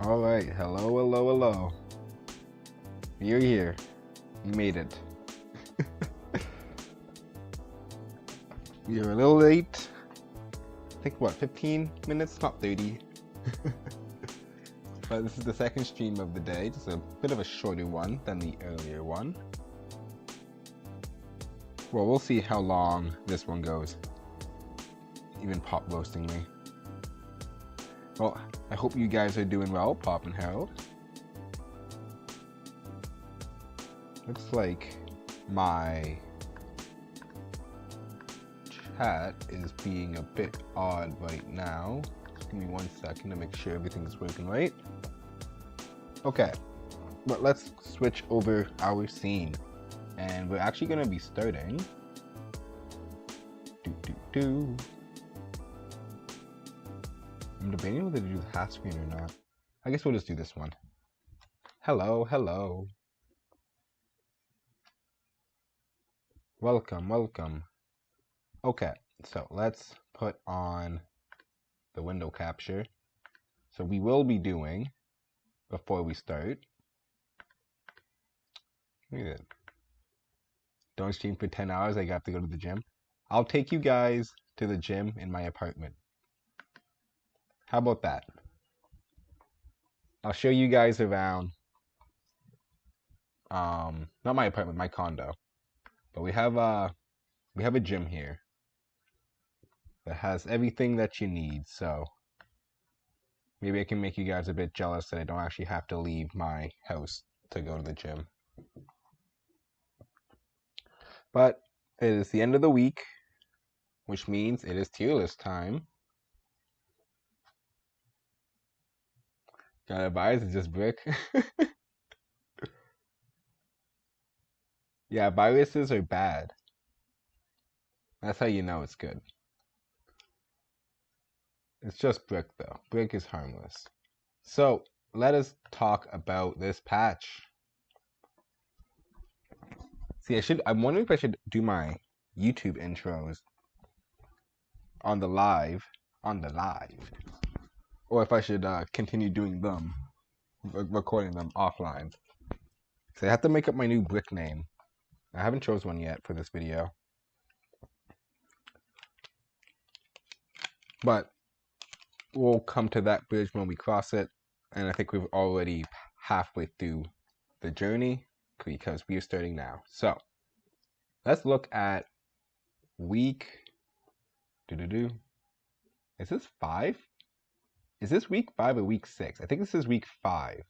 Alright, hello. You're here. You made it. You're a little late. I think, what, 15 minutes? Not 30. But this is the second stream of the day. Just a bit of a shorter one than the earlier one. Well, we'll see how long this one goes. Even Pop roasting me. Well, I hope you guys are doing well, Pop and Harold. Looks like my chat is being a bit odd right now. Just give me 1 second to make sure everything's working right. Okay, but let's switch over our scene. And we're actually going to be starting. I'm debating whether to do the half screen or not. I guess we'll just do this one. Hello. Welcome. Okay, so let's put on the window capture. So we will be doing, before we start, look at it. Don't stream for 10 hours, I got to go to the gym. I'll take you guys to the gym in my apartment. How about that? I'll show you guys around, not my apartment, my condo. But we have a gym here that has everything that you need, so maybe I can make you guys a bit jealous that I don't actually have to leave my house to go to the gym. But it is the end of the week, which means it is tier list time. Got advice, it's just brick. Yeah, viruses are bad. That's how you know it's good. It's just brick though. Brick is harmless. So let us talk about this patch. See, I'm wondering if I should do my YouTube intros on the live, or if I should continue doing them, recording them offline. So I have to make up my new brick name. I haven't chose one yet for this video, but we'll come to that bridge when we cross it. And I think we're already halfway through the journey because we are starting now. So let's look at week. Is this 5? Is this week 5 or week 6? I think this is week 5.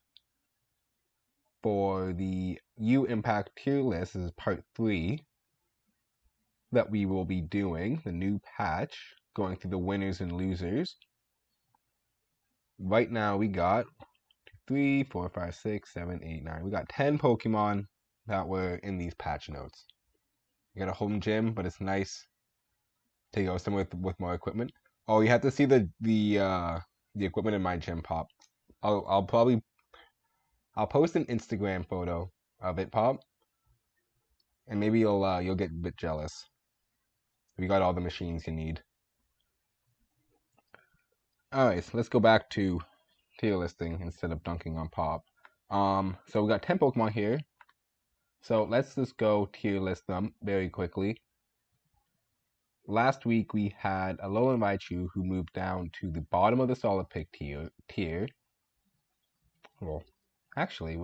For the U Impact tier list, this is part 3 that we will be doing, the new patch, going through the winners and losers. Right now we got 3, 4, 5, 6, 7, 8, 9. We got 10 Pokemon that were in these patch notes. We got a home gym, but it's nice to go somewhere with more equipment. Oh, you have to see the equipment in my gym, Pop. I'll post an Instagram photo of it, Pop, and maybe you'll get a bit jealous. We got all the machines you need. Alright, so let's go back to tier listing instead of dunking on Pop. So we got 10 Pokemon here. So let's just go tier list them very quickly. Last week we had a Alolan Raichu who moved down to the bottom of the solid pick tier. Well, actually,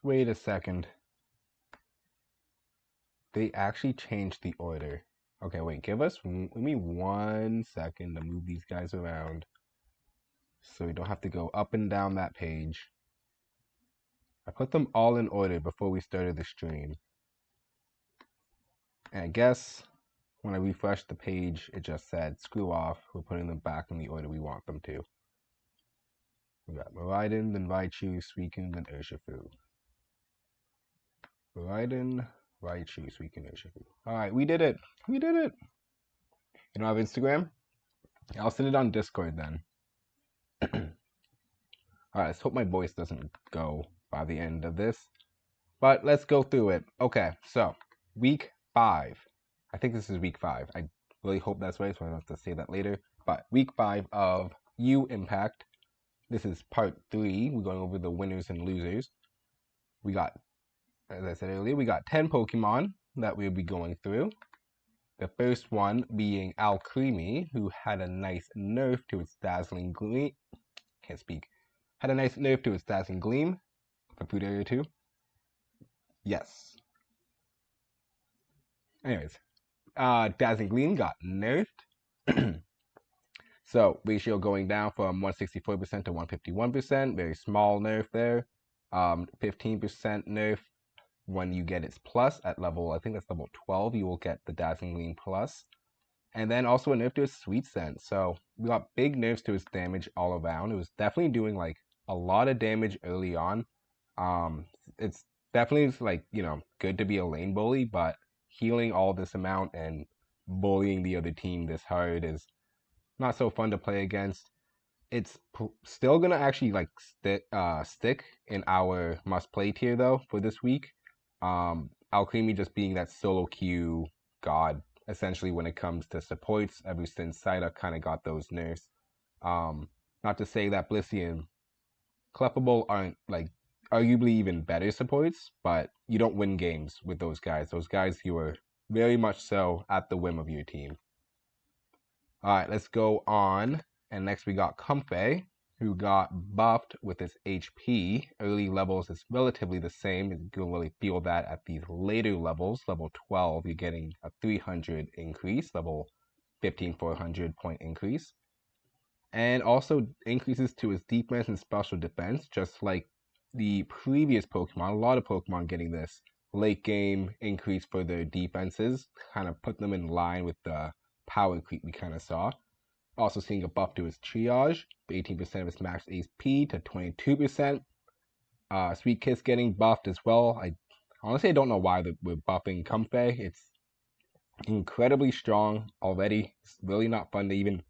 wait a second. They actually changed the order. Okay, wait, give me 1 second to move these guys around so we don't have to go up and down that page. I put them all in order before we started the stream. And I guess when I refreshed the page, it just said, screw off, we're putting them back in the order we want them to. We got Miraidon, then Raichu, Suicune, then Urshifu. Miraidon, Raichu, Suicune, Urshifu. Alright, we did it! You don't have Instagram? I'll send it on Discord then. Alright, let's hope my voice doesn't go by the end of this. But let's go through it. Okay, so week 5. I think this is week 5. I really hope that's right, so I don't have to say that later. But week 5 of U Impact. This is part 3. We're going over the winners and losers. We got, as I said earlier, we got 10 Pokemon that we'll be going through. The first one being Alcremie, who had a nice nerf to its Dazzling Gleam. Can't speak. Had a nice nerf to its Dazzling Gleam for Food Area 2. Yes. Anyways, Dazzling Gleam got nerfed. So ratio going down from 164% to 151%. Very small nerf there. 15% nerf when you get its plus at level, I think that's level 12, you will get the Dazzling Gleam plus. And then also a nerf to its Sweet Scent. So we got big nerfs to its damage all around. It was definitely doing like a lot of damage early on. It's definitely like, you know, good to be a lane bully, but healing all this amount and bullying the other team this hard is not so fun to play against. It's still gonna actually like stick in our must play tier though for this week. Alcremie just being that solo queue god essentially when it comes to supports ever since Psyduck kind of got those nerfs. Not to say that Blissey and Clefable aren't like arguably even better supports, but you don't win games with those guys. Those guys you are very much so at the whim of your team. Alright, let's go on. And next we got Comfey, who got buffed with its HP. Early levels is relatively the same. You can really feel that at these later levels. Level 12, you're getting a 300 increase. Level 15, 400 point increase. And also increases to its defense and special defense, just like the previous Pokemon. A lot of Pokemon getting this late game increase for their defenses. Kind of put them in line with the power creep we kind of saw. Also seeing a buff to its triage, 18% of its max HP to 22%. Sweet Kiss getting buffed as well. I honestly don't know why we're buffing Comfey. It's incredibly strong already. It's really not fun to even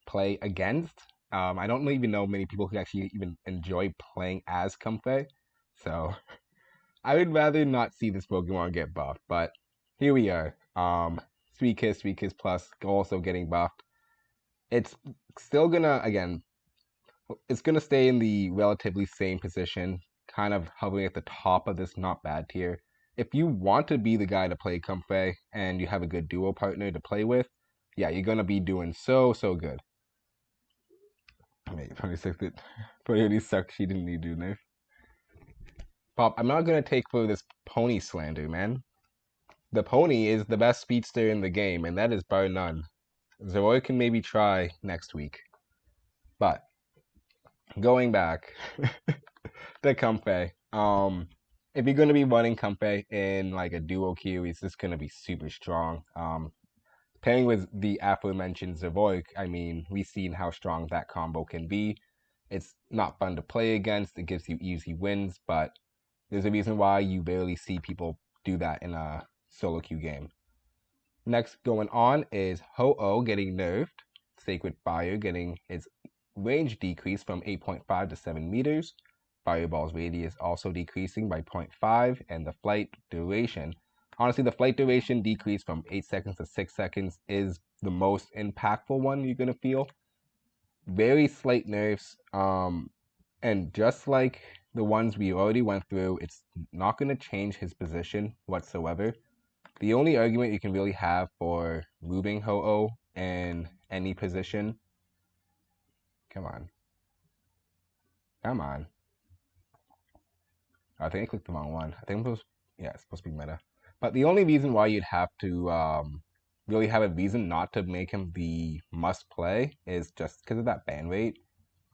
play against. I don't even know many people who actually even enjoy playing as Comfey. So I would rather not see this Pokemon get buffed, but here we are. Sweet Kiss Plus also getting buffed. It's still gonna, again, it's gonna stay in the relatively same position, kind of hovering at the top of this not bad tier. If you want to be the guy to play Comfey and you have a good duo partner to play with, yeah, you're gonna be doing so good. Wait, 26 it sucks she didn't need to do nerf. Pop, I'm not gonna take for this pony slander, man. The pony is the best speedster in the game, and that is bar none. Zoroark can maybe try next week. But going back to Comfey, if you're gonna be running Comfey in like a duo queue, it's just gonna be super strong. Pairing with the aforementioned Zoroark, I mean, we've seen how strong that combo can be. It's not fun to play against. It gives you easy wins, but there's a reason why you barely see people do that in a solo queue game. Next going on is Ho-Oh getting nerfed. Sacred Fire getting its range decreased from 8.5 to 7 meters. Fireball's radius also decreasing by 0.5, and the flight duration. Honestly, the flight duration decrease from 8 seconds to 6 seconds is the most impactful one you're going to feel. Very slight nerfs, and just like the ones we already went through, it's not going to change his position whatsoever. The only argument you can really have for moving Ho-Oh in any position... Come on. I think I clicked the wrong one. I think it's supposed to be meta. But the only reason why you'd have to really have a reason not to make him the must play is just because of that ban rate.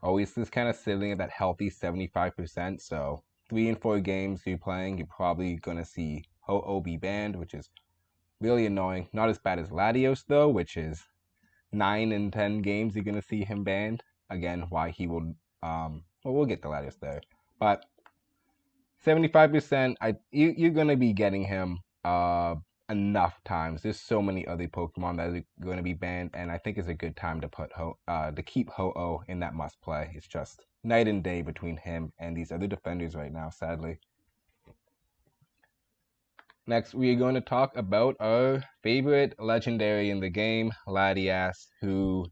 Always just kind of sitting at that healthy 75%. So 3 and 4 games you're playing, you're probably going to see Ho-Oh be banned, which is really annoying. Not as bad as Latios though, which is 9 and 10 games you're going to see him banned. Again, why he will, well, we'll get to Latios there. But 75%, you're going to be getting him enough times. There's so many other Pokemon that are going to be banned, and I think it's a good time to put to keep Ho-Oh in that must play. It's just night and day between him and these other defenders right now, sadly. Next, we are going to talk about our favorite legendary in the game, Latias, who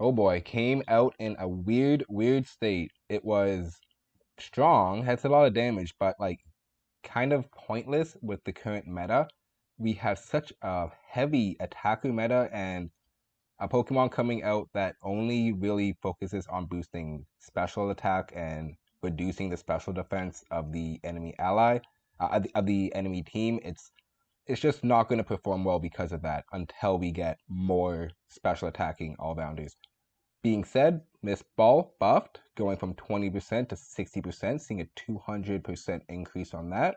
oh boy, came out in a weird state. It was strong, has a lot of damage, but like kind of pointless with the current meta. We have such a heavy attacker meta and a Pokemon coming out that only really focuses on boosting special attack and reducing the special defense of the enemy ally, of the enemy team. It's just not going to perform well because of that until we get more special attacking all-rounders. Being said, Miss Ball buffed, going from 20% to 60%, seeing a 200% increase on that.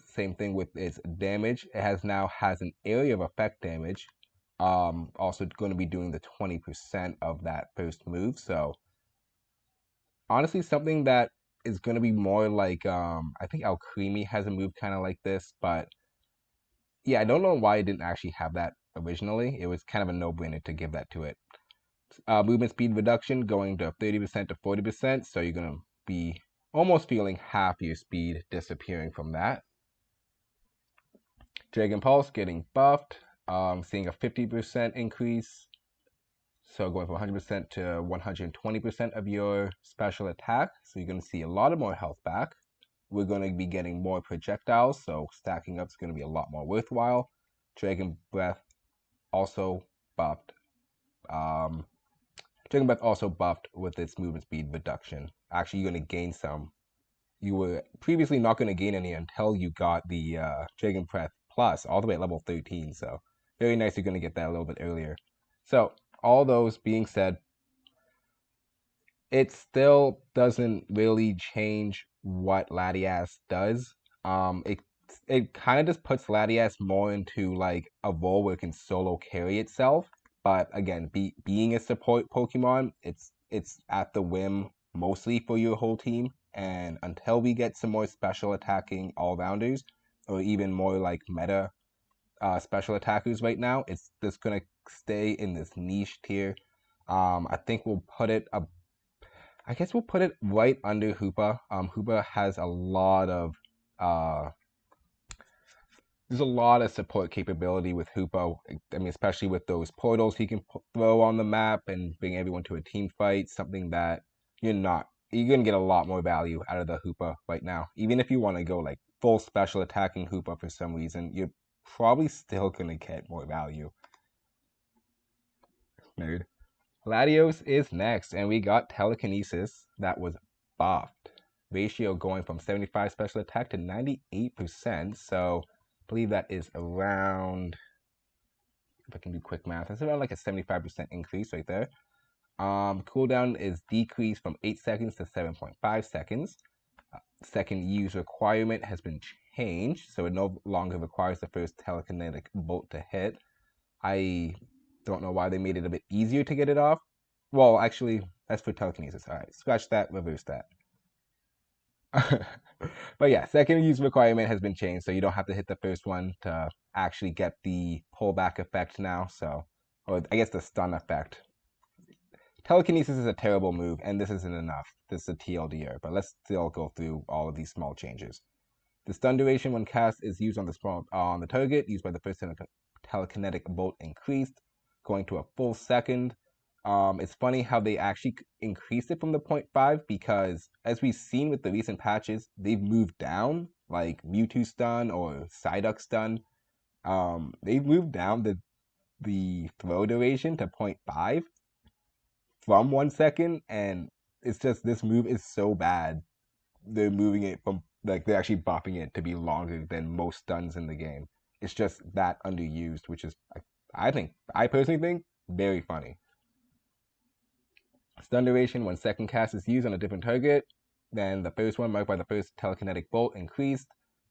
Same thing with its damage. It now has an area of effect damage. Also going to be doing the 20% of that first move. So honestly, something that is going to be more like I think Alcremie has a move kind of like this, but yeah, I don't know why it didn't actually have that originally. It was kind of a no-brainer to give that to it. Movement speed reduction going to 30% to 40%, so you're going to be almost feeling half your speed disappearing from that. Dragon Pulse getting buffed, seeing a 50% increase, so going from 100% to 120% of your special attack, so you're going to see a lot of more health back. We're going to be getting more projectiles, so stacking up is going to be a lot more worthwhile. Dragon Breath also buffed. Dragon Breath also buffed with its movement speed reduction. Actually, you're going to gain some. You were previously not going to gain any until you got the Dragon Breath Plus all the way at level 13. So very nice you're going to get that a little bit earlier. So all those being said, it still doesn't really change what Latias does. It kind of just puts Latias more into like a role where it can solo carry itself. But again, being a support Pokemon, it's at the whim mostly for your whole team. And until we get some more special attacking all-rounders, or even more like meta special attackers right now, it's just gonna stay in this niche tier. I think we'll put it I guess we'll put it right under Hoopa. Hoopa has a lot of there's a lot of support capability with Hoopa. I mean, especially with those portals he can throw on the map and bring everyone to a team fight. Something that you're gonna get a lot more value out of the Hoopa right now. Even if you want to go like full special attacking Hoopa for some reason, you're probably still gonna get more value. Nerd. Latios is next, and we got Telekinesis that was buffed. Ratio going from 75 special attack to 98%. So I believe that is around, if I can do quick math, that's around like a 75% increase right there. Cooldown is decreased from 8 seconds to 7.5 seconds. Second use requirement has been changed, so it no longer requires the first telekinetic bolt to hit. I don't know why they made it a bit easier to get it off. Well, actually, that's for telekinesis. All right, scratch that, reverse that. But yeah, second use requirement has been changed, so you don't have to hit the first one to actually get the pullback effect now. So, or I guess the stun effect. Telekinesis is a terrible move, and this isn't enough. This is a TLDR, but let's still go through all of these small changes. The stun duration when cast is used on the target, used by the first telekinetic bolt increased, going to a full second. It's funny how they actually increased it from the 0.5 because, as we've seen with the recent patches, they've moved down, like Mewtwo stun or Psyduck stun. They've moved down the throw duration to 0.5 from 1 second, and it's just this move is so bad. They're moving it from like they're actually buffing it to be longer than most stuns in the game. It's just that underused, which is I personally think very funny. Stun duration when second cast is used on a different target than the first one marked by the first telekinetic bolt increased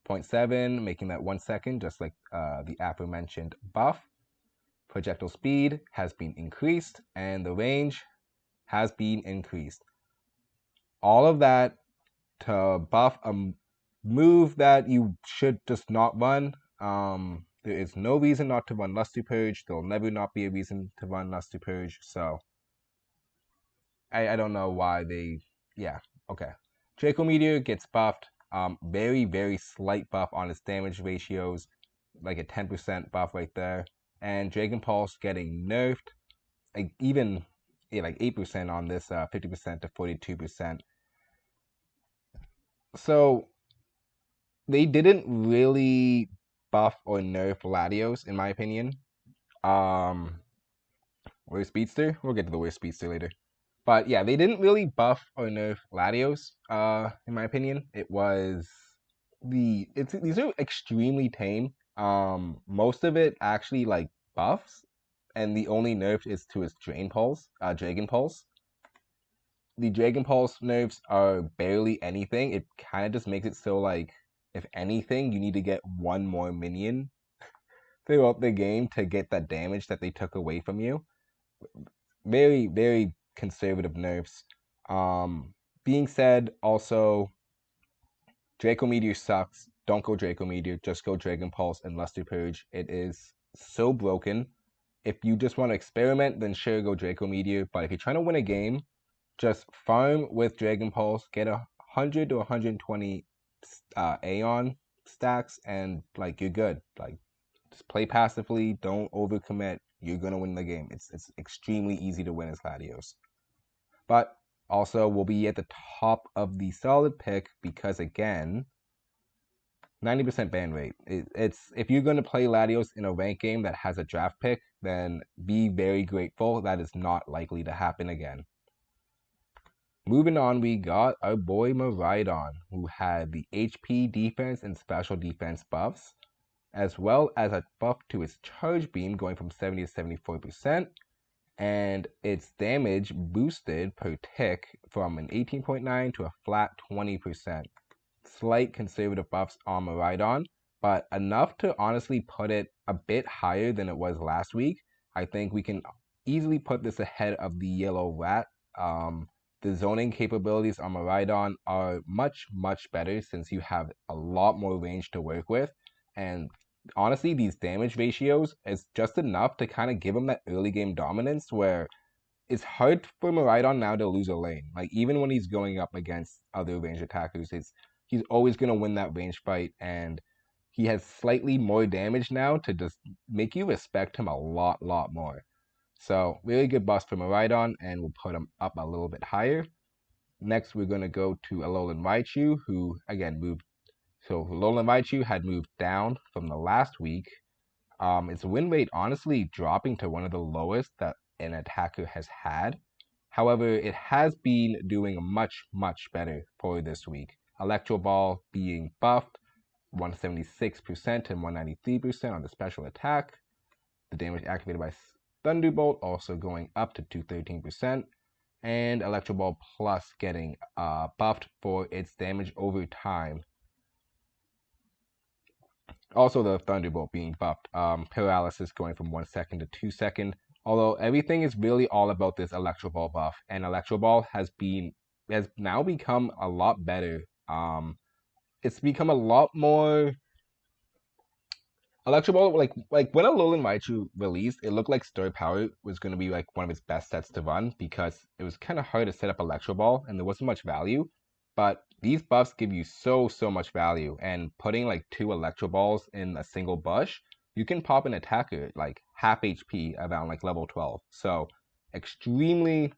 0.7, making that 1 second, just like the aforementioned buff. Projectile speed has been increased, and the range has been increased. All of that to buff a move that you should just not run. There is no reason not to run Lusty Purge. There'll never not be a reason to run Lusty Purge, so I don't know why they, yeah, okay. Draco Meteor gets buffed, very slight buff on its damage ratios, like a 10% buff right there. And Dragon Pulse getting nerfed. like even like 8% on this 50% to 42%. So they didn't really buff or nerf Latios, in my opinion. Where's Speedster? We'll get to the Where's Speedster later. But yeah, they didn't really buff or nerf Latios, in my opinion. These are extremely tame. Most of it actually like buffs, and the only nerf is to its Dragon Pulse. The Dragon Pulse nerfs are barely anything. It kind of just makes it so like, if anything, you need to get one more minion throughout the game to get that damage that they took away from you. Very, very conservative nerfs. Being said, also, Draco Meteor sucks. Don't go Draco Meteor. Just go Dragon Pulse and Luster Purge. It is so broken. If you just want to experiment, then sure, go Draco Meteor. But if you're trying to win a game, just farm with Dragon Pulse, get 100 to 120 Aeon stacks, and like you're good. Like just play passively, don't overcommit. You're gonna win the game. It's extremely easy to win as Latios. But also we'll be at the top of the solid pick because again, 90% ban rate. It's if you're gonna play Latios in a ranked game that has a draft pick, then be very grateful. That is not likely to happen again. Moving on, we got our boy Miraidon, who had the HP defense and special defense buffs, as well as a buff to its charge beam going from 70 to 74%, and its damage boosted per tick from an 18.9 to a flat 20%. Slight conservative buffs on Miraidon, but enough to honestly put it a bit higher than it was last week. I think we can easily put this ahead of the Yellow Rat. The zoning capabilities on Miraidon are much, much better since you have a lot more range to work with. And honestly, these damage ratios is just enough to kind of give him that early game dominance where it's hard for Miraidon now to lose a lane. Like, even when he's going up against other ranged attackers, he's always going to win that range fight. And he has slightly more damage now to just make you respect him a lot more. So really good buffs for Miraidon, and we'll put him up a little bit higher. Next, we're going to go to Alolan Raichu, who again moved. So Alolan Raichu had moved down from the last week. Its win rate honestly dropping to one of the lowest that an attacker has had. However, it has been doing much better for this week. Electro Ball being buffed 176% and 193% on the special attack. The damage activated by Thunderbolt also going up to 213%, and Electro Ball Plus getting buffed for its damage over time. Also, the Thunderbolt being buffed, paralysis going from 1 second to 2 seconds. Although everything is really all about this Electro Ball buff, and Electro Ball has now become a lot better. It's become a lot more. Electro Ball, like when Alolan Raichu released, it looked like Star Power was going to be like one of its best sets to run because it was kind of hard to set up Electro Ball and there wasn't much value. But these buffs give you so much value, and putting like 2 Electro Balls in a single bush, you can pop an attacker like half HP around like level 12. So extremely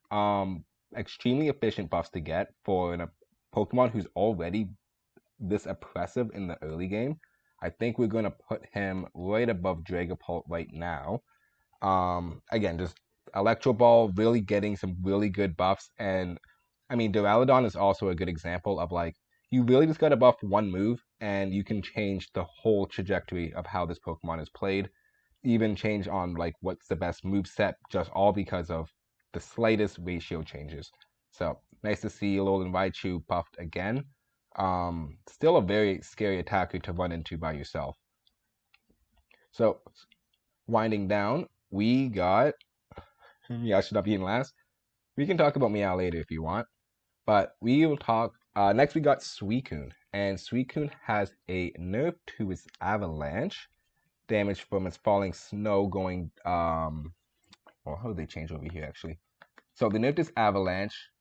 efficient buffs to get for a Pokemon who's already this oppressive in the early game. I think we're going to put him right above Dragapult right now. Again, just Electro Ball really getting some really good buffs. And I mean, Duraludon is also a good example of like, you really just got to buff one move and you can change the whole trajectory of how this Pokemon is played. Even change on like what's the best move set, just all because of the slightest ratio changes. So nice to see Alolan Raichu buffed again. Still a very scary attacker to run into by yourself. So, winding down, we got. Yeah, I should not be in last. We can talk about Meow later if you want. But we will talk. Next, we got Suicune. And Suicune has a nerf to its Avalanche. Damage from its falling snow going. Well, how did they change over here actually? So, the nerf to its Avalanche.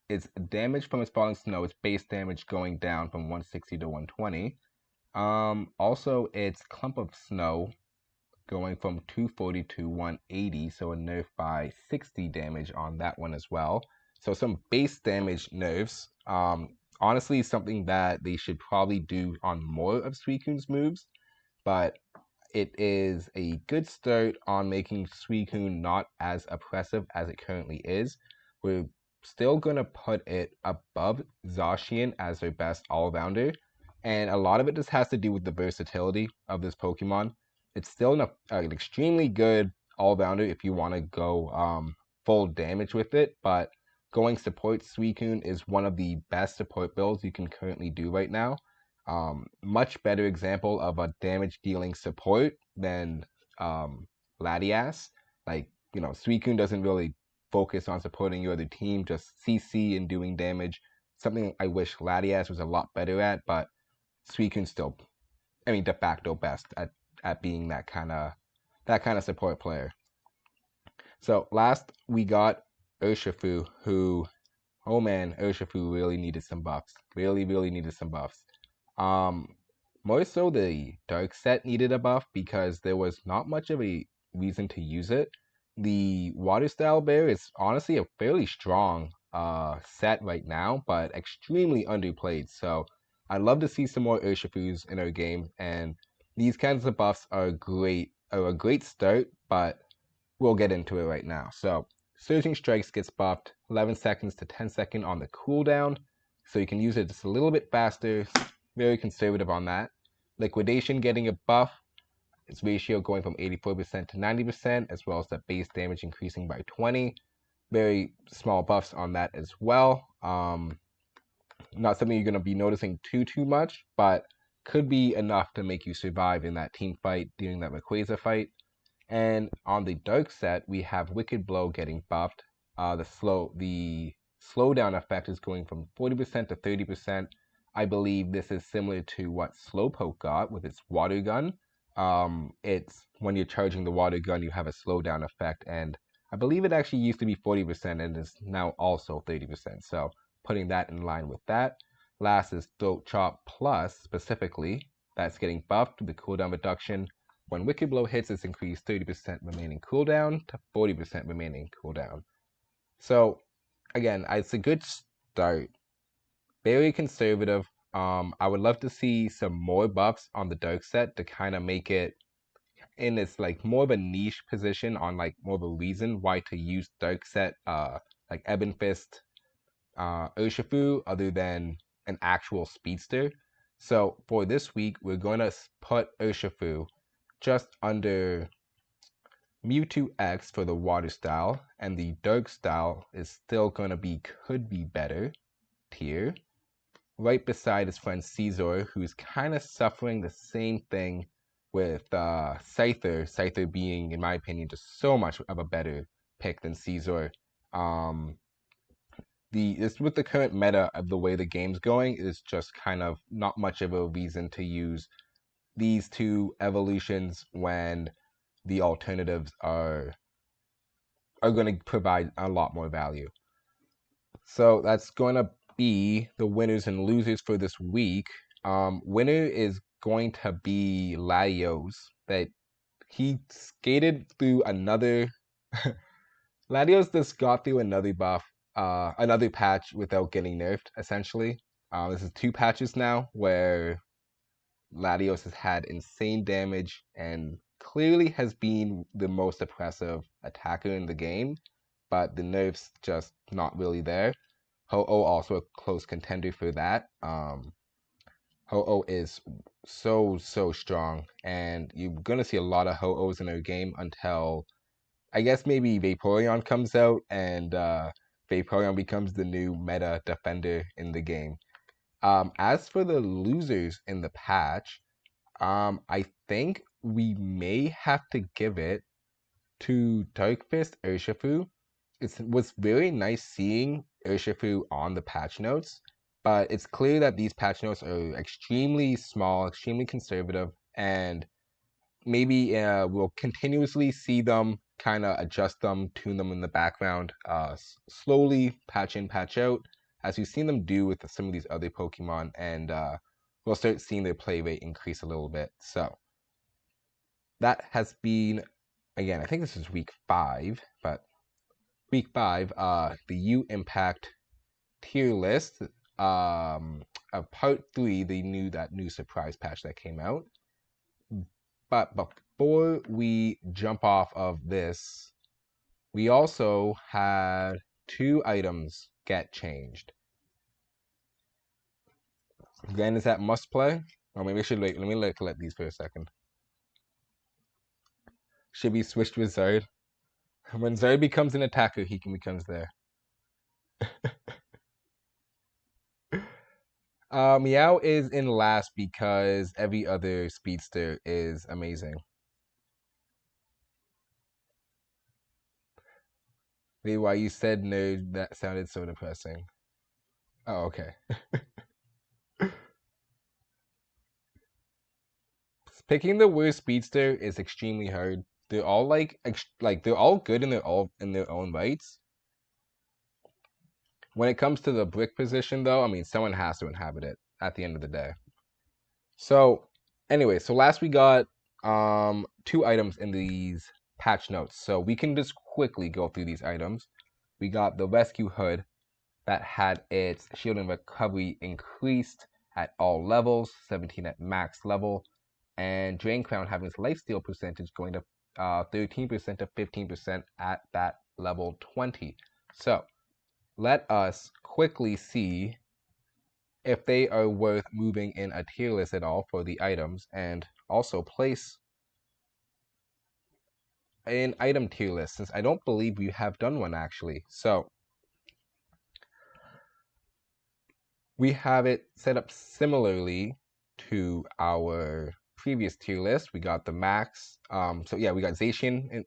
Its damage from its falling snow, its base damage going down from 160 to 120. Also, its clump of snow going from 240 to 180, so a nerf by 60 damage on that one as well. So some base damage nerfs. Honestly, something that they should probably do on more of Suicune's moves, but it is a good start on making Suicune not as oppressive as it currently is. We're still going to put it above Zacian as their best all-rounder, and a lot of it just has to do with the versatility of this Pokemon. It's still an extremely good all-rounder if you want to go full damage with it, but going support Suicune is one of the best support builds you can currently do right now. Much better example of a damage dealing support than Latias. Like, Suicune doesn't really focus on supporting your other team, just CC and doing damage. Something I wish Latias was a lot better at, but Suicune's still, de facto best at being that kind of support player. So last we got Urshifu, who, oh man, Urshifu really needed some buffs. Really, really needed some buffs. More so the dark set needed a buff because there was not much of a reason to use it. The water style bear is honestly a fairly strong set right now, but extremely underplayed. So I'd love to see some more Urshifus in our game, and these kinds of buffs are a great start, but we'll get into it right now. So Surging Strikes gets buffed 11 seconds to 10 seconds on the cooldown, so you can use it just a little bit faster. Very conservative on that. Liquidation getting a buff. Its ratio going from 84% to 90%, as well as the base damage increasing by 20. Very small buffs on that as well. Not something you're going to be noticing too much, but could be enough to make you survive in that team fight during that Rayquaza fight. And on the dark set, we have Wicked Blow getting buffed. The slowdown effect is going from 40% to 30%. I believe this is similar to what Slowpoke got with its water gun. It's when you're charging the water gun, you have a slowdown effect, and I believe it actually used to be 40% and is now also 30%. So putting that in line with that. Last is Throat Chop Plus, specifically. That's getting buffed with the cooldown reduction. When Wicked Blow hits, it's increased 30% remaining cooldown to 40% remaining cooldown. So, again, it's a good start. Very conservative. I would love to see some more buffs on the dark set to kind of make it in this like more of a niche position on like more of a reason why to use dark set like Ebon Fist Urshifu other than an actual speedster. So for this week, we're going to put Urshifu just under Mewtwo X for the water style, and the dark style is still going to be could be better tier, right beside his friend Caesar, who's kind of suffering the same thing with Scyther. Scyther being, in my opinion, just so much of a better pick than Caesar. With the current meta of the way the game's going, is just kind of not much of a reason to use these two evolutions when the alternatives are going to provide a lot more value. So that's going to be the winners and losers for this week. Winner is going to be Latios. That he skated through another. Latios just got through another buff, another patch without getting nerfed. Essentially, this is 2 patches now where Latios has had insane damage and clearly has been the most oppressive attacker in the game, but the nerfs just not really there. Ho-Oh also a close contender for that. Ho-Oh is so strong, and you're gonna see a lot of Ho-Ohs in our game until I guess maybe Vaporeon comes out and Vaporeon becomes the new meta defender in the game. As for the losers in the patch, I think we may have to give it to Dark Fist Urshifu. It was very nice seeing Urshifu on the patch notes, but it's clear that these patch notes are extremely small, extremely conservative, and maybe we'll continuously see them kind of adjust them, tune them in the background, slowly patch in, patch out, as we've seen them do with some of these other Pokemon, and we'll start seeing their play rate increase a little bit. So that has been, again, I think this is week 5, but week 5, the U Impact tier list of part 3, that new surprise patch that came out. But before we jump off of this, we also had 2 items get changed. Again, is that must play? Or maybe I should wait. Let me collect these for a second. Should be switched with Zard. When Zard becomes an attacker, he becomes there. Meow is in last because every other speedster is amazing. Wait, why you said nerd? That sounded so depressing. Oh, okay. Picking the worst speedster is extremely hard. They're all like they're all good in their own rights. When it comes to the brick position, though, I mean, someone has to inhabit it at the end of the day. So, anyway, so last we got 2 items in these patch notes. So we can just quickly go through these items. We got the rescue hood that had its shield and recovery increased at all levels, 17 at max level, and Drain Crown having its lifesteal percentage going to 13% to 15% at that level 20. So let us quickly see if they are worth moving in a tier list at all for the items, and also place an item tier list, since I don't believe we have done one actually. So we have it set up similarly to our previous tier list. We got the max. So yeah, we got Zacian. And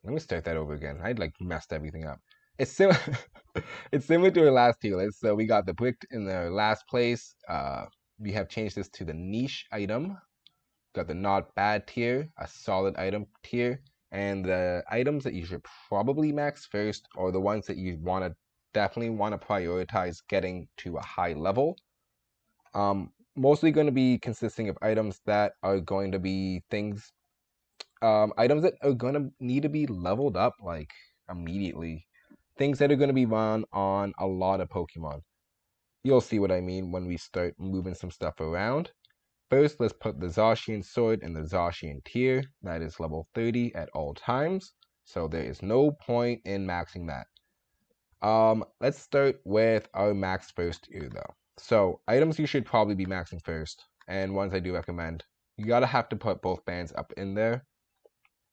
let me start that over again. I'd like messed everything up. It's similar. It's similar to our last tier list. So we got the brick in the last place. We have changed this to the niche item. Got the not bad tier, a solid item tier, and the items that you should probably max first, or the ones that you definitely want to prioritize getting to a high level. Mostly going to be consisting of items that are going to be items that are going to need to be leveled up like immediately. Things that are going to be run on a lot of Pokemon. You'll see what I mean when we start moving some stuff around. First, let's put the Zacian Sword in the Zacian tier. That is level 30 at all times, so there is no point in maxing that. Let's start with our max first tier though. So, items you should probably be maxing first, and ones I do recommend. You gotta have to put both bands up in there.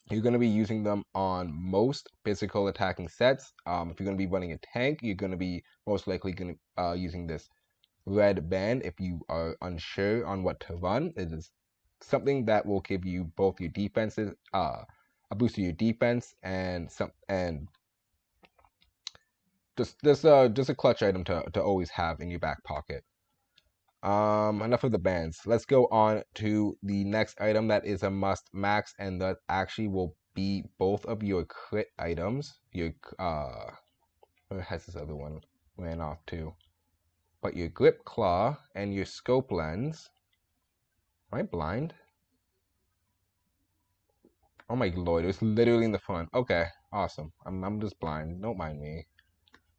You're going to be using them on most physical attacking sets. If you're going to be running a tank, you're going to be most likely going to using this red band. If you are unsure on what to run, it is something that will give you both your defenses, a boost to your defense, and just a clutch item to always have in your back pocket. Enough of the bands. Let's go on to the next item that is a must max, and that actually will be both of your crit items. Your where has this other one ran off to? But your grip claw and your scope lens. Am I blind? Oh my lord, it was literally in the front. Okay, awesome. I'm just blind. Don't mind me.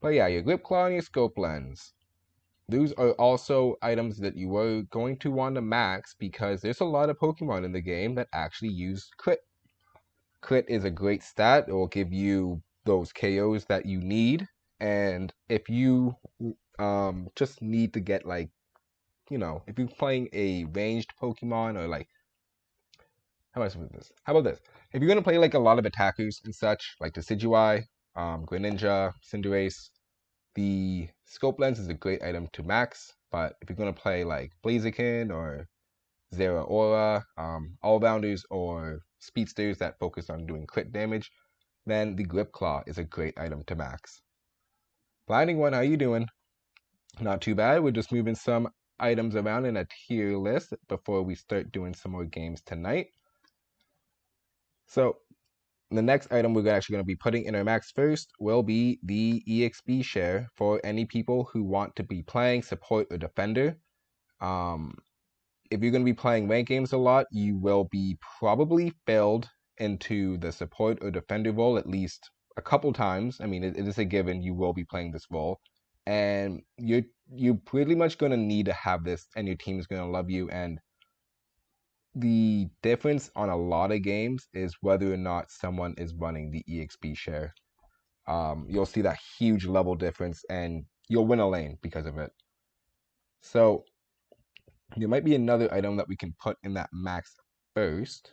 But yeah, your grip claw and your scope lens. Those are also items that you are going to want to max because there's a lot of Pokemon in the game that actually use crit. Crit is a great stat. It will give you those KOs that you need. And if you just need to get like, if you're playing a ranged Pokemon or like, how am I supposed to this? How about this? If you're going to play like a lot of attackers and such, like Decidueye, Greninja, Cinderace, the scope lens is a great item to max, but if you're going to play like Blaziken or Zeraora, all-rounders or speedsters that focus on doing crit damage, then the grip claw is a great item to max. Blinding One, how you doing? Not too bad. We're just moving some items around in a tier list before we start doing some more games tonight. So the next item we're actually going to be putting in our max first will be the EXP share for any people who want to be playing support or defender. if you're going to be playing ranked games a lot, you will be probably failed into the support or defender role at least a couple times. I mean, it is a given you will be playing this role, and you're pretty much going to need to have this, and your team is going to love you. And the difference on a lot of games is whether or not someone is running the EXP share. You'll see that huge level difference, and you'll win a lane because of it. So there might be another item that we can put in that max first,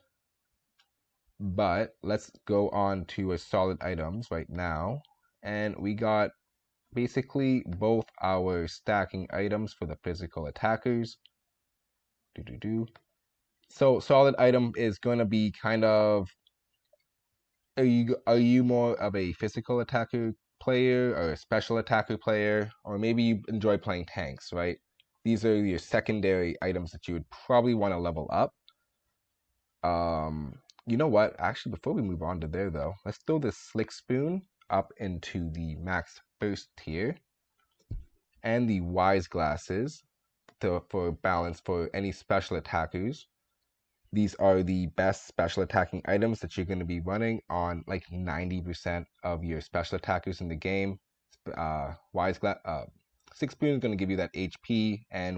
but let's go on to our solid items right now. And we got basically both our stacking items for the physical attackers. So solid item is going to be kind of, are you more of a physical attacker player or a special attacker player, or maybe you enjoy playing tanks, right? These are your secondary items that you would probably want to level up. You know what? Actually, before we move on to there though, let's throw this Slick Spoon up into the max first tier, and the Wise Glasses for balance for any special attackers. These are the best special attacking items that you're going to be running on like 90% of your special attackers in the game. Six Spoon is going to give you that HP, and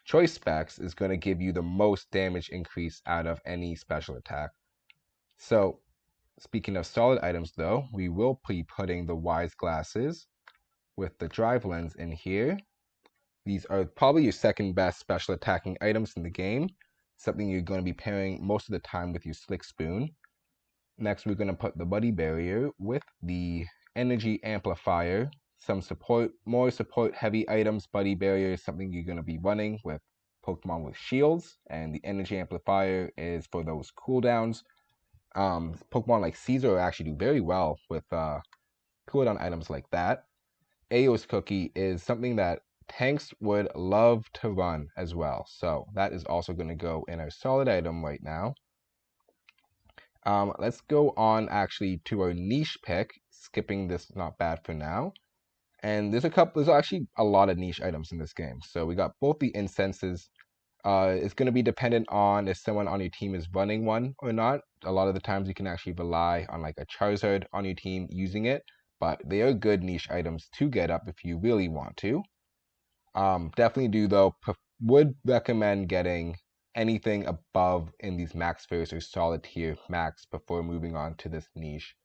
Choice Specs is going to give you the most damage increase out of any special attack. So, speaking of solid items though, we will be putting the Wise Glasses with the Drive Lens in here. These are probably your second best special attacking items in the game. Something you're going to be pairing most of the time with your Slick Spoon. Next, we're going to put the Buddy Barrier with the Energy Amplifier. Some support, more support heavy items. Buddy Barrier is something you're going to be running with Pokemon with shields, and the Energy Amplifier is for those cooldowns. Pokemon like Caesar actually do very well with cooldown items like that. Ayo's Cookie is something that tanks would love to run as well. So that is also going to go in our solid item right now. Let's go on actually to our niche pick, skipping this not bad for now. And there's actually a lot of niche items in this game. So we got both the incenses. It's going to be dependent on if someone on your team is running one or not. A lot of the times you can actually rely on like a Charizard on your team using it, but they are good niche items to get up if you really want to. Definitely do though, would recommend getting anything above in these max first or solid tier max before moving on to this niche.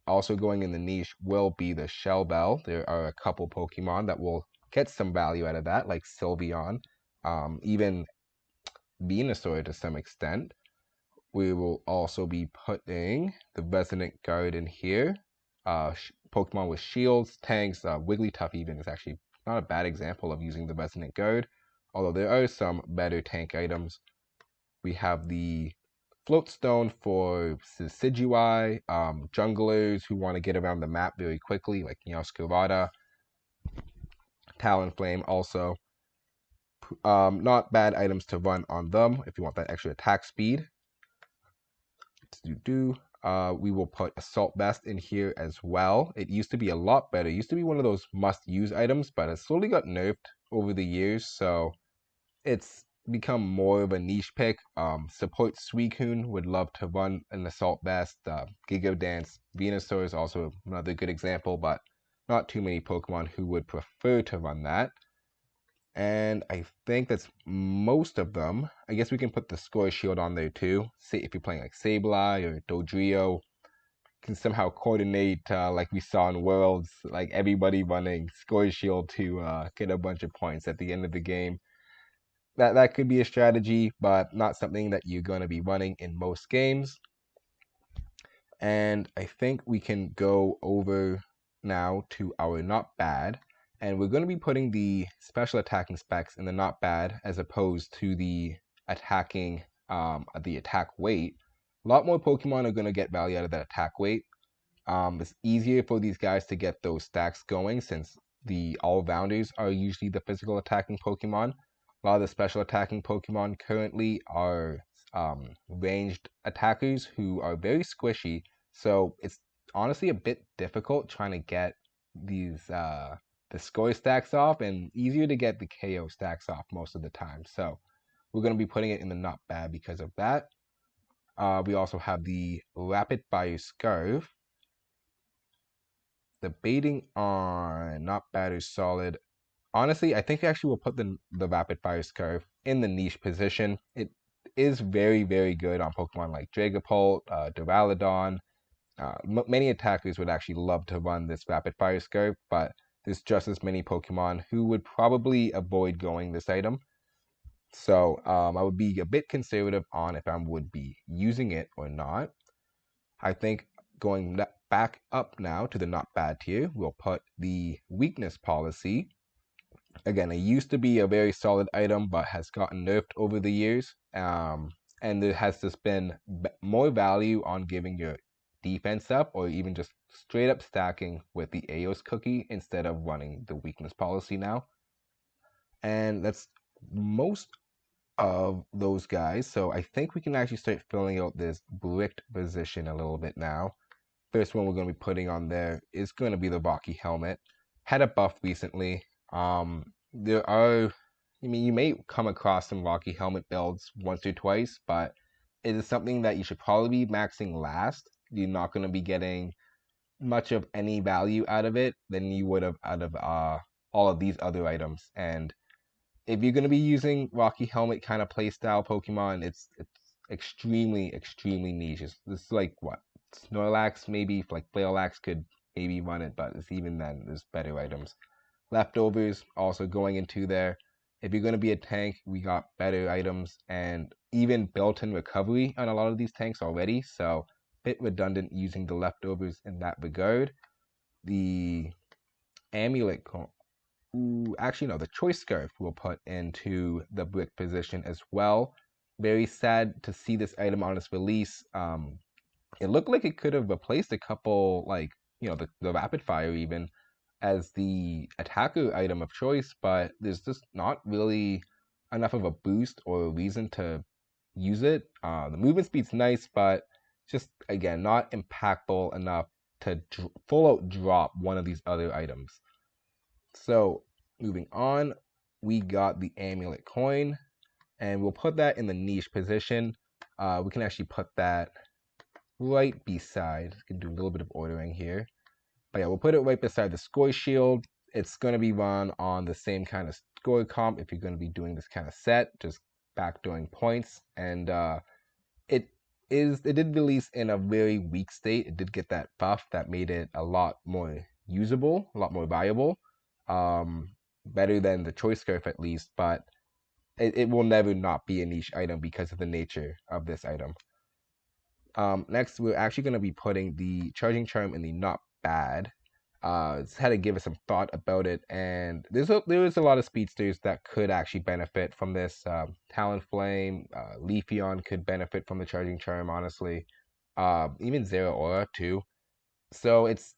Also going in the niche will be the Shell Bell. There are a couple Pokemon that will get some value out of that, like Sylveon, even Venusaur to some extent. We will also be putting the Resonant Guard in here. Pokemon with shields, tanks, Wigglytuff even is actually not a bad example of using the Resonant Guard, although there are some better tank items. We have the Float Stone for Decidueye, junglers who want to get around the map very quickly, like Skirata. Talonflame also. Not bad items to run on them if you want that extra attack speed. We will put Assault Vest in here as well. It used to be a lot better. It used to be one of those must-use items, but it slowly got nerfed over the years, so it's become more of a niche pick. Support Suicune would love to run an Assault Vest. Giga Dance Venusaur is also another good example, but not too many Pokemon who would prefer to run that. And I think that's most of them. I guess we can put the Score Shield on there too. Say if you're playing like Sableye or Dodrio, can somehow coordinate like we saw in Worlds, like everybody running Score Shield to get a bunch of points at the end of the game. That could be a strategy, but not something that you're going to be running in most games. And I think we can go over now to our not bad. And we're going to be putting the special attacking specs in the not bad as opposed to the attacking, the attack weight. A lot more Pokemon are going to get value out of that attack weight. It's easier for these guys to get those stacks going since the all-rounders are usually the physical attacking Pokemon. A lot of the special attacking Pokemon currently are ranged attackers who are very squishy. So it's honestly a bit difficult trying to get these the score stacks off and easier to get the KO stacks off most of the time. So we're going to be putting it in the not bad because of that. We also have the Rapid Fire Scarf. The baiting on not bad is solid. Honestly, I think actually we'll put the Rapid Fire Scarf in the niche position. It is very, very good on Pokemon like Dragapult, Duraludon. Many attackers would actually love to run this Rapid Fire Scarf, but there's just as many Pokemon who would probably avoid going this item. So I would be a bit conservative on if I would be using it or not. I think going back up now to the not bad tier, we'll put the weakness policy. Again, it used to be a very solid item, but has gotten nerfed over the years. And there has just been more value on giving your defense up or even just straight up stacking with the Aeos cookie instead of running the weakness policy now. And that's most of those guys. So I think we can actually start filling out this bricked position a little bit now. First one we're going to be putting on there is going to be the Rocky Helmet. Had a buff recently. There are, I mean, you may come across some Rocky Helmet builds once or twice, but it is something that you should probably be maxing last. You're not going to be getting much of any value out of it than you would have out of all of these other items. And if you're going to be using Rocky Helmet kind of playstyle Pokemon, it's extremely niche. It's like what Snorlax maybe, like Flaillax could maybe run it, but it's even then there's better items. Leftovers also going into there. If you're going to be a tank, we got better items and even built-in recovery on a lot of these tanks already. So a bit redundant using the leftovers in that regard. The amulet. Actually, no, the choice scarf we'll put into the brick position as well. Very sad to see this item on its release. It looked like it could have replaced a couple, like, the rapid fire even as the attacker item of choice, but there's just not really enough of a boost or a reason to use it. The movement speed's nice, but just, again, not impactful enough to full out drop one of these other items. So moving on, we got the amulet coin, and we'll put that in the niche position. We can actually put that right beside. We can do a little bit of ordering here, but yeah, we'll put it right beside the score shield. It's going to be run on the same kind of score comp if you're going to be doing this kind of set, just backdooring points. And it did release in a very weak state. It did get that buff that made it a lot more usable, a lot more viable. Better than the choice scarf at least, but it will never not be a niche item because of the nature of this item. Next, we're actually going to be putting the charging charm in the not bad. Just had to give it some thought about it, and there is a lot of speedsters that could actually benefit from this. Talonflame, Leafeon could benefit from the charging charm, honestly. Even Zeraora too. So it's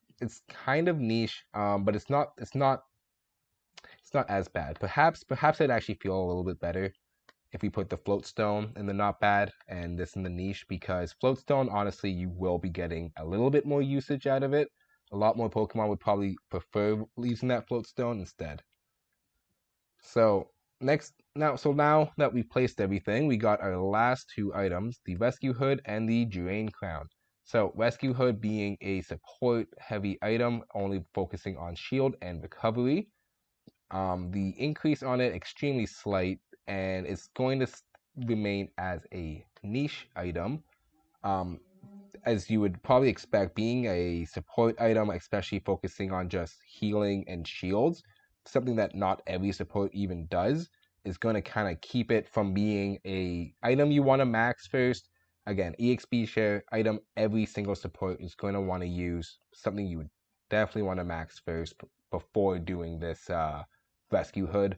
kind of niche, but it's not as bad. Perhaps I'd actually feel a little bit better if we put the Floatstone in the not bad and this in the niche, because Floatstone, honestly, you will be getting a little bit more usage out of it. A lot more Pokemon would probably prefer using that Floatstone instead. So now that we've placed everything, we got our last two items, the Rescue Hood and the Drain Crown. So Rescue Hood being a support heavy item, only focusing on shield and recovery. The increase on it extremely slight, and it's going to remain as a niche item, as you would probably expect, being a support item, especially focusing on just healing and shields, something that not every support even does, is going to kind of keep it from being a item you want to max first. Again, EXP share item, every single support is going to want to use, something you would definitely want to max first before doing this Rescue Hood.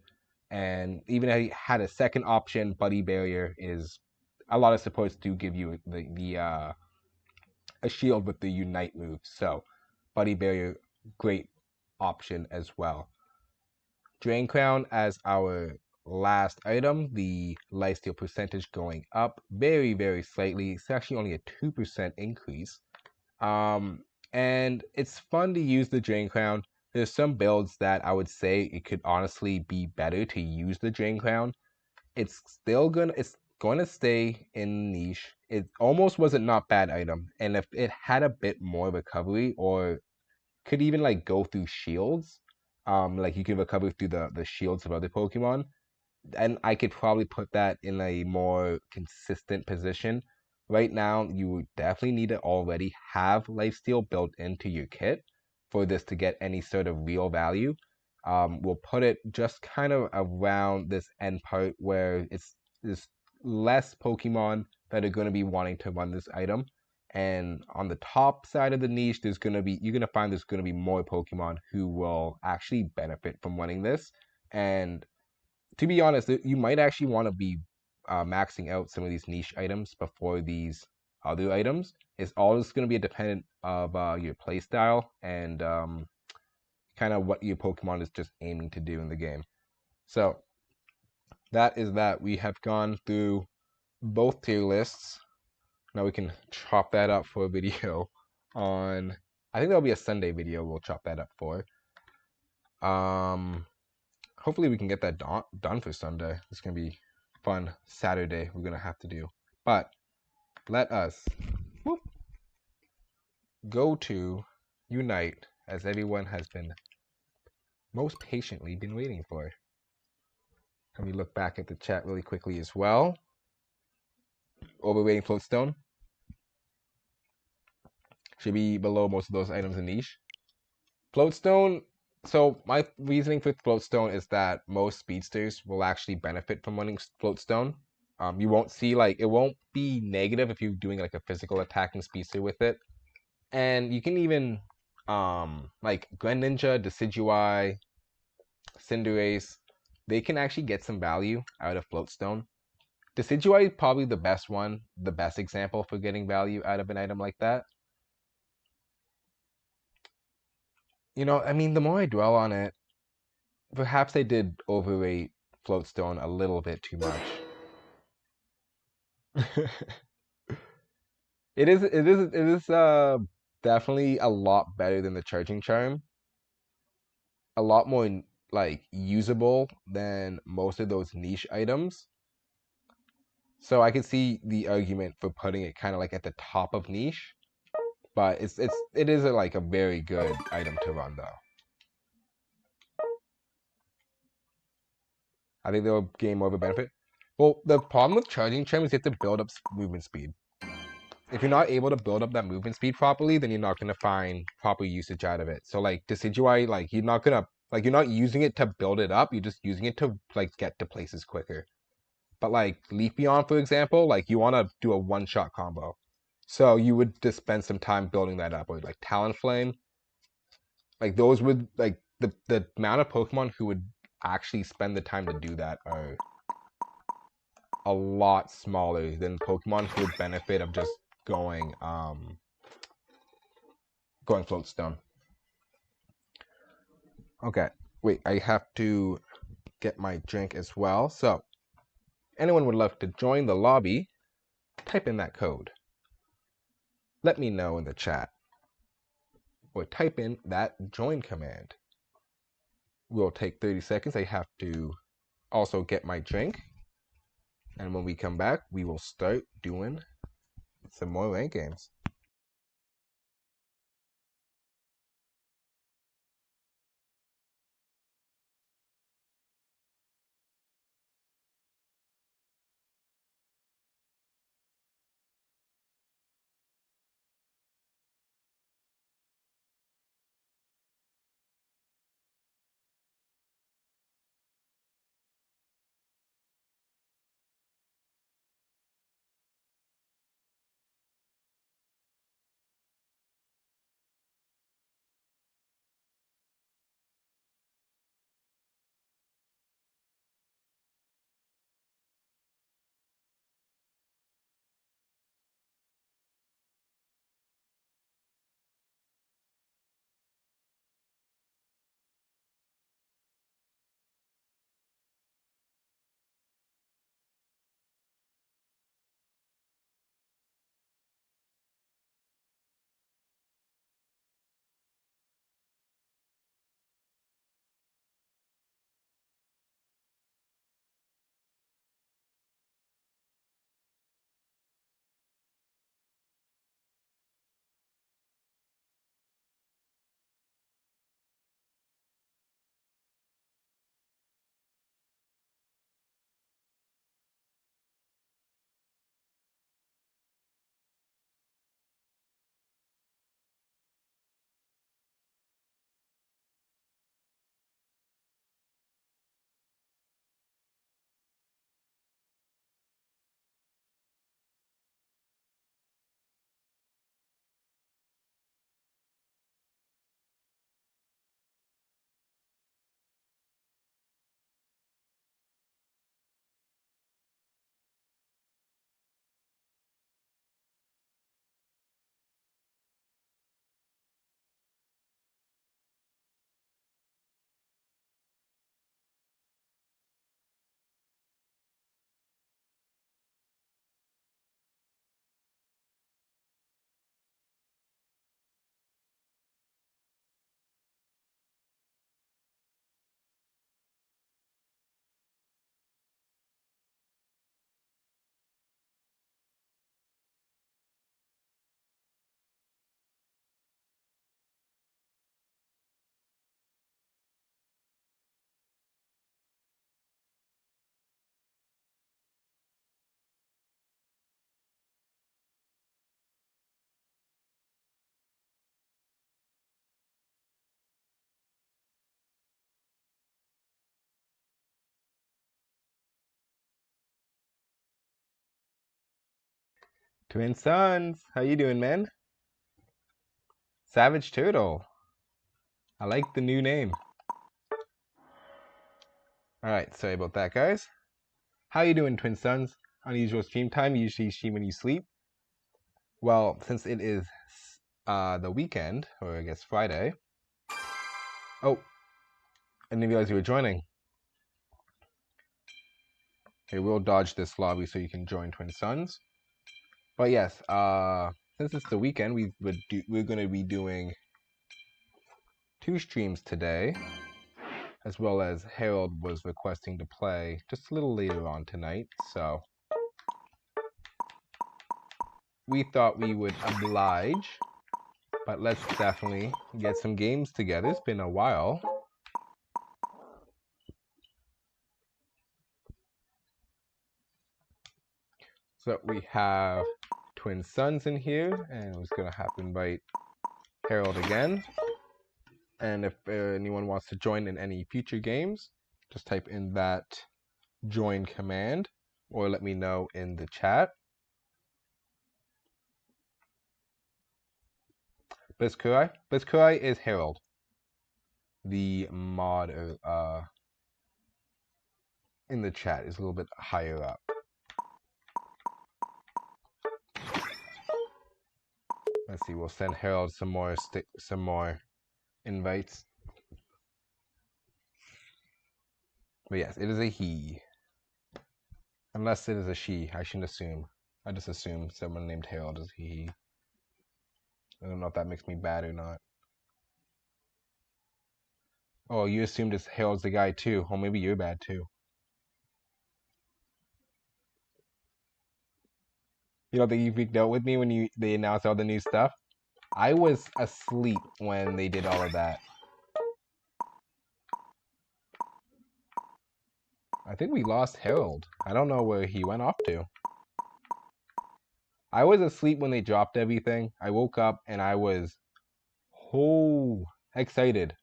And even if you had a second option, Buddy Barrier is, a lot of supports do give you a shield with the Unite move. So Buddy Barrier, great option as well. Drain Crown as our last item, the lifesteal percentage going up very slightly. It's actually only a 2% increase. And it's fun to use the Drain Crown. there's some builds that I would say it could honestly be better to use the Drain Crown. It's going to stay in niche. It almost was a not bad item, and if it had a bit more recovery or could even like go through shields, like you can recover through the shields of other Pokemon, and I could probably put that in a more consistent position. Right now, you definitely need to already have Lifesteal built into your kit for this to get any sort of real value. We'll put it just kind of around this end part where there's less Pokemon that are going to be wanting to run this item. And on the top side of the niche, you're gonna find there's gonna be more Pokemon who will actually benefit from running this. And to be honest, you might actually want to be maxing out some of these niche items before these other items. It's all just going to be a dependent of your playstyle and kind of what your Pokemon is just aiming to do in the game. So that is that. We have gone through both tier lists. Now we can chop that up for a video on. I think that'll be a Sunday video. We'll chop that up for. Hopefully we can get that done for Sunday. It's gonna be fun Saturday we're gonna have to do. But let us go to Unite, as everyone has been most patiently been waiting for. Let me look back at the chat really quickly as well. Overweighting Floatstone should be below most of those items in niche. Floatstone. So my reasoning for Floatstone is that most speedsters will actually benefit from running Floatstone. You won't see it won't be negative if you're doing like a physical attacking speedster with it. And you can even like Greninja, Decidueye, Cinderace, they can actually get some value out of Floatstone. Decidueye is probably the best one, the best example for getting value out of an item like that. I mean, the more I dwell on it, perhaps I did overrate Floatstone a little bit too much. It is definitely a lot better than the Charging Charm. A lot more like usable than most of those niche items. So I can see the argument for putting it kind of like at the top of niche, but it is like a very good item to run though. I think they'll gain more of a benefit. Well, the problem with Charging Charm is you have to build up movement speed. If you're not able to build up that movement speed properly, then you're not gonna find proper usage out of it. So like Decidueye, like you're not using it to build it up, you're just using it to like get to places quicker. But like Leafeon, for example, like you want to do a one-shot combo. So you would just spend some time building that up. Or like Talonflame. Like those would like the amount of Pokemon who would actually spend the time to do that are a lot smaller than Pokemon who would benefit of just going Floatstone. Okay. Wait, I have to get my drink as well. So anyone would love to join the lobby, type in that code. Let me know in the chat. Or type in that join command. We'll take 30 seconds. I have to also get my drink. And when we come back, we will start doing some more rank games. Twin Sons, how you doing, man? Savage Turtle. I like the new name. Alright, sorry about that, guys. How you doing, Twin Sons? Unusual stream time, you usually stream when you sleep. Well, since it is the weekend, or I guess Friday. Oh, I didn't realize you were joining. Okay, we'll dodge this lobby so you can join Twin Sons. But yes, since it's the weekend, we're gonna be doing 2 streams today, as well as Harold was requesting to play just a little later on tonight, so we thought we would oblige. But let's definitely get some games together. It's been a while. So we have Twin Sons in here, and I was gonna have to invite Harold again. And if anyone wants to join in any future games, just type in that join command, or let me know in the chat. Blitzkurai is Harold, the mod in the chat is a little bit higher up. Let's see, we'll send Harold some more invites. But yes, it is a he. Unless it is a she, I shouldn't assume. I just assume someone named Harold is he. I don't know if that makes me bad or not. Oh, you assumed it's Harold's the guy too. Well, maybe you're bad too. You don't think you freaked out with me when they announced all the new stuff? I was asleep when they did all of that. I think we lost Harold. I don't know where he went off to. I was asleep when they dropped everything. I woke up and I was excited.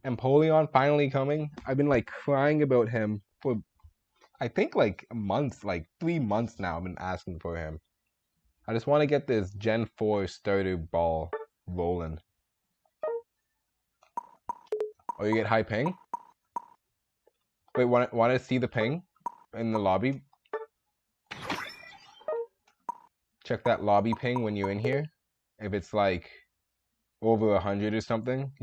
Empoleon finally coming. I've been like crying about him for I think like months, like 3 months now. I've been asking for him. I just want to get this Gen 4 starter ball rolling. Oh, you get high ping? Wait, want to see the ping in the lobby? Check that lobby ping when you're in here. If it's like over 100 or something.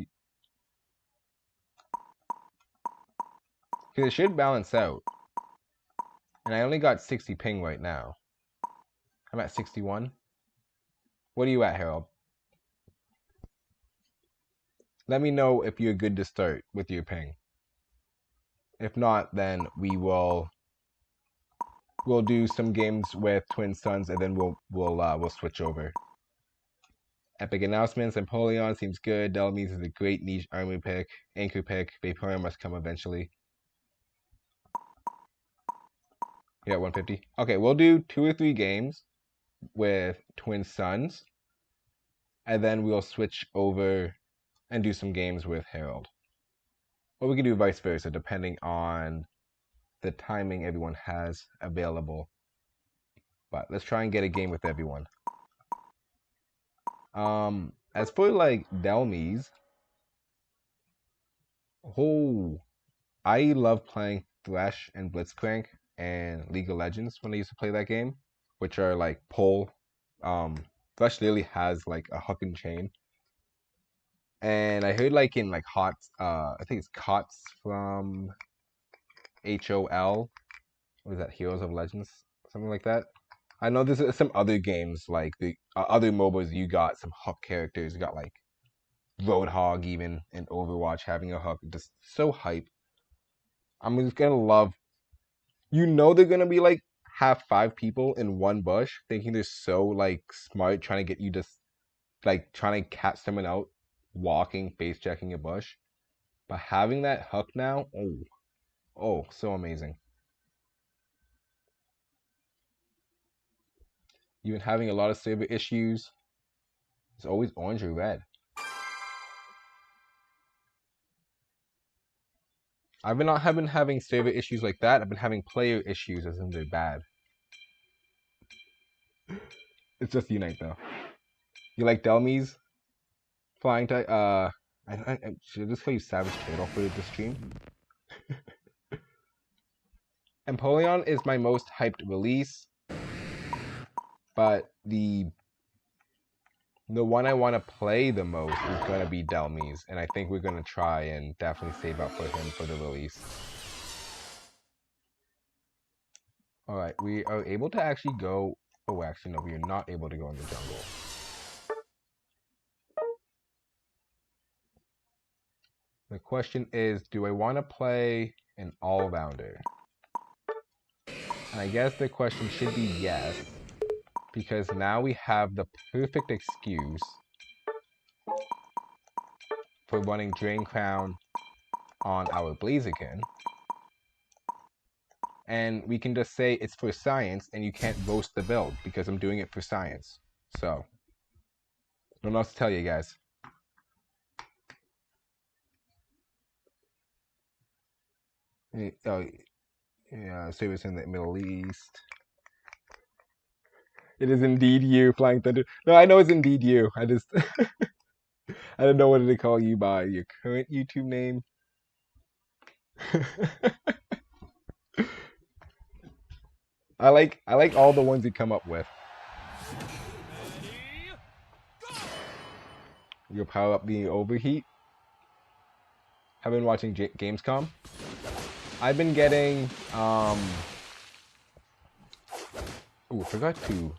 Because it should balance out. And I only got 60 ping right now. I'm at 61. What are you at, Harold? Let me know if you're good to start with your ping. If not, then we'll do some games with Twin Sons, and then we'll switch over. Epic announcements. Empoleon seems good. Delmise is a great niche army pick. Anchor pick. Vaporeon must come eventually. Yeah, 150. Okay, we'll do 2 or 3 games with Twin Sons, and then we'll switch over and do some games with Harold. Or we can do vice versa, depending on the timing everyone has available. But let's try and get a game with everyone. As for like Delmise, I love playing Thresh and Blitzcrank and League of Legends when I used to play that game, which are like pull. Thresh literally has like a hook and chain. And I heard like in like I think it's COTS from HOL. What is that? Heroes of Legends? Something like that. I know there's some other games like the other MOBAs. You got some hook characters. You got like Roadhog even in Overwatch having a hook. Just so hype. I'm just gonna love. You know they're gonna be like have 5 people in one bush, thinking they're so like smart, trying to get you just like trying to catch someone out, walking, face checking a bush. But having that hook now, so amazing. You've been having a lot of server issues. It's always orange or red. I've been not having server issues like that. I've been having player issues, as in they're bad. It's just Unite though. You like Delmies? Flying type? I should I just call you Savage Turtle for the stream? Empoleon is my most hyped release, but the one I want to play the most is going to be Delmies, and I think we're going to try and definitely save up for him for the release. Alright, we are able to actually go... Oh, actually, no, we are not able to go in the jungle. The question is, do I want to play an all-rounder? And I guess the question should be yes, because now we have the perfect excuse for running Drain Crown on our Blaziken. And we can just say it's for science, and you can't roast the build, because I'm doing it for science. So, don't know what to tell you guys. Oh, yeah, service in the Middle East. It is indeed you, Flying Thunder. No, I know it's indeed you. I just... I don't know what to call you by your current YouTube name. I like all the ones you come up with. You'll power up the overheat. I've been watching Gamescom. I've been getting oh, I forgot to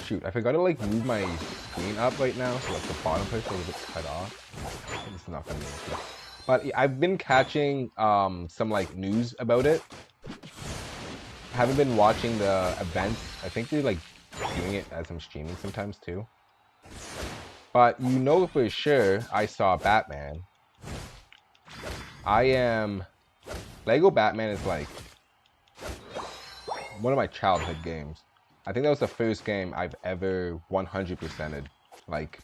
shoot. I forgot to like move my screen up right now, so like the bottom place is a little bit cut off. It's not gonna be able to. But I've been catching some like news about it. I haven't been watching the events. I think they're like doing it as I'm streaming sometimes too. But you know for sure I saw Batman. Lego Batman is like one of my childhood games. I think that was the first game I've ever 100%ed. Like,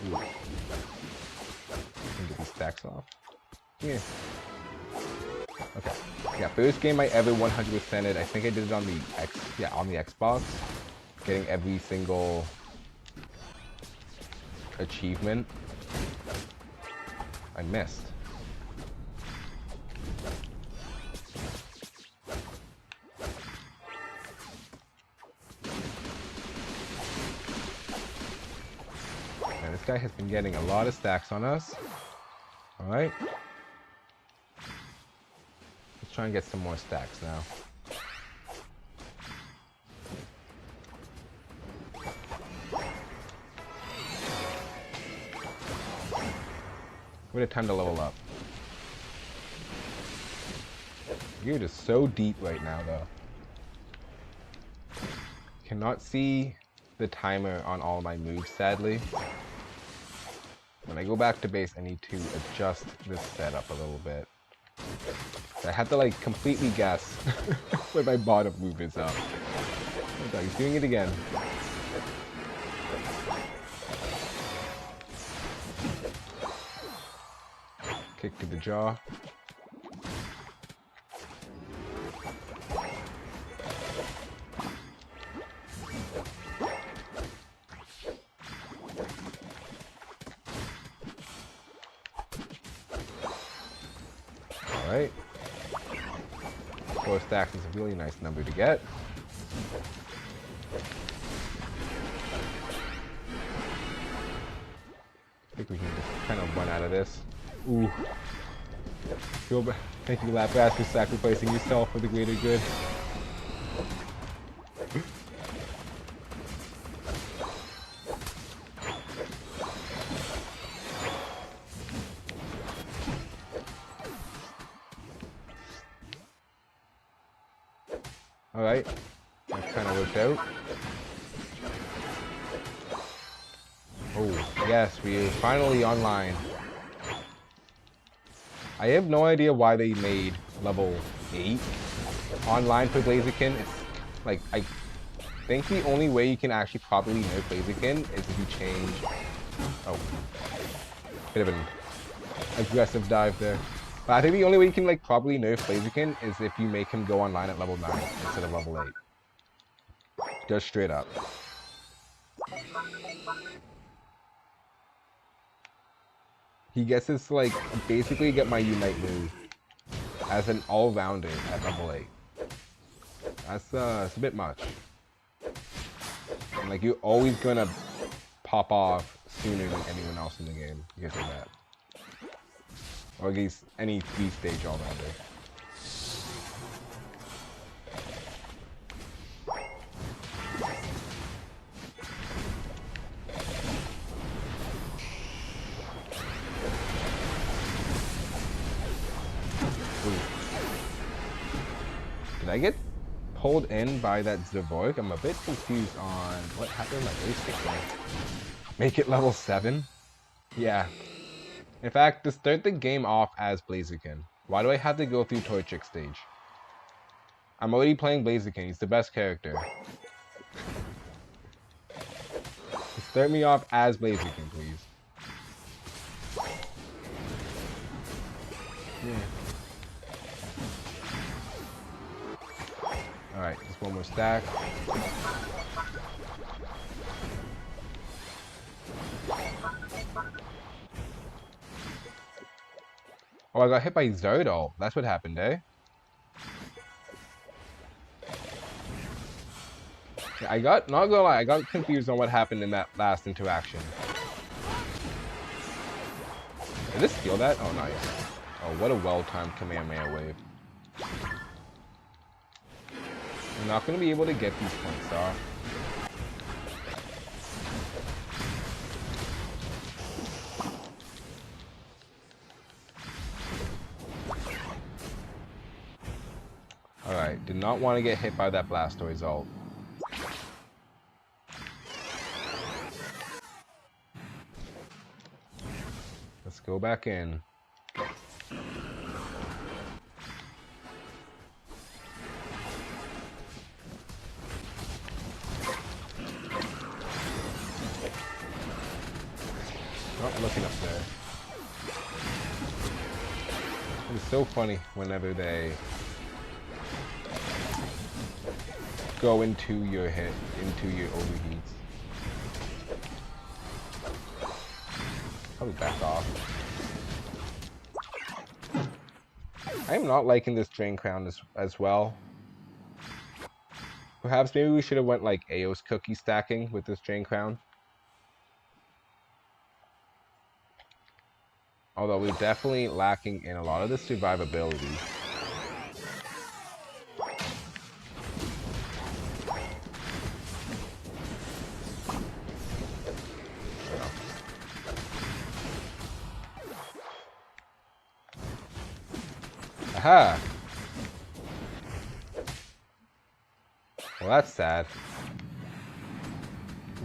ooh. Get these stacks off. Yeah. Okay. Yeah, first game I ever 100%ed. I think I did it on the Xbox. Getting every single achievement. I missed. And this guy has been getting a lot of stacks on us. Alright. Let's try and get some more stacks now. What a time to level up. You're just so deep right now, though. Cannot see the timer on all my moves, sadly. When I go back to base, I need to adjust this setup a little bit. I have to like completely guess when my bottom move is up. Oh God, he's doing it again. Kick to the jaw. Alright. 4 stacks is a really nice number to get. I think we can just kind of run out of this. Ooh. Feel bad. Thank you, Latios, for sacrificing yourself for the greater good. Alright. That kind of worked out. Oh, yes, we are finally online. I have no idea why they made level 8 online for Blaziken. It's like, I think the only way you can actually properly nerf Blaziken is if you change... Oh. Bit of an aggressive dive there. But I think the only way you can like properly nerf Blaziken is if you make him go online at level 9 instead of level 8. Just straight up. He gets this, like, basically get my Unite move as an all-rounder at level 8. That's it's a bit much. And, like, you're always gonna pop off sooner than anyone else in the game because of that. Or at least any 3-stage all-rounder. Did I get pulled in by that Zerborg? I'm a bit confused on what happened to my base stick. Make it level 7? Yeah. In fact, to start the game off as Blaziken. Why do I have to go through Torchic stage? I'm already playing Blaziken. He's the best character. Start me off as Blaziken, please. Yeah. Alright, just one more stack. Oh, I got hit by Zerdal. That's what happened, eh? Yeah, not gonna lie, I got confused on what happened in that last interaction. Did this steal that? Oh, nice. Oh, what a well-timed Kamehameha wave. I'm not gonna be able to get these points off. Alright, did not want to get hit by that Blastoise ult. Let's go back in. Not looking up there. It's so funny whenever they go into your hit, into your overheats. Probably back off. I am not liking this Drain Crown as well. Perhaps maybe we should have went like Aeos cookie stacking with this Drain Crown. Although we're definitely lacking in a lot of the survivability. Aha! Well, that's sad.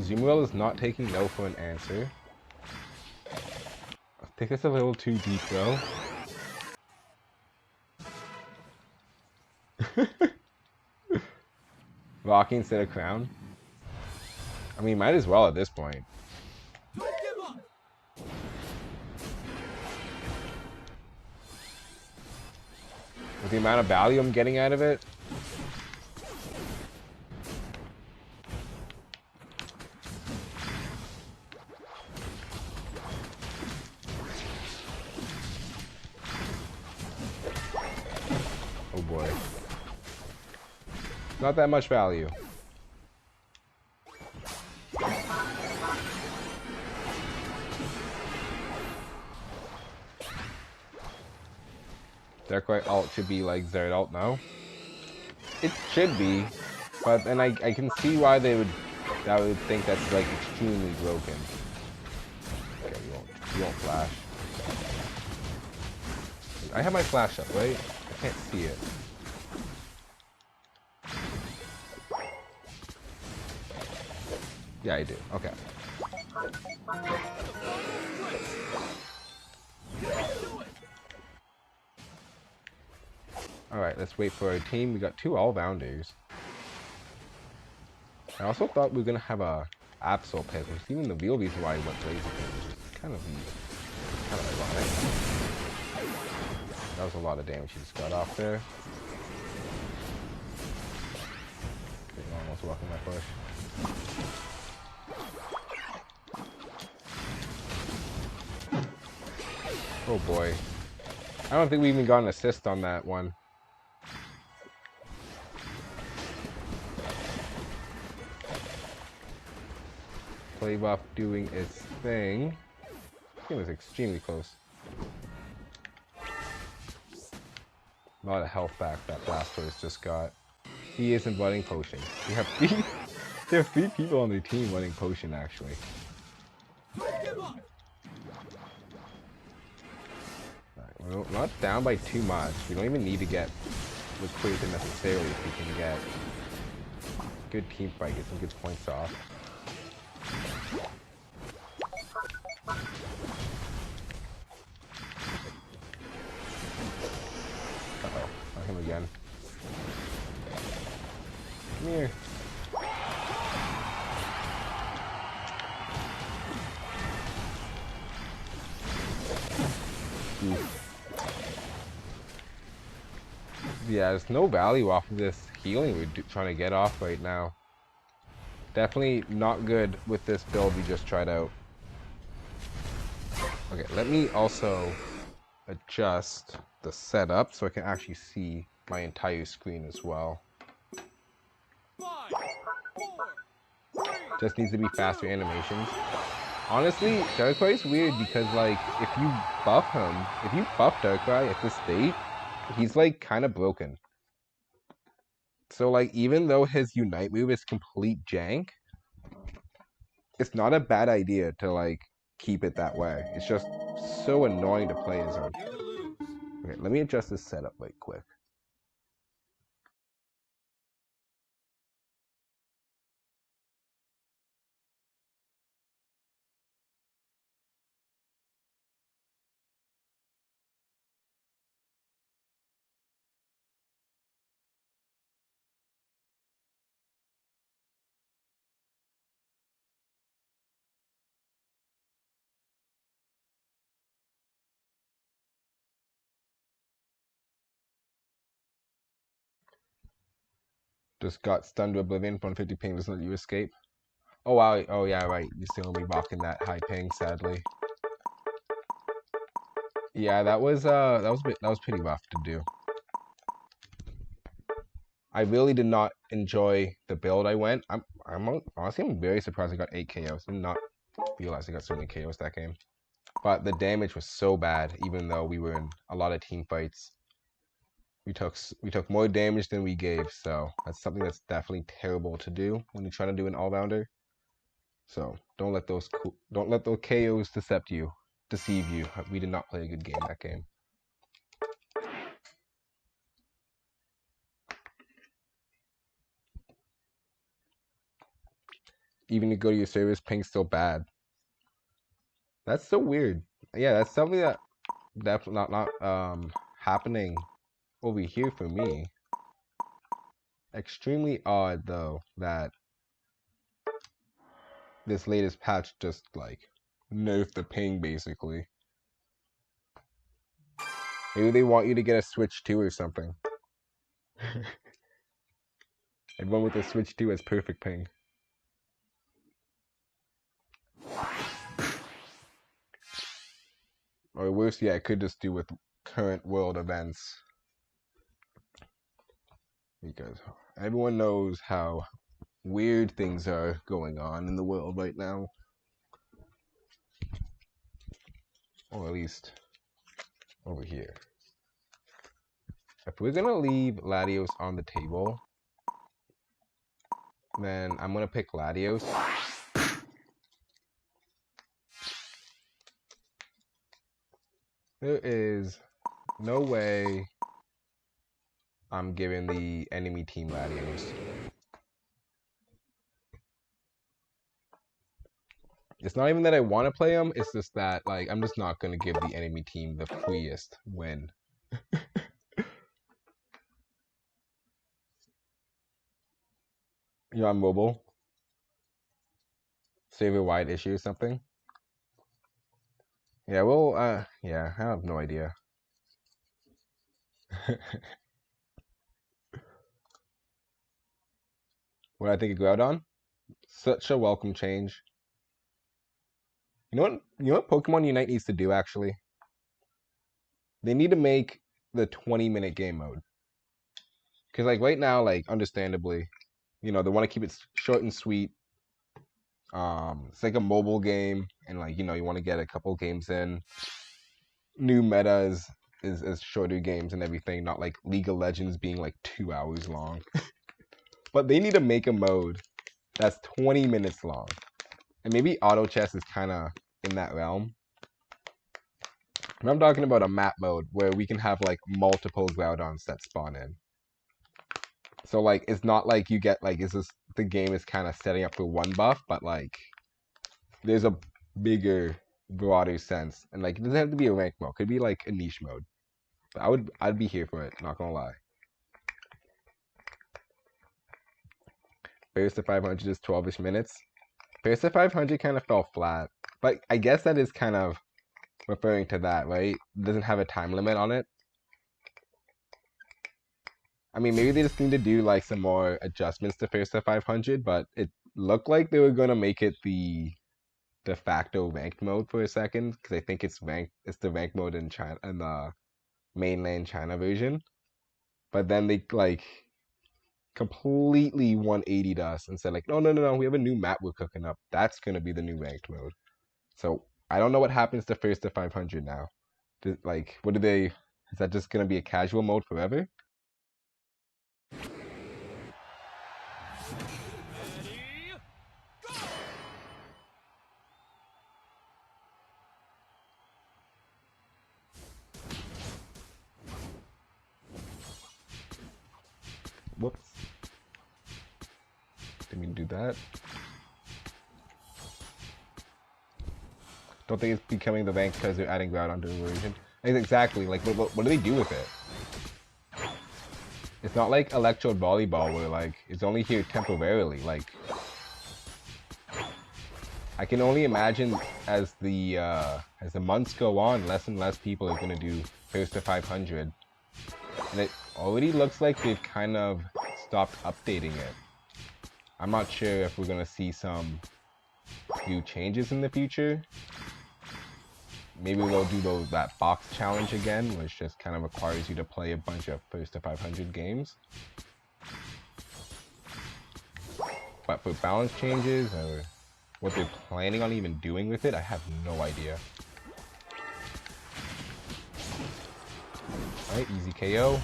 Zoomerwell is not taking no for an answer. I think that's a little too deep, though. Rocky instead of Crown? I mean, might as well at this point. With the amount of value I'm getting out of it. Oh boy. Not that much value. Darkrai ult should be like Zerd ult now. It should be, but then I can see why they would think that's like extremely broken. Okay, you won't flash. I have my flash up, right? I can't see it. Yeah, I do. Okay. Alright, let's wait for our team. We got 2 all-rounders. I also thought we were going to have a Absol pick, which is even the real reason why he went Blaziken, which is kind of ironic. That was a lot of damage he just got off there. Getting almost blocking my push. Oh boy. I don't think we even got an assist on that one. Play buff doing its thing. It was extremely close. A lot of health back that Blastoise just got. He isn't running potion. We have there are 3 people on their team running potion actually. Right, we're not down by too much. We don't even need to get liquidated necessarily if we can get good team fight, get some good points off. Uh-oh, not him again. Come here. Yeah, there's no value off of this healing we're trying to get off right now. Definitely not good with this build we just tried out. Okay, let me also adjust the setup so I can actually see my entire screen as well. 5, 4, 3, Just needs to be faster animations. Honestly, Darkrai is weird because, like, if you buff Darkrai at this state, he's, like, kind of broken. So, like, even though his Unite move is complete jank, it's not a bad idea to, like, keep it that way. It's just so annoying to play as him. you lose. Okay, let me adjust this setup right quick. Just got stunned to oblivion, 150 ping doesn't let you escape. Oh wow, oh yeah, right. You still only rocking that high ping, sadly. Yeah, that was pretty rough to do. I really did not enjoy the build I went. Honestly, I'm very surprised I got 8 KOs. I did not realize I got so many KOs that game. But the damage was so bad, even though we were in a lot of team fights. We took more damage than we gave, so that's something that's definitely terrible to do when you're trying to do an all-rounder. So don't let those KOs deceive you. We did not play a good game that game. Even if you go to your service, ping's still bad. That's so weird. Yeah, that's something that definitely not happening over here for me. Extremely odd though that this latest patch just like nerfed the ping basically. Maybe they want you to get a Switch 2 or something. Everyone with a Switch 2 has perfect ping. Or worse, yeah, it could just do with current world events. Because everyone knows how weird things are going on in the world right now. Or at least over here. If we're gonna leave Latios on the table, then I'm gonna pick Latios. There is no way I'm giving the enemy team Latios. It's not even that I want to play them, it's just that like I'm just not gonna give the enemy team the freest win. You're on mobile? Save a wide issue or something? Yeah, well, yeah, I have no idea. what I think of Groudon. Such a welcome change. You know what? You know what Pokemon Unite needs to do actually? They need to make the 20-minute game mode. Because like right now, like understandably, they want to keep it short and sweet. It's like a mobile game, and like you want to get a couple games in. New meta is shorter games and everything, not like League of Legends being like 2 hours long. But they need to make a mode that's 20 minutes long, and maybe auto chess is kind of in that realm. And I'm talking about a map mode where we can have like multiple Groudons that spawn in. So like it's not like you get like the game is kind of setting up for one buff, but like there's a bigger, broader sense, and like it doesn't have to be a rank mode. It could be like a niche mode. But I'd be here for it. Not gonna lie. First to 500 is 12ish minutes. First to 500 kind of fell flat, but I guess that is kind of referring to that, right? It doesn't have a time limit on it. I mean, maybe they just need to do like some more adjustments to first to 500, but it looked like they were gonna make it the de facto ranked mode for a second, because I think it's the ranked mode in China, in the mainland China version. But then they like completely 180'd us and said like, no, we have a new map we're cooking up. That's gonna be the new ranked mode. So I don't know what happens to first to 500 now. Like, what do they? Is that just gonna be a casual mode forever? Ready, go! Whoops. Didn't mean to do that. Don't think it's becoming the rank because they're adding Groudon to the version. Exactly. Like, what do they do with it? It's not like Electrode Volleyball where like it's only here temporarily. Like, I can only imagine as the months go on, less and less people are gonna do first to 500, and it already looks like they've kind of stopped updating it. I'm not sure if we're gonna see some new changes in the future. Maybe they'll do that box challenge again, which just kind of requires you to play a bunch of first to 500 games. But for balance changes or what they're planning on even doing with it, I have no idea. Alright, easy KO.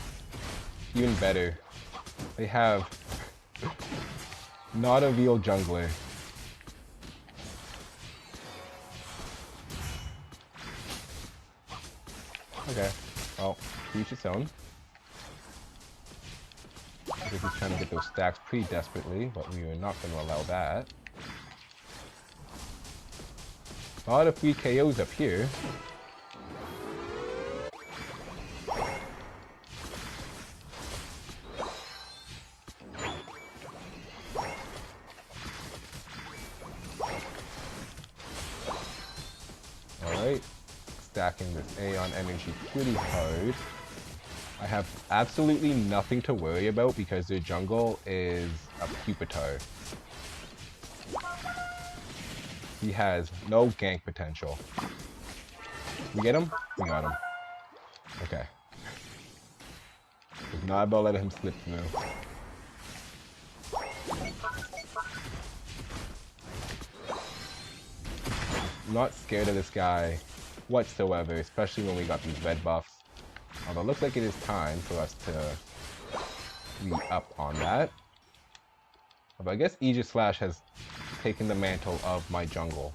Even better, they have not a real jungler. Okay, well, each its own. I think he's trying to get those stacks pretty desperately, but we are not going to allow that. A lot of free KOs up here. Alright. Stacking this Aeon energy pretty hard. I have absolutely nothing to worry about because their jungle is a Pupitar. He has no gank potential. We get him? We got him. Okay. It's not about letting him slip through. I'm not scared of this guy whatsoever, especially when we got these red buffs. Although it looks like it is time for us to re-up on that. But I guess Aegis Slash has taken the mantle of my jungle.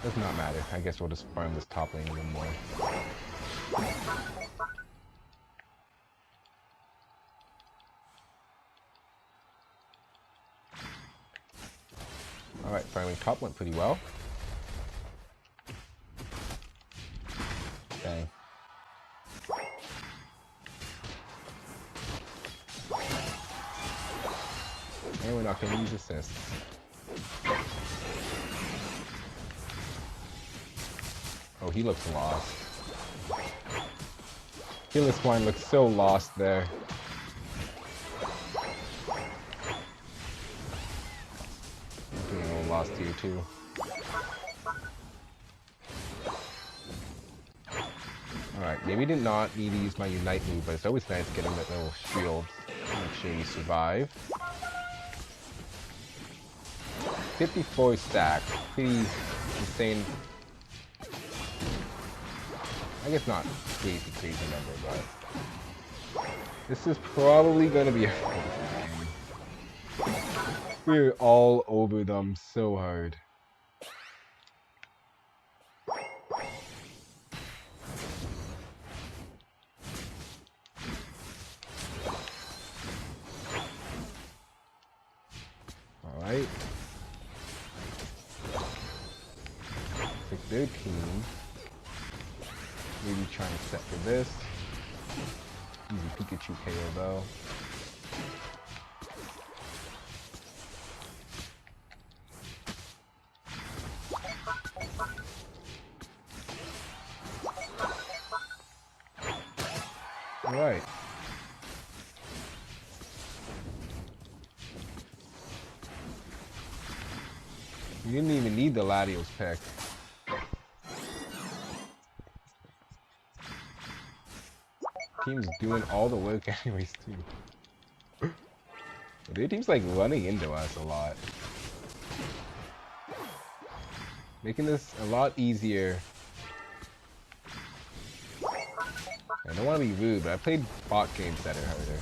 Does not matter. I guess we'll just farm this top lane a little more. Alright, farming top went pretty well. Dang. And we're not going to use assists. Oh, he looks lost. Swine looks so lost there. lost here too. Alright, maybe did not need to use my Unite move, but it's always nice getting that little shield to make sure you survive. 54 stack, pretty insane. I guess not crazy number, but this is probably gonna be a game. We're all over them so hard. Alright. Pick their team. Maybe trying to set for this. Easy Pikachu KO though. Alright. You didn't even need the Latios pick. Team's doing all the work anyways too. Their team's like running into us a lot. Making this a lot easier. I don't want to be rude, but I played bot games that are harder.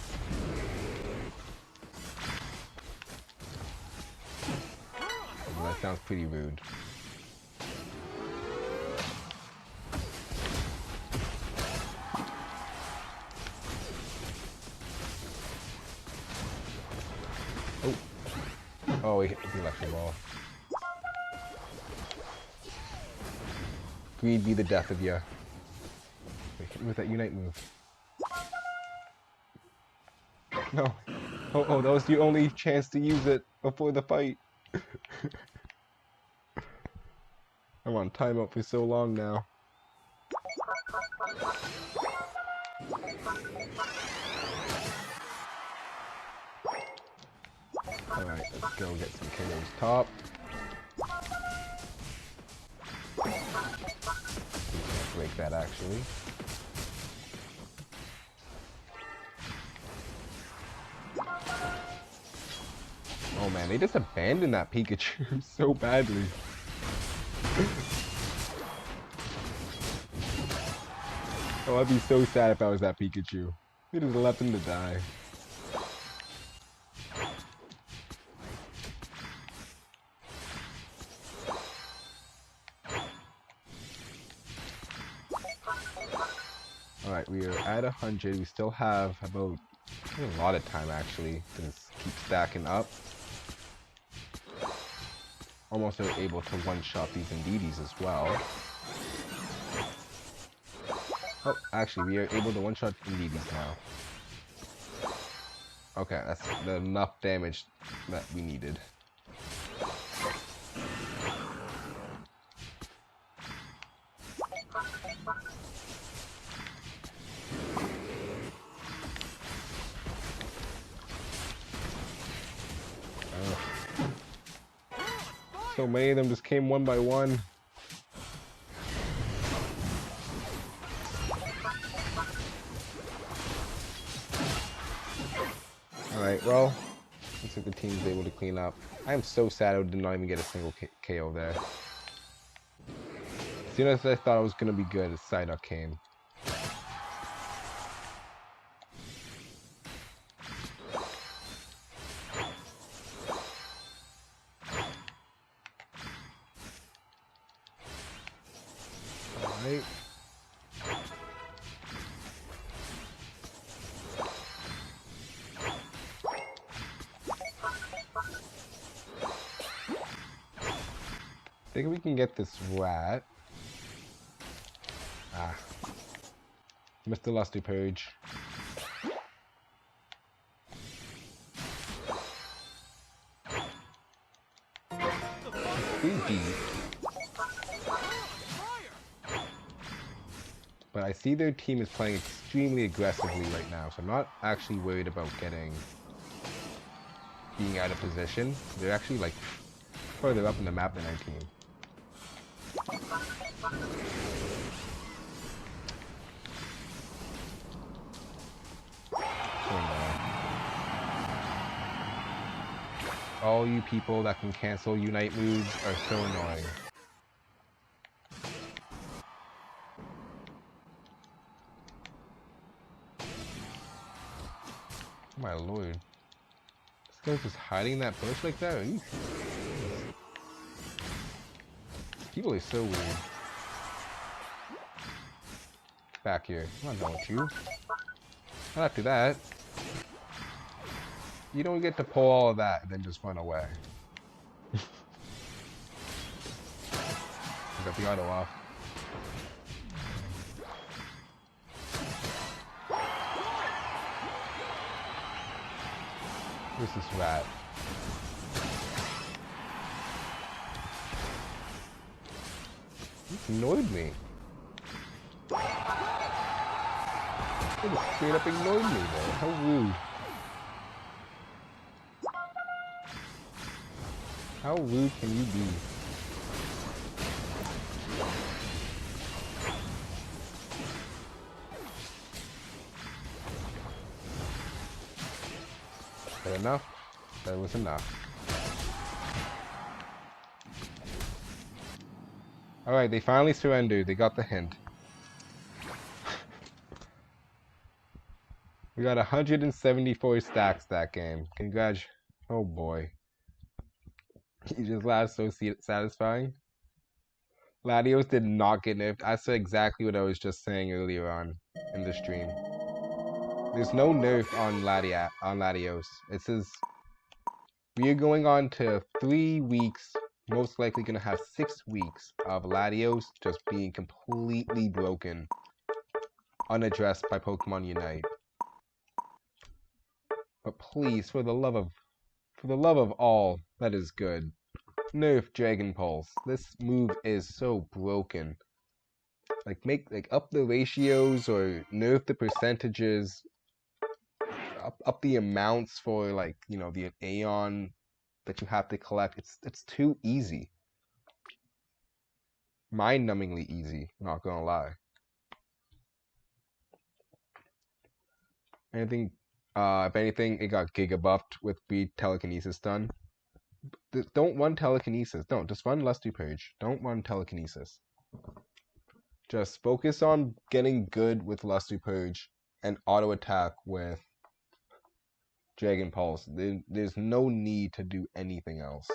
Well, that sounds pretty rude. Oh, he left the ball. Greed be the death of ya. Wait, hit me with that Unite move. No. Oh, that was the only chance to use it before the fight. I'm on timeout for so long now. Alright, let's go get some KOs top. We can't break that actually. Oh man, they just abandoned that Pikachu so badly. Oh, I'd be so sad if I was that Pikachu. We just left him to die. Alright, we are at 100. We still have about a lot of time actually to just keep stacking up. Almost are able to one-shot these Indeedis as well. Oh, actually, we are able to one-shot Indeedis now. Okay, that's enough damage that we needed. So many of them just came one by one. Alright, well, looks like the team's able to clean up. I am so sad I did not even get a single KO there. As soon as I thought I was going to be good, a Psyduck came. Alright. I think we can get this rat. Ah. Missed the Lusty Purge. Pretty deep. But I see their team is playing extremely aggressively right now, so I'm not actually worried about being out of position. They're actually like further up in the map than our team. So annoying. All you people that can cancel Unite moves are so annoying. Oh my lord. This guy's just hiding in that bush like that? Are you serious? People are so weird. Back here. I'm not done with you. Not after that. You don't get to pull all of that and then just run away. I got the auto off. Where's this rat? He annoyed me. He just straight up ignored me though. How rude. How rude can you be? That enough? That was enough. Alright, they finally surrendered. They got the hint. We got 174 stacks that game. Congrats. Oh boy. You just laughed so satisfying. Latios did not get nerfed. I said exactly what I was just saying earlier on in the stream. There's no nerf on Latios. It says we are going on to 3 weeks, most likely gonna have 6 weeks of Latios just being completely broken, unaddressed by Pokemon Unite. But please, for the love of all that is good, nerf Dragon Pulse. This move is so broken. Like up the ratios or nerf the percentages. Up the amounts for like, you know, the Aeon that you have to collect. It's too easy. Mind-numbingly easy, not gonna lie. If anything, it got giga buffed with Breed Telekinesis done. Don't run Telekinesis. Don't. Just run Lusty Purge. Don't run Telekinesis. Just focus on getting good with Lusty Purge and auto attack with Dragon Pulse. There's no need to do anything else.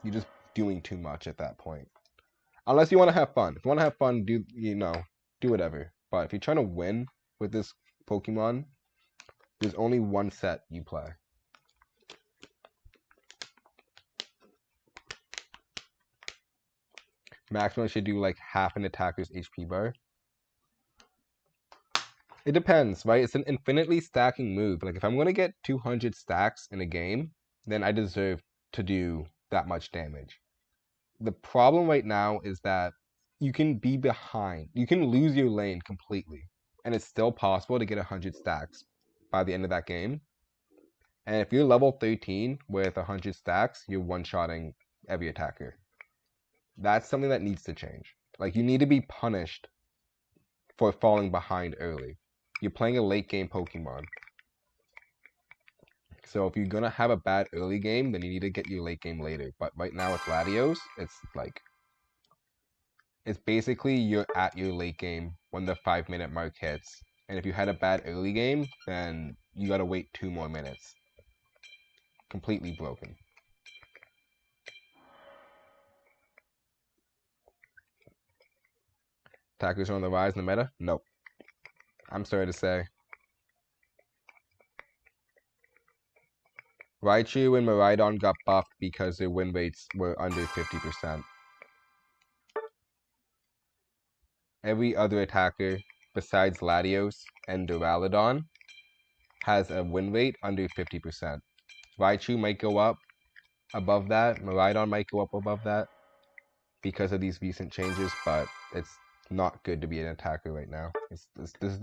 You're just doing too much at that point. Unless you want to have fun. If you want to have fun, do whatever. But if you're trying to win with this Pokemon, there's only one set you play. Maximum should do like half an attacker's HP bar. It depends, right? It's an infinitely stacking move. Like if I'm gonna get 200 stacks in a game, then I deserve to do that much damage. The problem right now is that you can be behind. You can lose your lane completely, and it's still possible to get 100 stacks by the end of that game. And if you're level 13 with 100 stacks, you're one-shotting every attacker. That's something that needs to change. Like, you need to be punished for falling behind early. You're playing a late game Pokemon. So if you're gonna have a bad early game, then you need to get your late game later. But right now with Latios, it's basically you're at your late game when the 5-minute mark hits. And if you had a bad early game, then you gotta wait 2 more minutes. Completely broken. Attackers are on the rise in the meta? Nope. I'm sorry to say. Raichu and Miraidon got buffed because their win rates were under 50%. Every other attacker besides Latios and Duraludon has a win rate under 50%. Raichu might go up above that, Miraidon might go up above that because of these recent changes, but it's not good to be an attacker right now. This is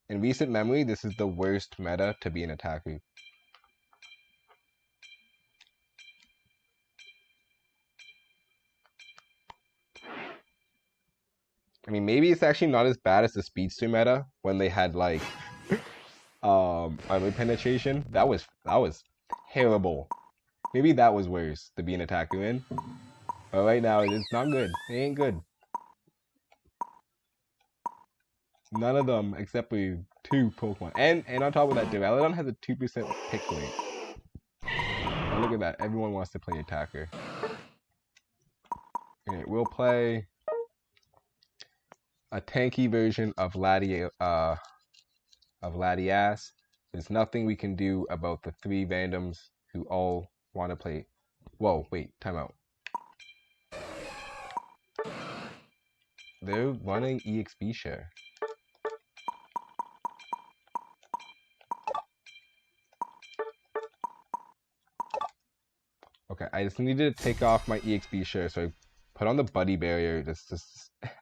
in recent memory, this is the worst meta to be an attacker. I mean, maybe it's actually not as bad as the speedster meta when they had like armor penetration. That was terrible. Maybe that was worse to be an attacker in. But right now it's not good. It ain't good. None of them except for 2 Pokemon. And on top of that, Duraludon has a 2% pick rate. Oh, look at that. Everyone wants to play attacker. Okay, we'll play a tanky version of Latias. There's nothing we can do about the 3 randoms who all want to play. Whoa, wait, time out. They're running EXP share. Okay, I just needed to take off my EXP share, so I put on the buddy barrier just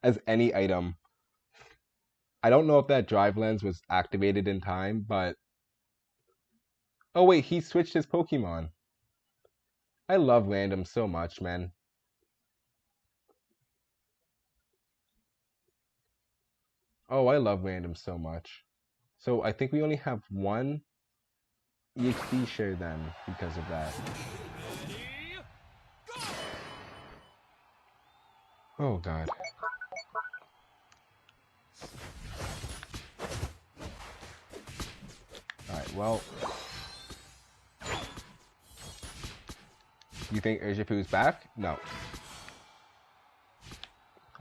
as any item. I don't know if that drive lens was activated in time, but... Oh wait, he switched his Pokemon. I love random so much, man. Oh, I love random so much. So I think we only have 1 EXP share then because of that. Oh god. Alright, well. You think Urshifu's back? No.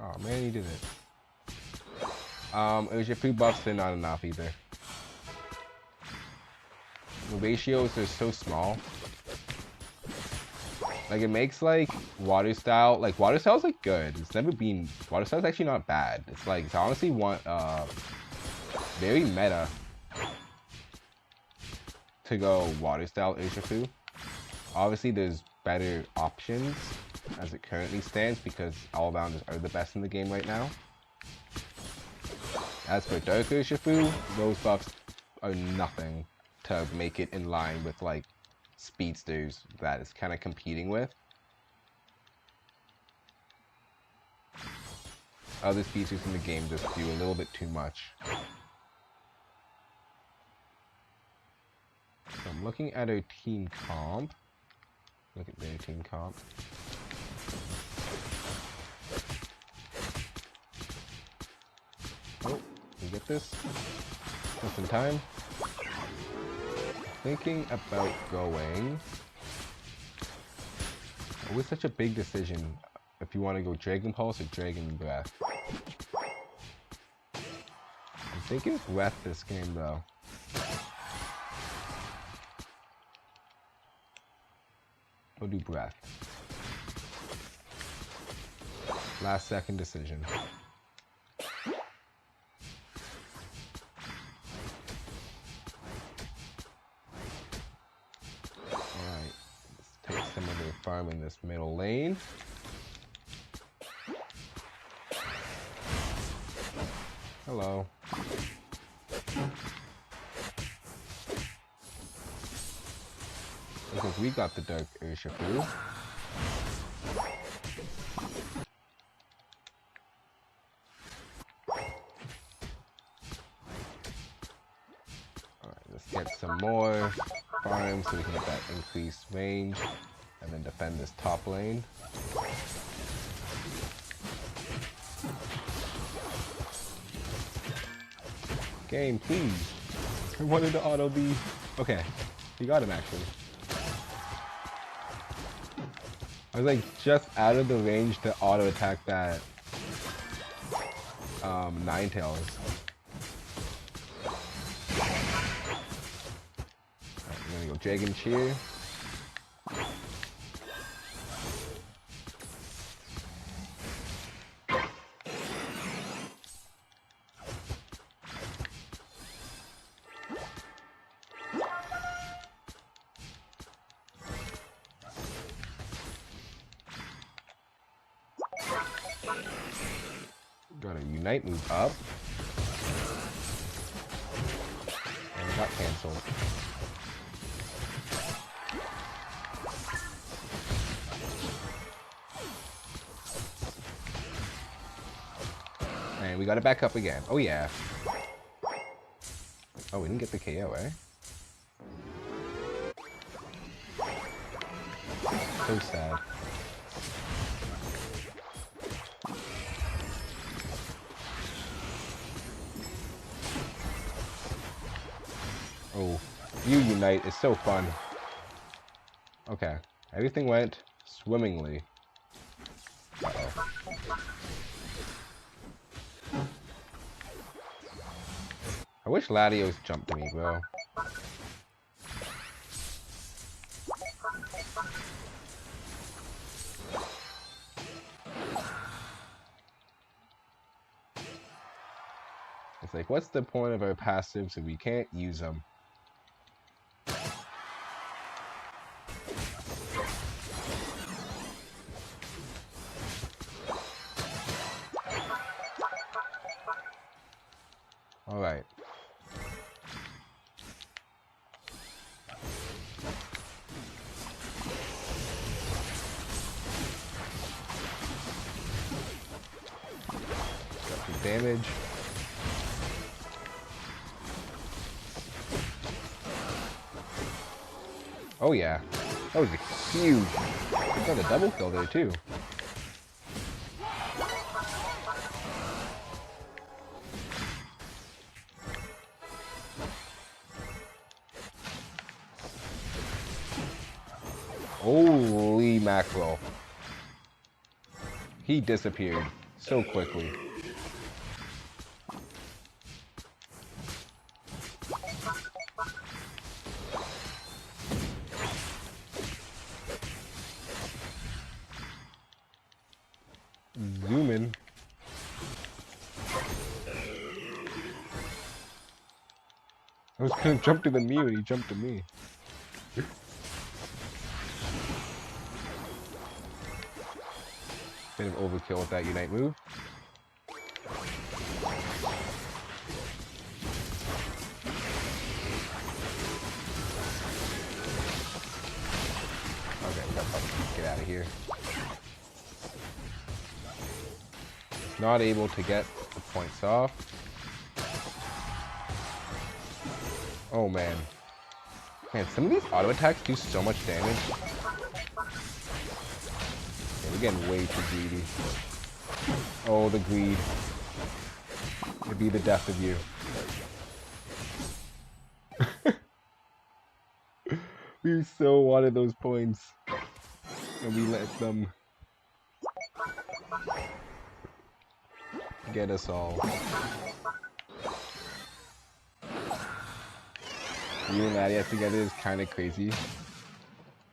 Oh man, he did it. Urshifu buffs are not enough either. The ratios are so small. Like it makes like water style is like good. It's never been water style is actually not bad. It's like it's honestly very meta to go water style Urshifu. Obviously there's better options as it currently stands because all-rounders are the best in the game right now. As for Dark Urshifu, those buffs are nothing to make it in line with like speedsters that it's kind of competing with. Other speedsters in the game just do a little bit too much. So I'm looking at our team comp. Look at their team comp. Oh, we get this just in time. Thinking about going. It was such a big decision if you want to go Dragon Pulse or Dragon Breath. I'm thinking Breath this game though. We'll do Breath. Last second decision. Alright, let's take some of their farm in this middle lane. Hello. Because we got the Dark Urshifu. Alright, let's get some more farms so we can get that increased range and then defend this top lane. Game, please. I wanted to auto the... Okay, you got him actually. I was like just out of the range to auto attack that Ninetales. Alright, I'm gonna go Dragon Cheer. Got a Unite move up. And it got cancelled. And we got it back up again. Oh yeah. Oh, we didn't get the KO, eh? So sad. Oh, you Unite is so fun. Okay, everything went swimmingly. Uh-oh. I wish Latios jumped to me, bro. It's like, what's the point of our passives if we can't use them? Alright. Got some damage. Oh yeah. That was a huge... Got a double kill there too. Holy mackerel. He disappeared so quickly. Zoom in. I was gonna jump to the Mew and he jumped to me. Bit of overkill with that Unite move. Okay, we gotta get out of here. Not able to get the points off. Oh man. Man, some of these auto attacks do so much damage. Yeah, we're getting way too greedy. Oh, the greed. It'd be the death of you. We so wanted those points. And we let them get us all. You and Latios together is kind of crazy.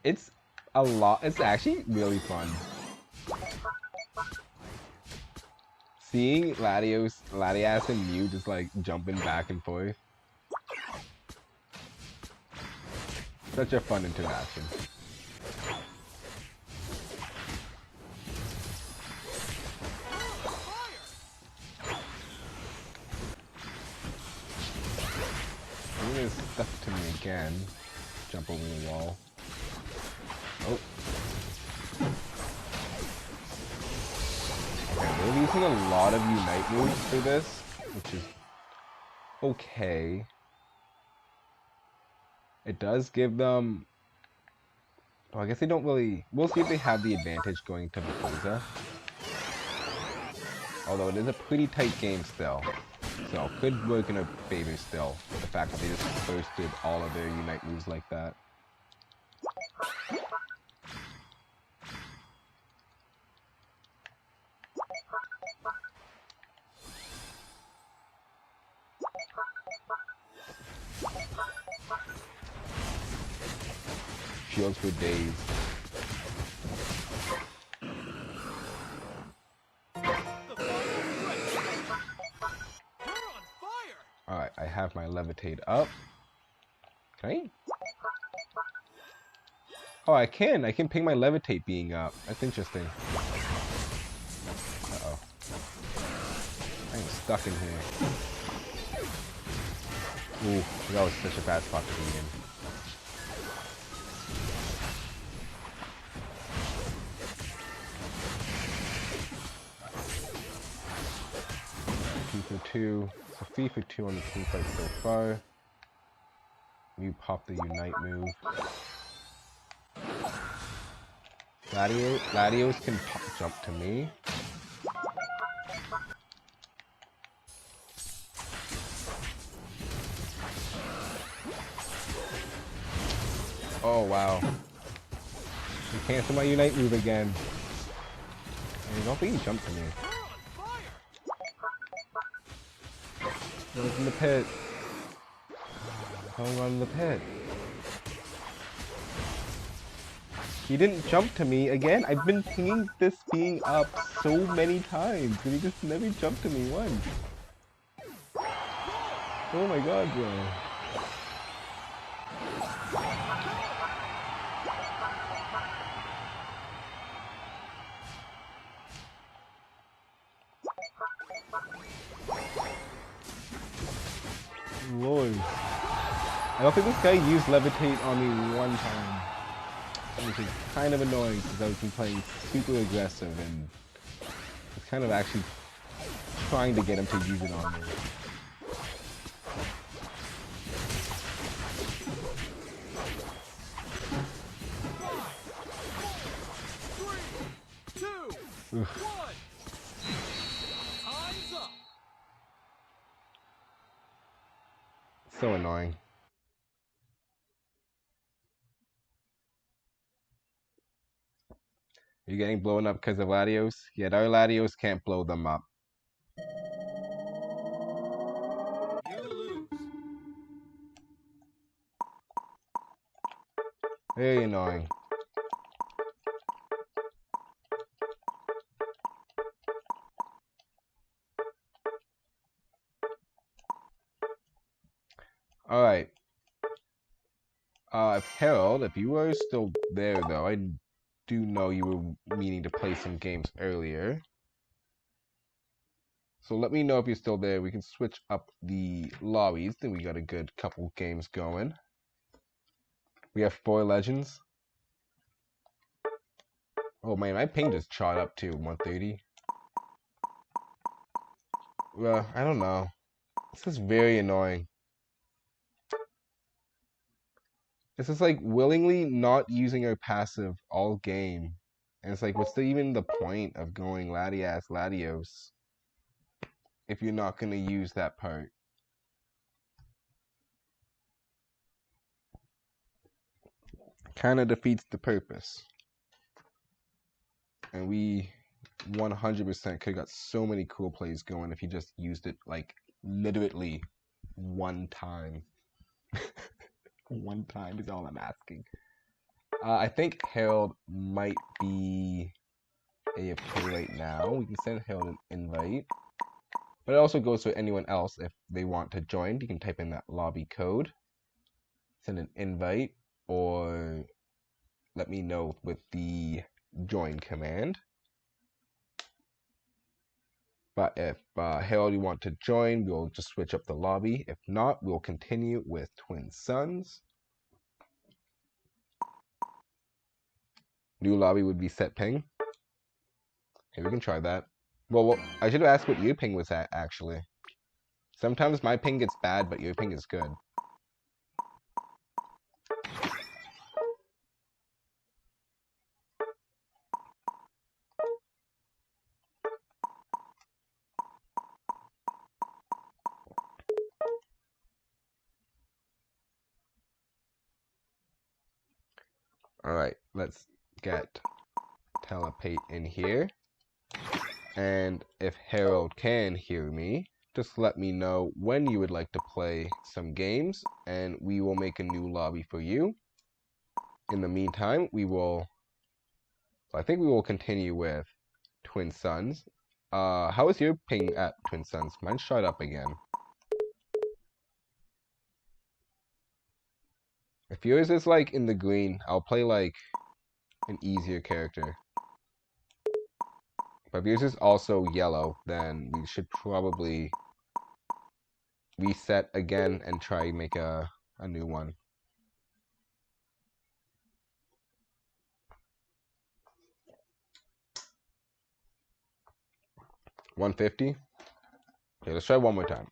It's a lot. It's actually really fun. Seeing Latios and Mew just like jumping back and forth. Such a fun interaction. Is stuck to me again. Jump over the wall. Oh. Okay, they're using a lot of Unite moves for this, which is okay. It does give them... Oh, I guess they don't really... We'll see if they have the advantage going to Bethesda. Although it is a pretty tight game still. So, could work in a favor still, the fact that they just bursted all of their Unite moves like that. Shields for days. Alright, I have my levitate up. Can I? Oh, I can. I can ping my levitate being up. That's interesting. Uh-oh. I'm stuck in here. Ooh, that was such a bad spot to be in. for 2. So 3 for 2 on the team fight so far. We pop the Unite move. Latios can jump to me. Oh wow. He canceled my Unite move again. I don't think he jumped to me. Goes in the pit. Going on in the pit. He didn't jump to me again. I've been pinging this being up so many times, and he just never jumped to me once. Oh my god, bro. Lord. I don't think this guy used Levitate on me one time. Which is kind of annoying because I've been playing super aggressive and it's kind of actually trying to get him to use it on me. Oof. So annoying. You're getting blown up because of Latios? Yet our Latios can't blow them up. Very annoying. Alright. Harold, if you were still there though, I do know you were meaning to play some games earlier. So let me know if you're still there. We can switch up the lobbies. Then we got a good couple games going. We have 4 legends. Oh man, my ping just shot up to 130. Well, I don't know. This is very annoying. This is like willingly not using our passive all game. And it's like, what's even the point of going Latios if you're not going to use that part? Kind of defeats the purpose. And we 100% could have got so many cool plays going if you just used it like literally one time. One time is all I'm asking. I think Harold might be AFK right now. We can send Harold an invite. But it also goes to anyone else if they want to join. You can type in that lobby code, send an invite, or let me know with the join command. But if Harold, you want to join, we'll just switch up the lobby. If not, we'll continue with Twin Suns. New lobby would be set ping. Hey, we can try that. Well, I should have asked what your ping was at, actually. Sometimes my ping gets bad, but your ping is good. Alright, let's get Telepate in here. And if Harold can hear me, just let me know when you would like to play some games, and we will make a new lobby for you. In the meantime, I think we will continue with Twin Suns. How is your ping at Twin Suns? Mine shot up again. If yours is like in the green, I'll play like an easier character. But if yours is also yellow, then we should probably reset again and try and make a new one. $150. Okay, let's try one more time.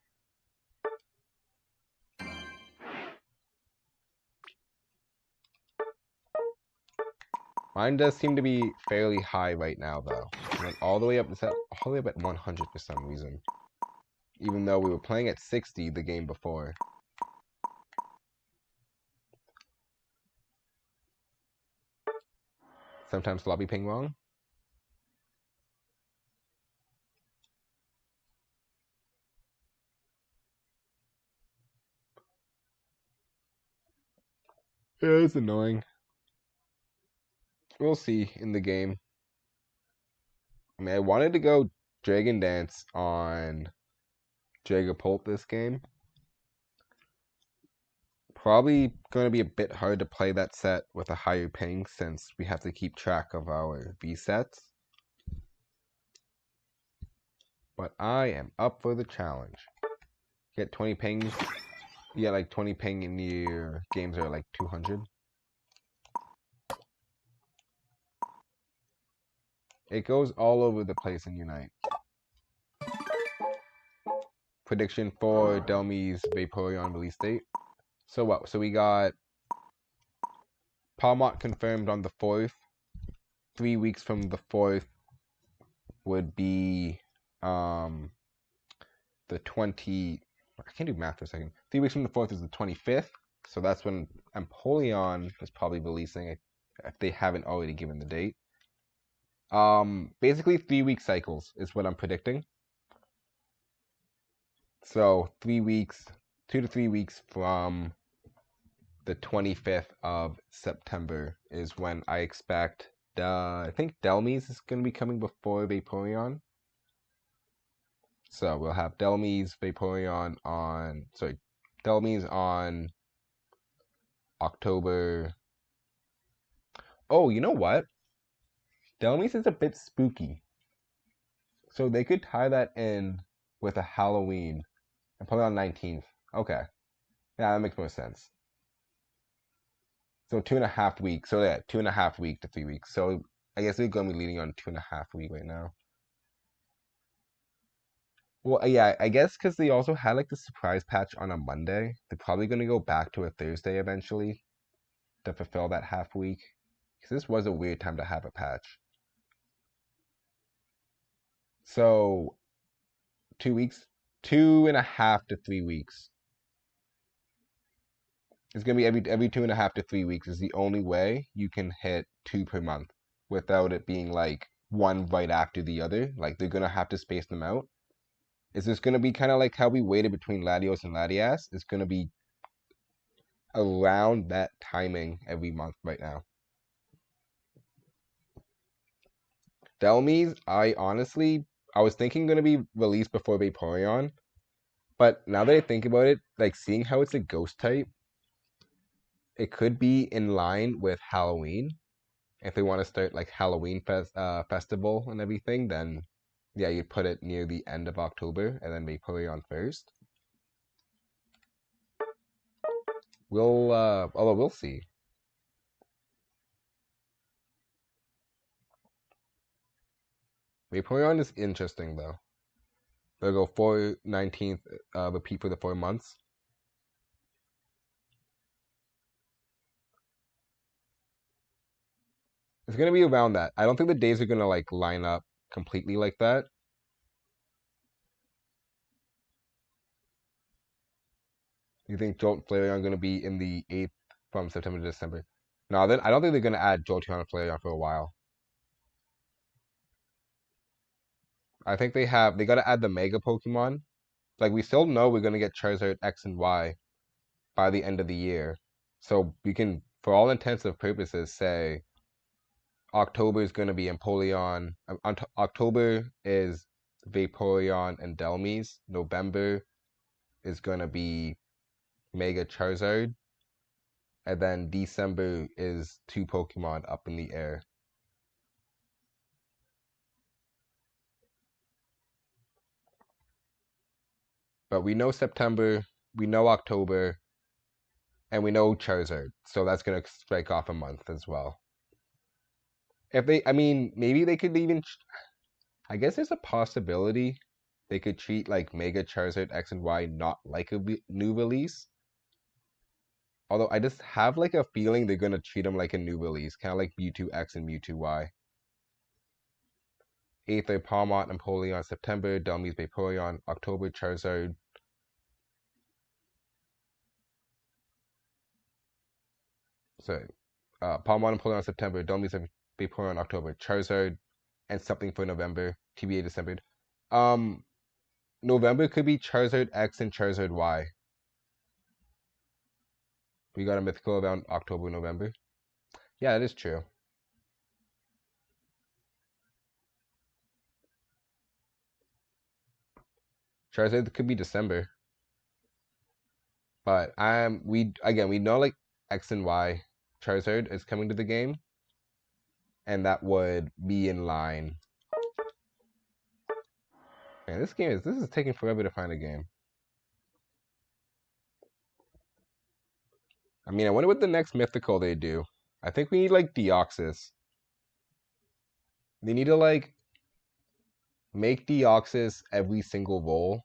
Mine does seem to be fairly high right now, though. It went all the way up. It's all the way up at 100 for some reason. Even though we were playing at 60 the game before. Sometimes lobby ping wrong. Yeah, it's annoying. We'll see in the game. I mean, I wanted to go Dragon Dance on Dragapult this game. Probably going to be a bit hard to play that set with a higher ping since we have to keep track of our V sets. But I am up for the challenge. Get 20 pings. You get like 20 ping in your games are like 200. It goes all over the place in Unite. Prediction for Delmi's Vaporeon release date. So what? So we got Palmot confirmed on the 4th. 3 weeks from the 4th would be the 20. I can't do math for a second. 3 weeks from the 4th is the 25th. So that's when Empoleon is probably releasing it, if they haven't already given the date. Basically 3-week cycles is what I'm predicting. So 3 weeks, 2 to 3 weeks from the 25th of September is when I expect I think Delmi's is going to be coming before Vaporeon. So we'll have Delmi's, Vaporeon on, Delmi's on October. Oh, you know what? Delmi's is a bit spooky. So they could tie that in with a Halloween and put it on 19th. Okay. Yeah, that makes more sense. So 2.5 weeks. So yeah, 2.5 week to 3 weeks. So I guess they're going to be leading on 2.5 week right now. Well, yeah, I guess because they also had like the surprise patch on a Monday. They're probably going to go back to a Thursday eventually to fulfill that half week. Because this was a weird time to have a patch. So 2 weeks, 2.5 to 3 weeks. It's gonna be every 2.5 to 3 weeks is the only way you can hit 2 per month without it being like one right after the other. Like they're gonna have to space them out. Is this gonna be kind of like how we waited between Latios and Latias? It's gonna be around that timing every month right now. Delmi's, I was thinking gonna be released before Vaporeon, but now that I think about it, like seeing how it's a ghost type, it could be in line with Halloween. If they want to start like Halloween festival and everything, then yeah, you'd put it near the end of October and then Vaporeon first. Although we'll see. Vaporeon is interesting though. They'll go 4/19th, repeat for the 4 months. It's gonna be around that. I don't think the days are gonna like line up completely like that. You think Jolt and Flareon are gonna be in the 8th from September to December? No, then I don't think they're gonna add Jolteon and Flareon for a while. I think they gotta add the Mega Pokemon. Like we still know we're gonna get Charizard X and Y by the end of the year. So we can, for all intents and purposes, say October is going to be Empoleon. October is Vaporeon and Delmi's. November is going to be Mega Charizard. And then December is 2 Pokemon up in the air. But we know September, we know October, and we know Charizard. So that's going to strike off a month as well. If they, I mean, maybe they could even, I guess there's a possibility they could treat like Mega Charizard X and Y not like a new release. Although I just have like a feeling they're gonna treat them like a new release, kind of like Mewtwo X and Mewtwo Y. Aether, Palmont, Napoleon, September, Delmise, Vaporeon, October, Charizard. Sorry. Palmont, Napoleon, September, Delmise, Vaporeon, October, Charizard, and something for November, TBA December. November could be Charizard X and Charizard Y. We got a mythical around October, November. Yeah, that is true. Charizard could be December. But we know like X and Y Charizard is coming to the game. And that would be in line. Man, this is taking forever to find a game. I mean, I wonder what the next mythical they do. I think we need like Deoxys. They need to like make Deoxys every single roll.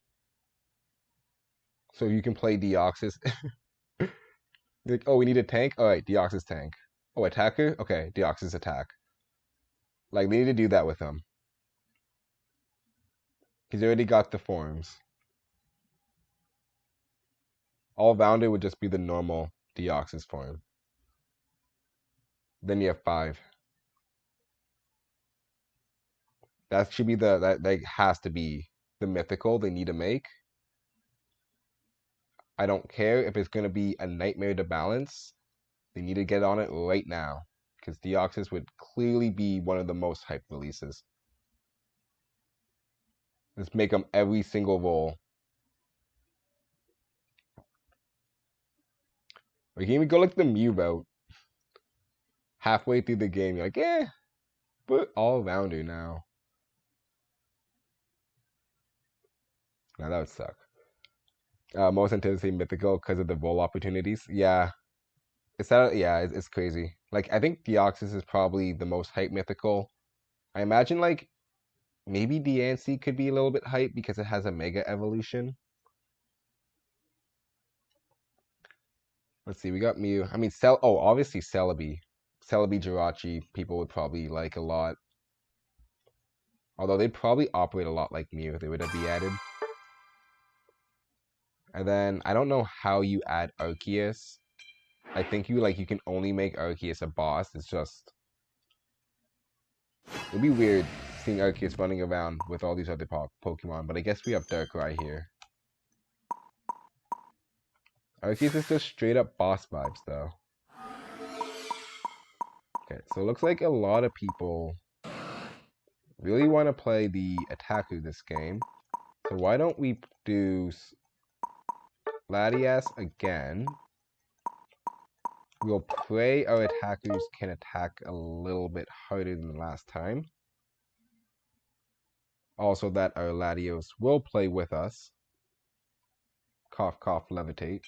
So you can play Deoxys. Like, oh, we need a tank? Alright, Deoxys tank. Oh, attacker? Okay, Deoxys attack. Like, they need to do that with him. He's already got the forms. All-rounder would just be the normal Deoxys form. Then you have 5. That should be that has to be the mythical they need to make. I don't care if it's gonna be a nightmare to balance. They need to get on it right now. Because Deoxys would clearly be one of the most hyped releases. Let's make them every single roll. We can even go like the Mew route. Halfway through the game, you're like, eh, but all-rounder now. Now that would suck. Most anticipated mythical because of the roll opportunities. Yeah. It's crazy. Like, I think Deoxys is probably the most hyped mythical. I imagine, like, maybe Diancie could be a little bit hyped because it has a Mega Evolution. Let's see, we got Mew. I mean, obviously Celebi. Celebi Jirachi, people would probably like a lot. Although they'd probably operate a lot like Mew if they were to be added. And then, I don't know how you add Arceus. I think you can only make Arceus a boss. It's just... It'd be weird seeing Arceus running around with all these other Pokemon, but I guess we have Darkrai here. Arceus is just straight up boss vibes, though. Okay, so it looks like a lot of people really want to play the attacker this game. So why don't we do Latias again? We'll pray our attackers can attack a little bit harder than the last time. Also that our Latios will play with us. Cough, cough, levitate.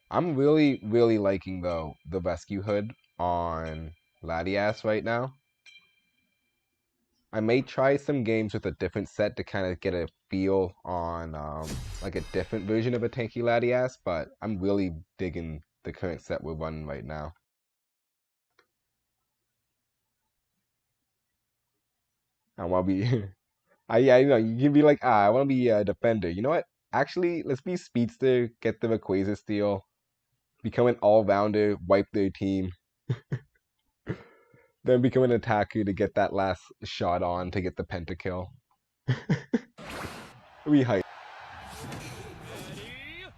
I'm really, really liking, though, the Rescue Hood on Latias right now. I may try some games with a different set to kind of get a feel on like a different version of a tanky Latias, but I'm really digging the current set we're running right now. I want to be... you know, you can be like, I want to be a defender. You know what? Actually, let's be Speedster, get the Rayquaza steal, become an all-rounder, wipe their team. Then become an attacker to get that last shot on to get the pentakill. We hype. Ready, go!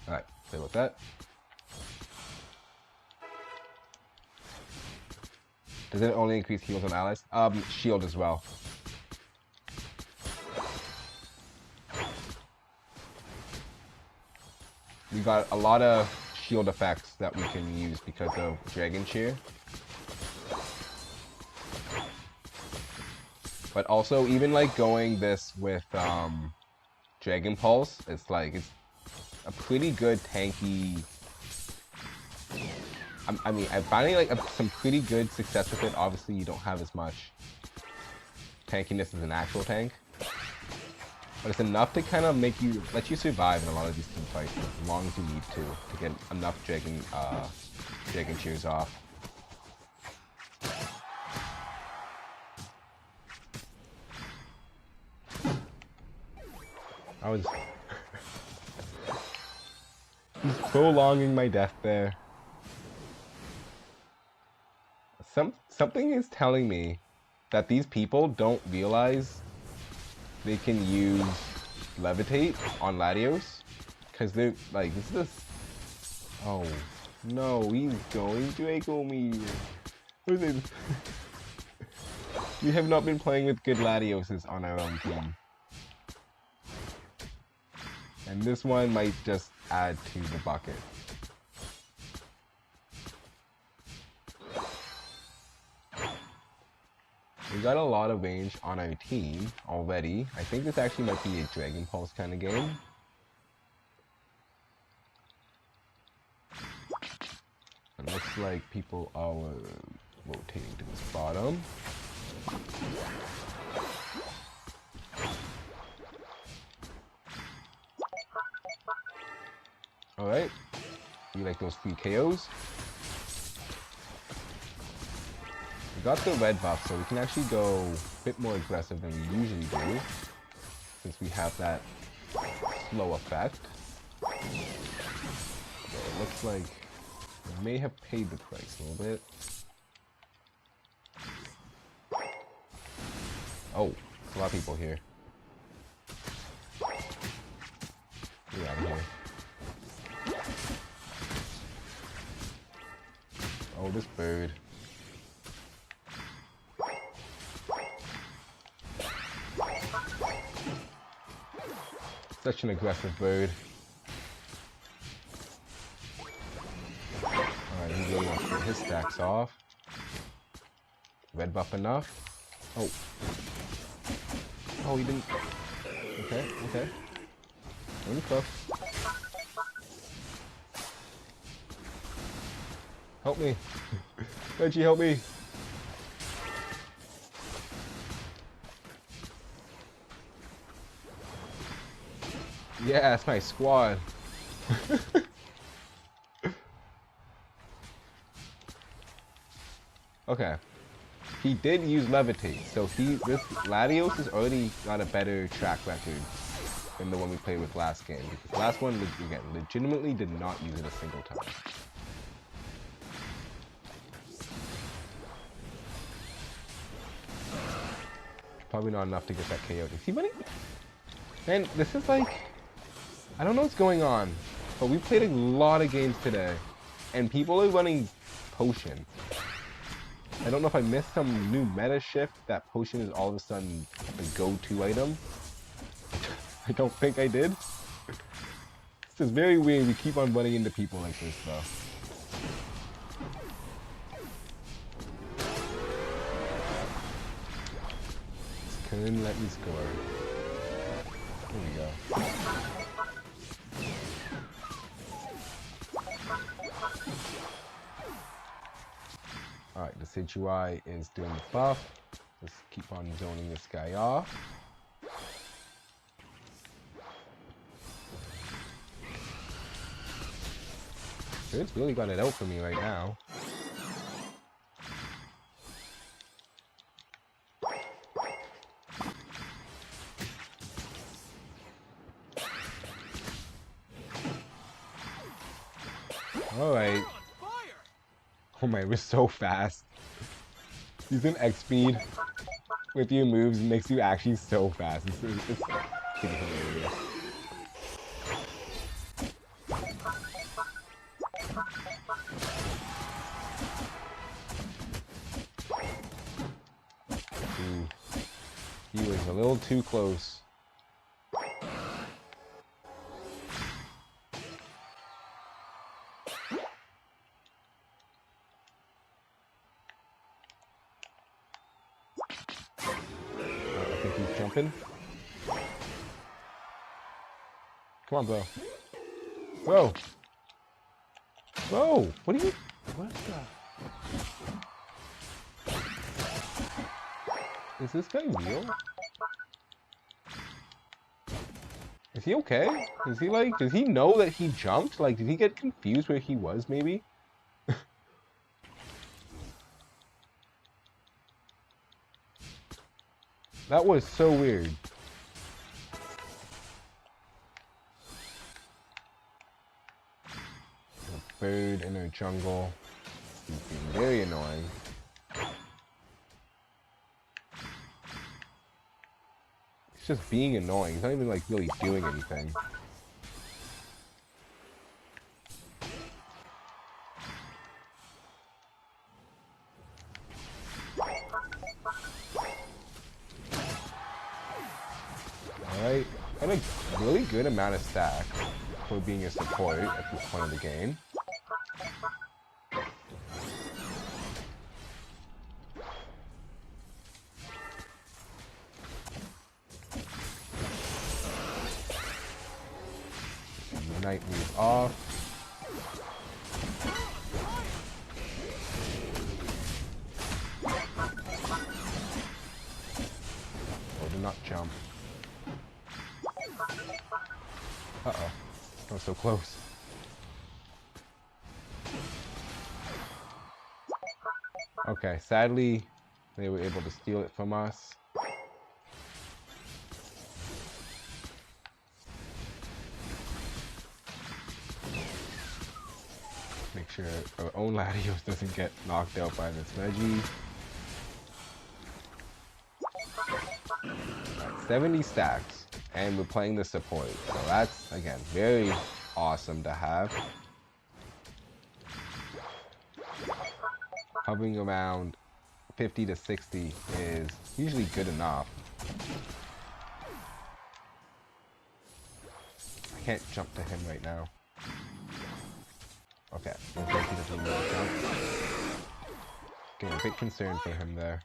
Alright, play with that. Does it only increase heals on allies? Shield as well. We got a lot of shield effects that we can use because of Dragon Cheer. But also, even like going this with Dragon Pulse, it's like it's a pretty good tanky. I mean, I'm finding like some pretty good success with it. Obviously, you don't have as much tankiness as an actual tank, but it's enough to kind of let you survive in a lot of these team fights as long as you need to get enough Dragon Cheers off. I was prolonging my death there. Something is telling me that these people don't realize they can use Levitate on Latios, because they're like, this is oh no, he's going to echo me. We have not been playing with good Latioses on our own team. And this one might just add to the bucket. We got a lot of range on our team already. I think this actually might be a Dragon Pulse kind of game. It looks like people are rotating to this bottom. Alright, we like those free KOs. We got the red buff, so we can actually go a bit more aggressive than we usually do, since we have that slow effect. So it looks like we may have paid the price a little bit. Oh, there's a lot of people here. Get out of here. Oh, this bird. Such an aggressive bird. Alright, he really wants to get his stacks off. Red buff enough. Oh. Oh, he didn't. Okay, okay. Really close. Help me. Reggie, help me. Yeah, that's my squad. Okay. He did use Levitate, so this Latios has already got a better track record than the one we played with last game. Because the last one, again, legitimately did not use it a single time. Probably not enough to get that KO. Is he winning? Man, this is like, I don't know what's going on, but we played a lot of games today, and people are running Potion. I don't know if I missed some new meta shift that Potion is all of a sudden the go-to item. I don't think I did. This is very weird. We keep on running into people like this, though. Couldn't let me score. Here we go. Alright, the Situai is doing the buff. Let's keep on zoning this guy off. It's really got it out for me right now. Alright. Oh my, we're so fast. Using X speed with your moves makes you actually so fast. It's pretty hilarious. Ooh. He was a little too close. He's jumping. Come on, bro. Bro! Bro! What are you... What the... Is this guy real? Is he okay? Is he like... Does he know that he jumped? Like, did he get confused where he was, maybe? That was so weird. A bird in a jungle. He's being very annoying. He's just being annoying. He's not even like really doing anything. Alright, got a really good amount of stack for being a support at this point of the game. Unite move off. Oh, did not jump. Uh-oh. That was so close. Okay, sadly, they were able to steal it from us. Make sure our own Latios doesn't get knocked out by this Reggie. 70 stacks, and we're playing the support. So that's, again, very awesome to have. Hovering around 50 to 60 is usually good enough. I can't jump to him right now. Okay, looks like he doesn't really jump. Getting a bit concerned for him there.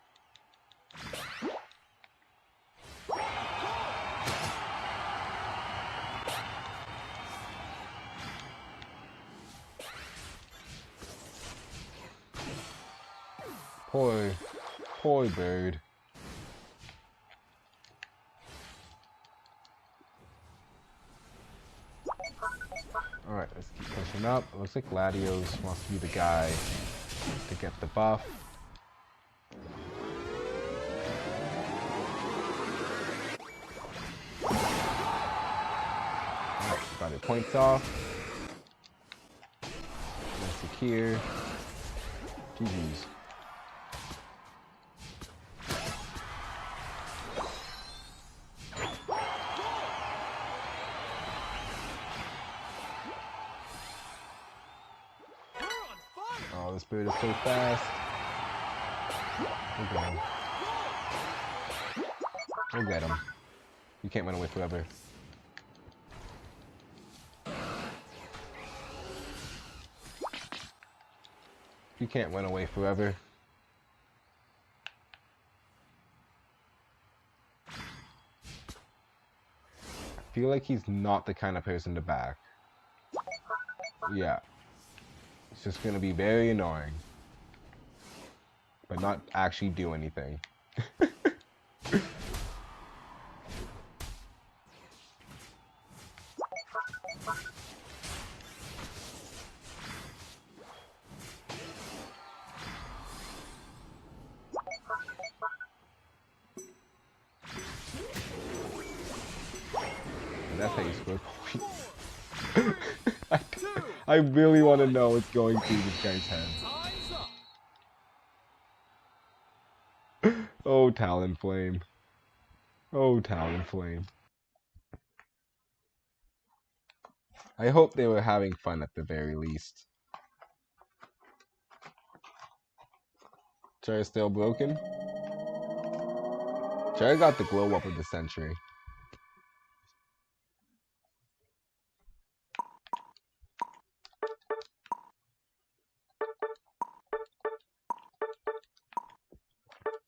Poor bird. Alright, let's keep pushing up. It looks like Latios wants to be the guy to get the buff. Alright, got your points off. Nice secure. GG's. Oh, this bird is so fast. We'll get him. We'll get him. You can't run away forever. You can't run away forever. I feel like he's not the kind of person to back. Yeah. It's just gonna be very annoying. But not actually do anything. That's how you score points. I really want to know what's going through this guy's head. Oh, Talonflame. Oh, Talonflame. I hope they were having fun at the very least. Chair still broken? Chair got the glow up of the century.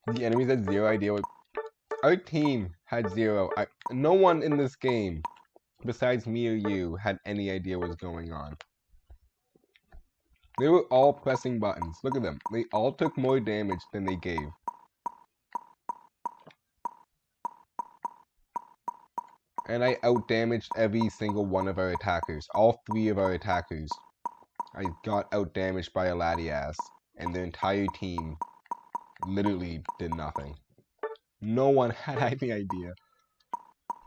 The enemies had zero idea what Our team had 0. No one in this game, besides me or you, had any idea what was going on. They were all pressing buttons. Look at them. They all took more damage than they gave. And I outdamaged every single one of our attackers. All 3 of our attackers. I got outdamaged by a Latias. And the entire team literally did nothing. No one had any idea.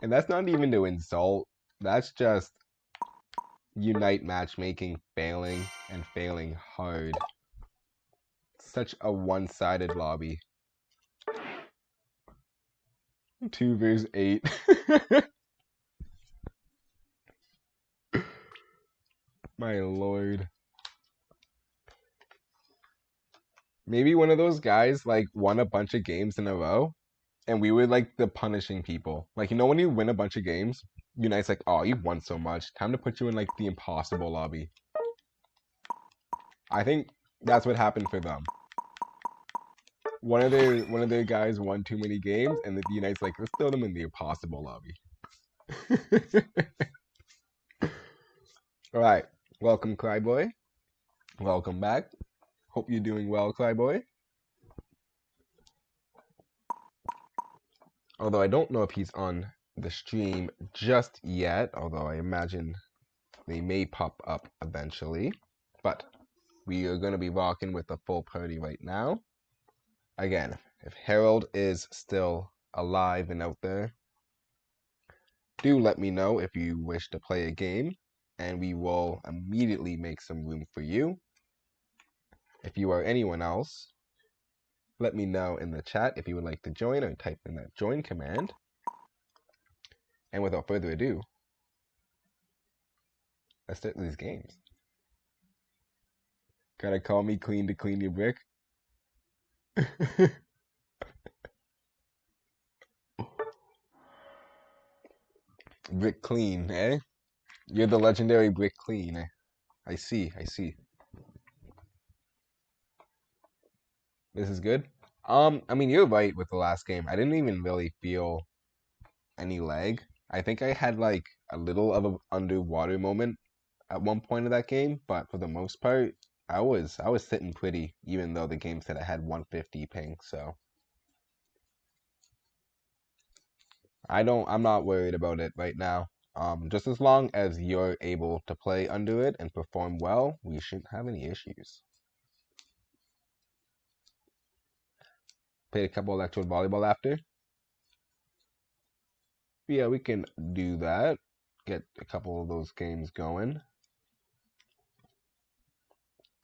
And that's not even to insult. That's just Unite matchmaking failing and failing hard. Such a one-sided lobby. 2 versus 8. My lord. Maybe one of those guys like won a bunch of games in a row, and we were like the punishing people. Like, you know, when you win a bunch of games, Unite's like, oh, you've won so much. Time to put you in like the impossible lobby. I think that's what happened for them. One of their guys won too many games, and the Unite's like, let's throw them in the impossible lobby. Alright, welcome Cryboy. Welcome back. Hope you're doing well, Cryboy. Although I don't know if he's on the stream just yet, although I imagine they may pop up eventually. But we are going to be rocking with the full party right now. Again, if Harold is still alive and out there, do let me know if you wish to play a game, and we will immediately make some room for you. If you are anyone else, let me know in the chat if you would like to join, or type in that join command. And without further ado, let's start these games. Gotta call me clean to clean your brick. Brick clean, eh? You're the legendary Brick Clean. I see. This is good. I mean, you're right with the last game. I didn't even really feel any lag. I think I had like a little of an underwater moment at one point of that game, but for the most part, I was sitting pretty, even though the game said I had 150 ping. So I'm not worried about it right now. Just as long as you're able to play under it and perform well, we shouldn't have any issues. Played a couple electrode volleyball after. Yeah, we can do that. Get a couple of those games going.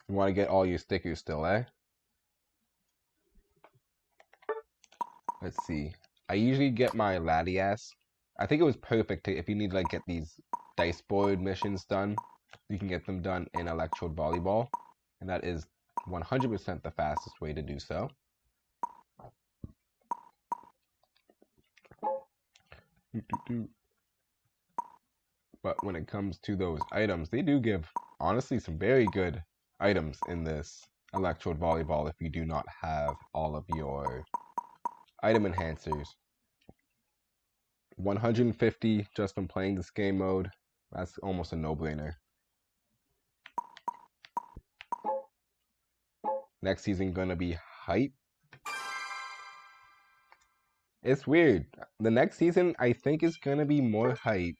You want to get all your stickers still, eh? Let's see. I usually get my Latias. I think it was perfect if you need to like get these dice board missions done. You can get them done in electrode volleyball, and that is 100% the fastest way to do so. But when it comes to those items, they do give, honestly, some very good items in this electrode volleyball if you do not have all of your item enhancers. 150 just from playing this game mode. That's almost a no-brainer. Next season gonna be hype. It's weird. The next season I think is gonna be more hype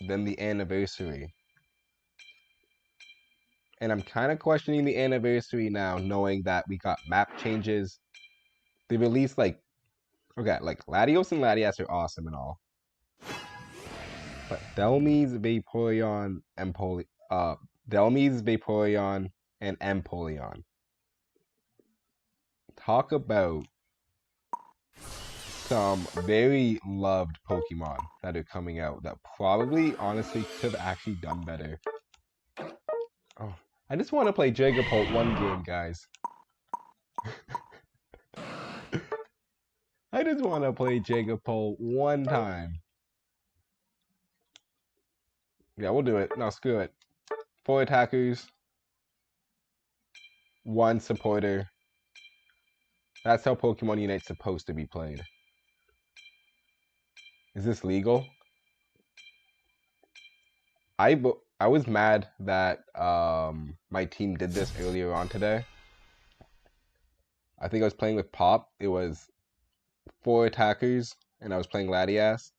than the anniversary. And I'm kind of questioning the anniversary now, knowing that we got map changes. They released like Latios and Latias are awesome and all. But Delmi's, Vaporeon, Delmi's, Vaporeon, and Empoleon. Talk about some very loved Pokemon that are coming out that probably, honestly, could have actually done better. Oh, I just want to play Dragapult one game, guys. I just want to play Dragapult one time. Yeah, we'll do it. No, screw it. 4 attackers, 1 supporter. That's how Pokemon Unite's supposed to be played. Is this legal? I was mad that my team did this earlier on today. I think I was playing with Pop. It was 4 attackers, and I was playing Latias.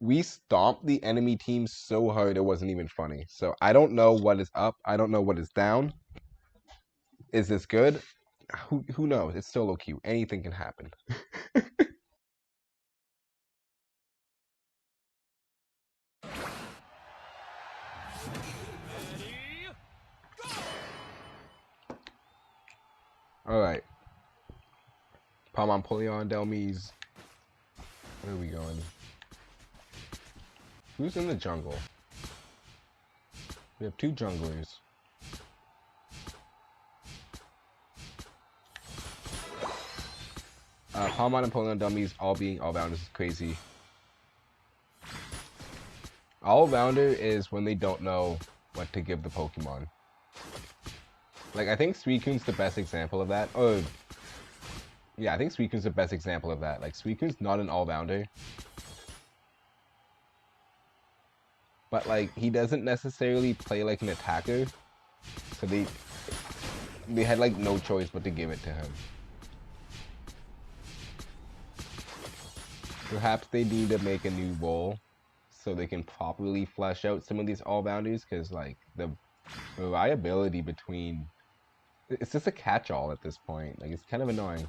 We stomped the enemy team so hard it wasn't even funny. So I don't know what is up. I don't know what is down. Is this good? Who knows? It's solo queue. Anything can happen. Ready, go! Alright. Palmon Polion, Delmies. Where are we going? Who's in the jungle? We have 2 junglers. Palmon and Polion dummies all being all-rounders is crazy. All-rounder is when they don't know what to give the Pokemon. Like, I think Suicune's the best example of that. Or, yeah, I think Suicune's the best example of that. Like, Suicune's not an all-rounder. But, like, he doesn't necessarily play like an attacker. So they had, like, no choice but to give it to him. Perhaps they need to make a new role so they can properly flesh out some of these all-rounders, because, like, the variability between... It's just a catch-all at this point. Like, it's kind of annoying.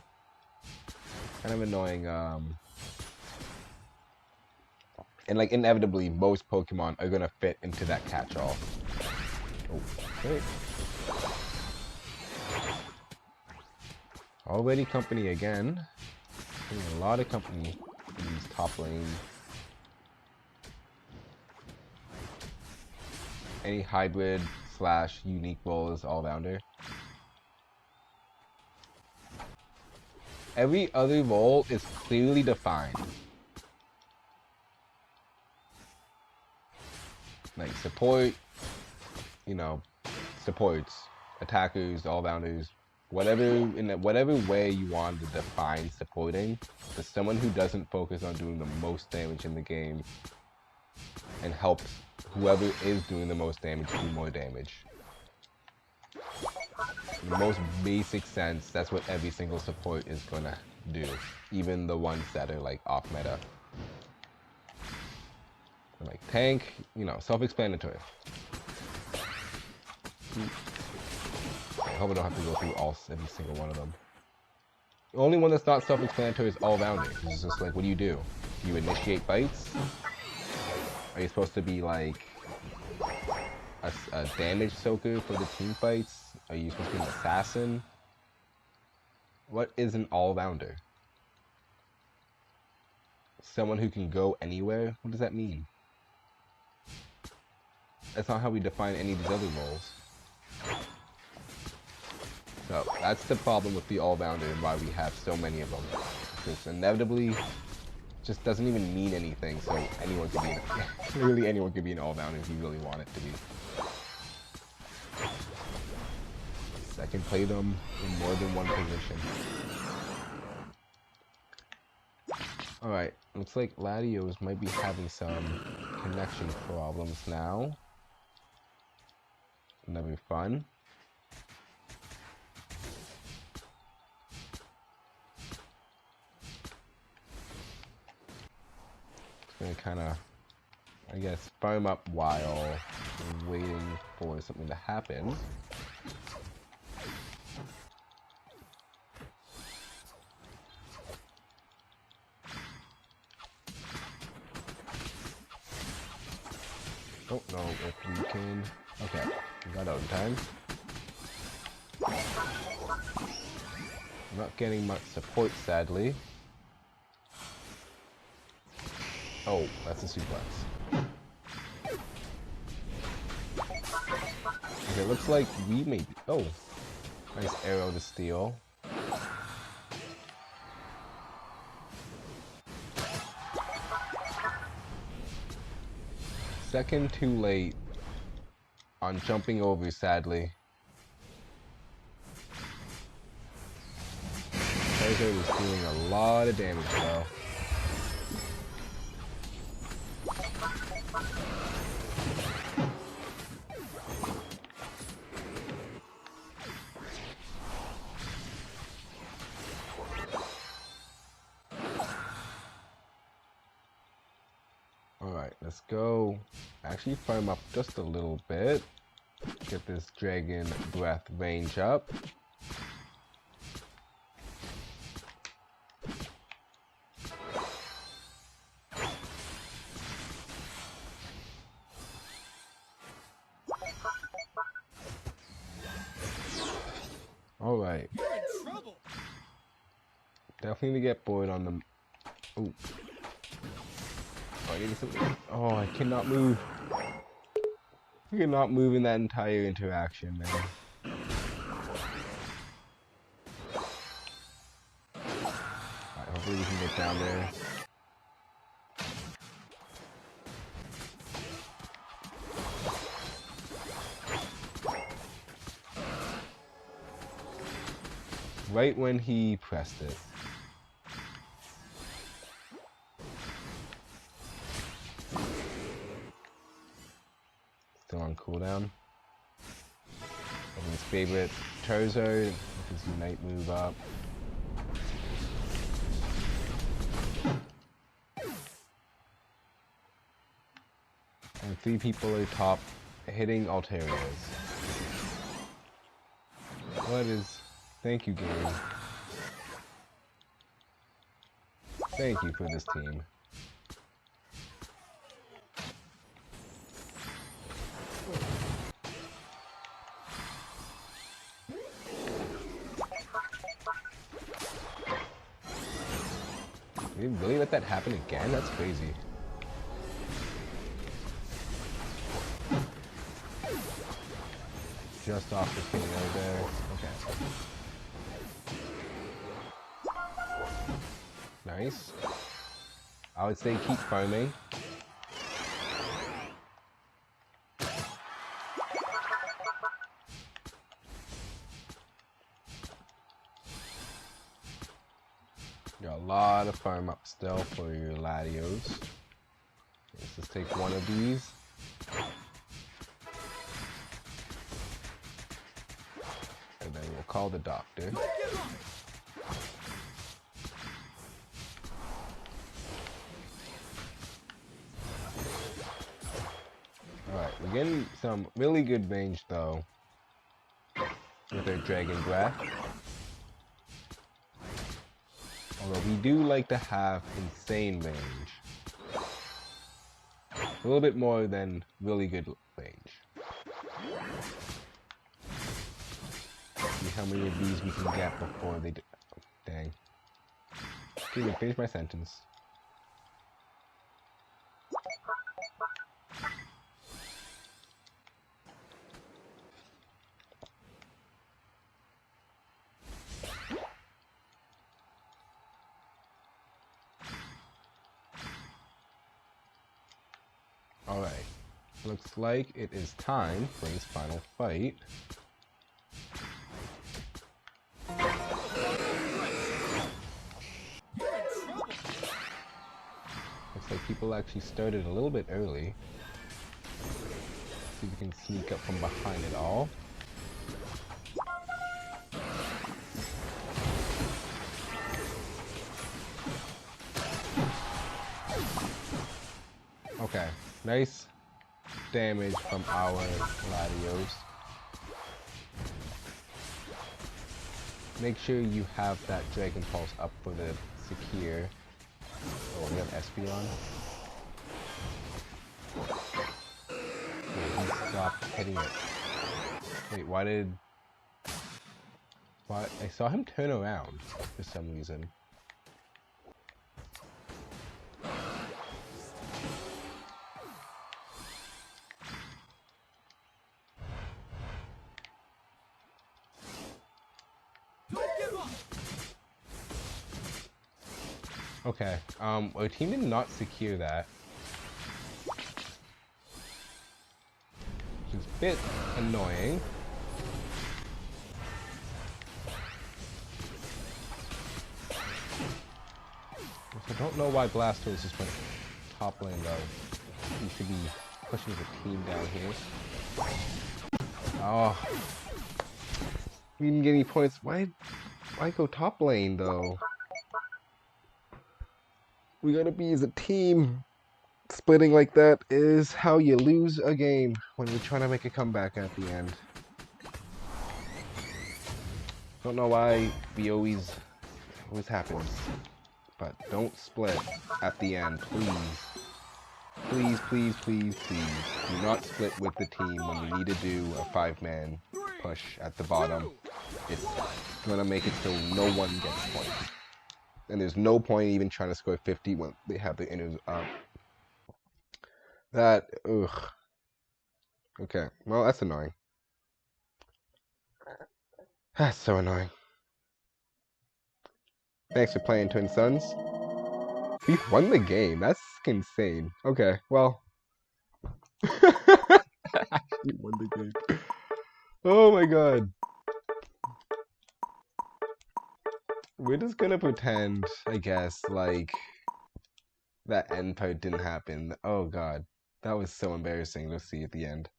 And, like, inevitably, most Pokemon are gonna fit into that catch-all. Oh, okay. Already company again. Getting a lot of company in these top lanes. Any hybrid / unique role is all-rounder. Every other role is clearly defined. Like support, you know, supports, attackers, all-rounders, whatever way you want to define supporting, to someone who doesn't focus on doing the most damage in the game and helps whoever is doing the most damage do more damage. In the most basic sense, that's what every single support is gonna do, even the ones that are like off meta. Like tank, you know, self-explanatory. I hope I don't have to go through every single one of them. The only one that's not self-explanatory is all-rounder. It's just like, what do? Do you initiate fights? Are you supposed to be like a damage soaker for the team fights? Are you supposed to be an assassin? What is an all-rounder? Someone who can go anywhere? What does that mean? That's not how we define any of these other roles. So that's the problem with the all-rounder and why we have so many of them. Because inevitably, just doesn't even mean anything. So anyone could be literally anyone could be an all-rounder if you really want it to be. I can play them in more than one position. Alright, looks like Latios might be having some connection problems now. Never fun. It's gonna kinda, I guess, farm up while waiting for something to happen. Don't know if we can... Okay, we got out in time. I'm not getting much support, sadly. Oh, that's a suplex. Okay, looks like we may be... Oh, nice arrow to steal. Second too late on jumping over, sadly. Charizard is doing a lot of damage though. Alright, let's go. Actually farm up just a little bit. Get this dragon breath range up. Alright. You're in trouble. Definitely to get bored on them. Ooh. Oh, I need something. Oh, I cannot move. I cannot move in that entire interaction, man. Alright, hopefully we can get down there. Right when he pressed it. Still on cooldown. Everyone's favorite Charizard with his Unite move up. And 3 people are top hitting Alterios. What is... Thank you, game. Thank you for this team. Did you really let that happen again? That's crazy. Just off the KO there. Okay. Nice. I would say keep farming. Got a lot of farm up still for your Latios. Let's just take one of these. And then we'll call the doctor. Alright, we're getting some really good range though with our Dragon Breath. Although we do like to have insane range. A little bit more than really good range. See how many of these we can get before they do. Oh, dang. Excuse me, finish my sentence. Alright, looks like it is time for his final fight. Looks like people actually started a little bit early. See if we can sneak up from behind it all. Okay, nice damage from our Latios. Make sure you have that Dragon Pulse up for the secure. Oh, we have SP on. Wait, he stopped hitting it. Wait, why? I saw him turn around for some reason. Okay, our team did not secure that. Which is a bit annoying. I don't know why Blastoise just went top lane though. He should be pushing the team down here. Oh. We didn't get any points. Why go top lane, though? We gotta be as a team. Splitting like that is how you lose a game when you're trying to make a comeback at the end. Don't know why we always happens. But don't split at the end, please. Please, please, please, please. Do not split with the team when we need to do a 5-man push at the bottom. It's gonna make it so no one gets points. And there's no point even trying to score 50 when they have the inners up. Ugh. Okay, well, that's annoying. That's so annoying. Thanks for playing, Twin Sons. We won the game. That's insane. Okay, well. We won the game. Oh my god. We're just gonna pretend, I guess, like that end part didn't happen. Oh god. That was so embarrassing to see at the end.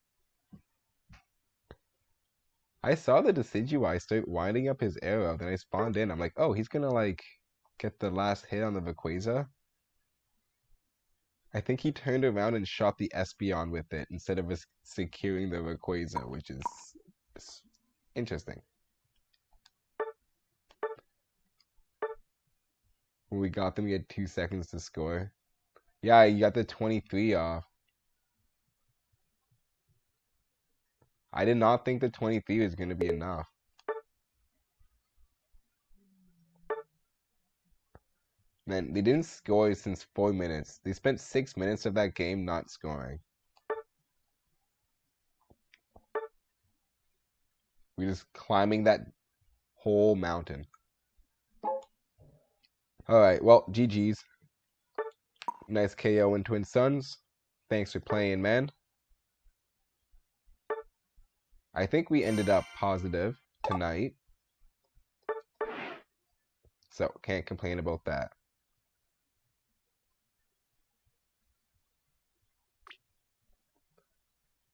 I saw the Decidueye start winding up his arrow, then I spawned in. I'm like, oh, he's gonna, like, get the last hit on the Rayquaza. I think he turned around and shot the Espeon with it instead of securing the Rayquaza, which is interesting. When we got them, we had 2 seconds to score. Yeah, you got the 23 off. I did not think the 23 was going to be enough. Man, they didn't score since 4 minutes. They spent 6 minutes of that game not scoring. We're just climbing that whole mountain. Alright, well, GG's. Nice KO in Twin Sons. Thanks for playing, man. I think we ended up positive tonight. So, can't complain about that.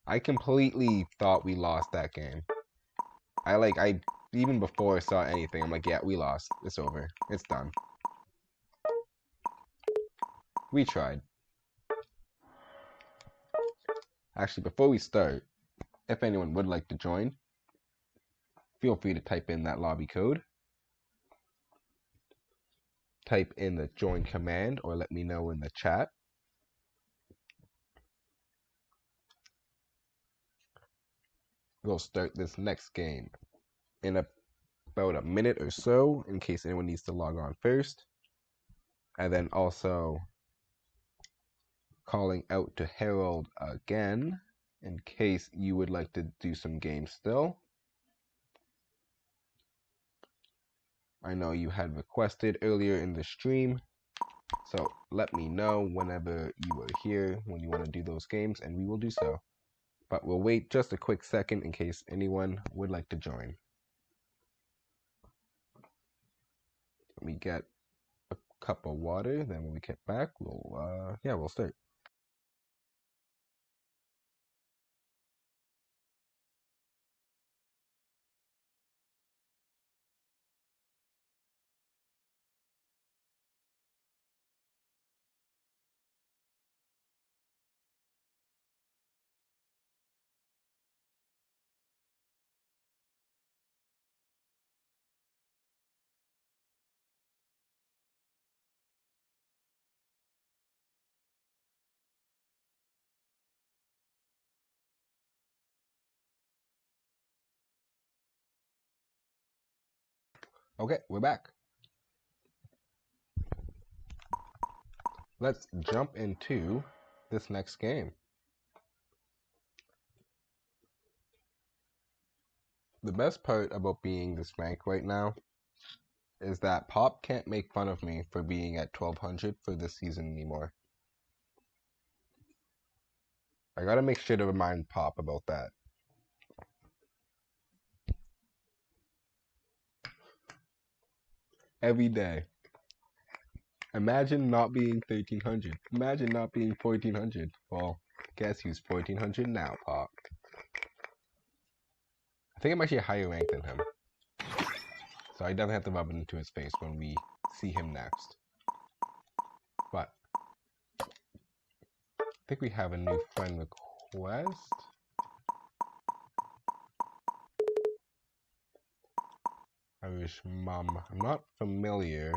I completely thought we lost that game. I even before I saw anything, I'm like, yeah, we lost. It's over. It's done. We tried. Actually, before we start, if anyone would like to join, feel free to type in that lobby code. Type in the join command or let me know in the chat. We'll start this next game in about a minute or so in case anyone needs to log on first. And then also calling out to Harold again in case you would like to do some games still. I know you had requested earlier in the stream, so let me know whenever you are here when you want to do those games, and we will do so. But we'll wait just a quick second in case anyone would like to join. Let me get a cup of water, then when we get back, we'll start. Okay, we're back. Let's jump into this next game. The best part about being this rank right now is that Pop can't make fun of me for being at 1200 for this season anymore. I gotta make sure to remind Pop about that. Every day. Imagine not being 1300. Imagine not being 1400. Well, guess who's 1400 now, Pop? I think I'm actually a higher rank than him. So I definitely have to rub it into his face when we see him next. But I think we have a new friend request. Irish Mum. I'm not familiar.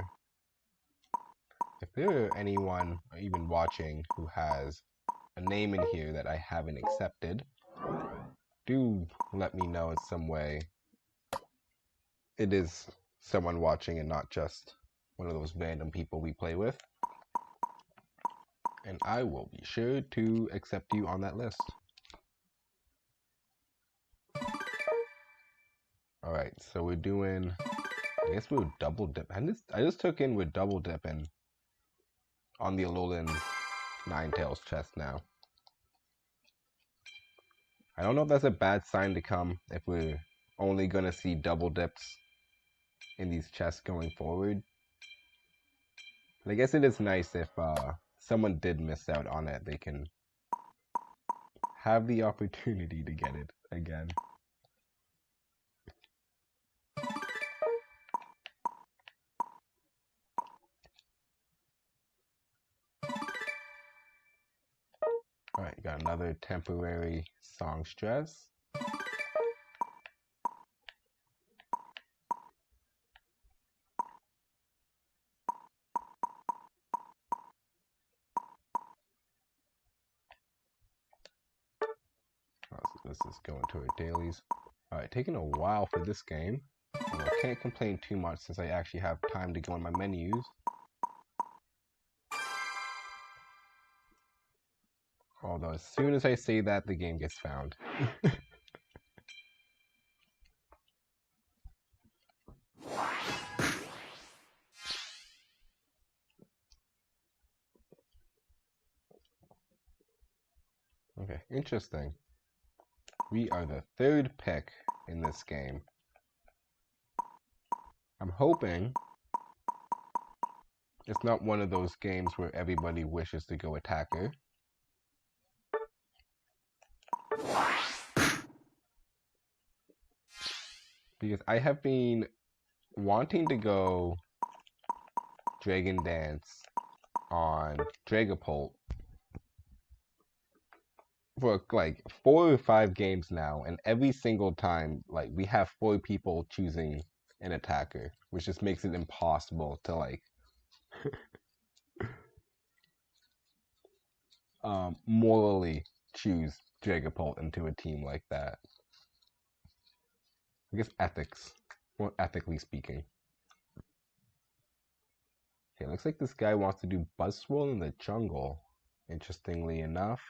If there are anyone or even watching who has a name in here that I haven't accepted, do let me know in some way it is someone watching and not just one of those random people we play with. And I will be sure to accept you on that list. Alright, so we're doing, I guess we're double dip. I just took in with double dipping on the Alolan Ninetales chest now. I don't know if that's a bad sign to come if we're only gonna see double dips in these chests going forward. But I guess it is nice if someone did miss out on it, they can have the opportunity to get it again. Alright, got another temporary songstress. Let's just go into our dailies. Alright, taking a while for this game. Well, I can't complain too much since I actually have time to go in my menus. Although as soon as I say that, the game gets found. Okay, interesting. We are the third pick in this game. I'm hoping it's not one of those games where everybody wishes to go attacker. Because I have been wanting to go Dragon Dance on Dragapult for like 4 or 5 games now, and every single time, like, we have 4 people choosing an attacker, which just makes it impossible to like morally choose Dragapult into a team like that. I guess ethics, more ethically speaking. Okay, looks like this guy wants to do Buzzwole in the jungle, interestingly enough.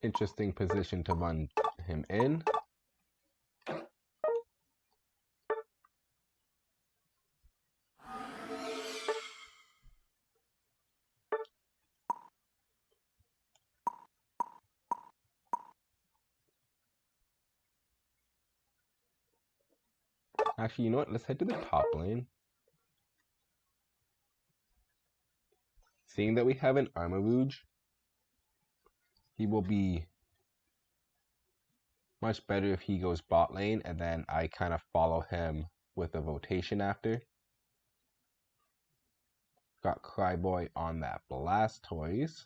Interesting position to run him in. Actually, you know what? Let's head to the top lane. Seeing that we have an Armarouge, he will be much better if he goes bot lane, and then I kind of follow him with a rotation after. Got Cryboy on that Blastoise.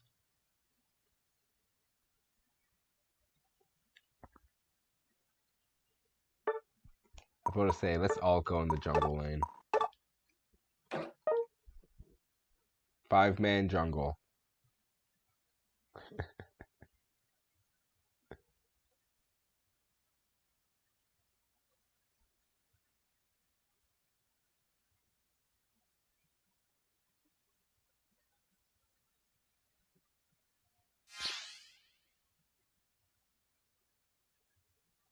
I was about to say, let's all go in the jungle lane. 5-man jungle.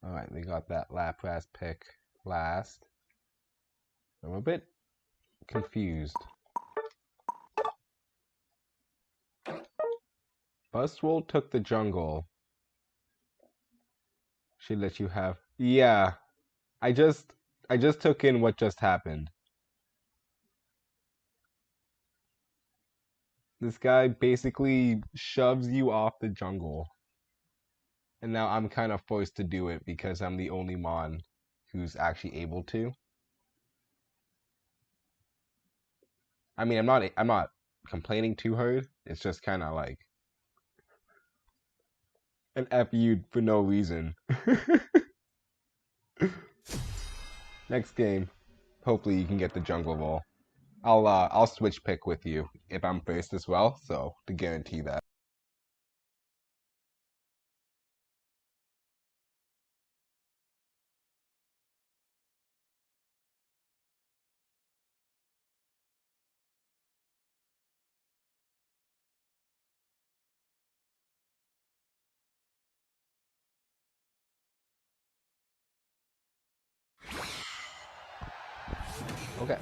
Alright, we got that Lapras pick last. I'm a bit confused. Buzzwole took the jungle. Should let you have... Yeah. I just... I just took in what just happened. This guy basically shoves you off the jungle. And now I'm kind of forced to do it because I'm the only Mon who's actually able to. I mean, I'm not complaining too hard. It's just kind of like an F you for no reason. Next game, hopefully you can get the jungle ball. I'll switch pick with you if I'm first as well, so to guarantee that. Okay.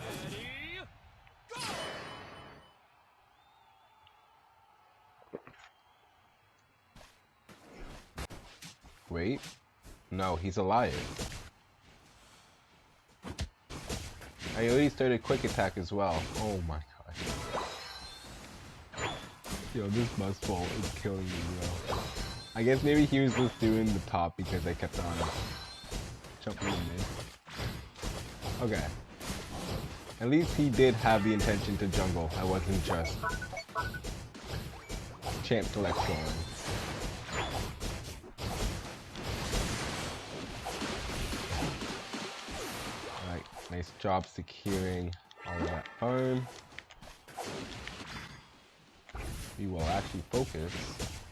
Wait. No, he's alive. I already started quick attack as well. Oh my gosh. Yo, this Buzzball is killing me, bro. I guess maybe he was just doing the top because I kept on jumping in mid. Okay. At least he did have the intention to jungle. I wasn't just champ select going. Alright, nice job securing all of that farm. We will actually focus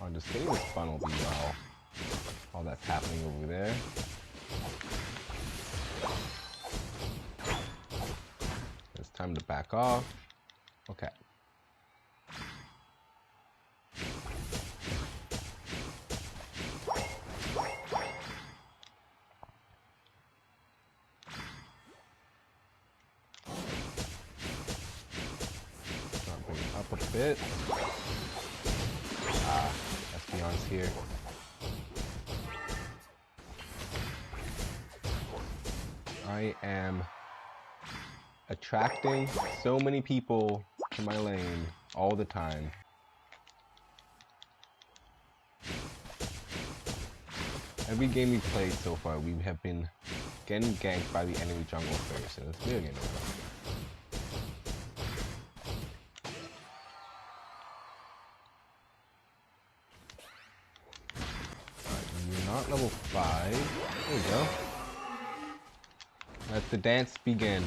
on just getting this funnel be well. All that's happening over there. It's time to back off. Okay. Start bringing up a bit. Espeon's here. I am attracting so many people to my lane all the time. Every game we've played so far, we have been getting ganked by the enemy jungle first, and it's really annoying. Not level 5. There we go. Let the dance begin.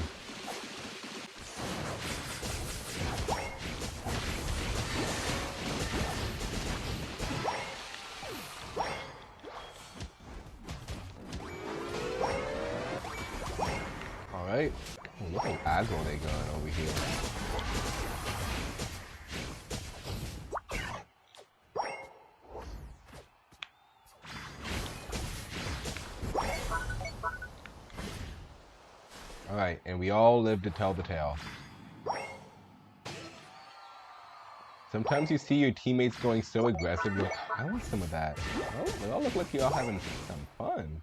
Alright. Oh, look how aggro they going over here. Alright, and we all live to tell the tale. Sometimes you see your teammates going so aggressive, you're like, I want some of that. Oh, they all look like you're all having some fun.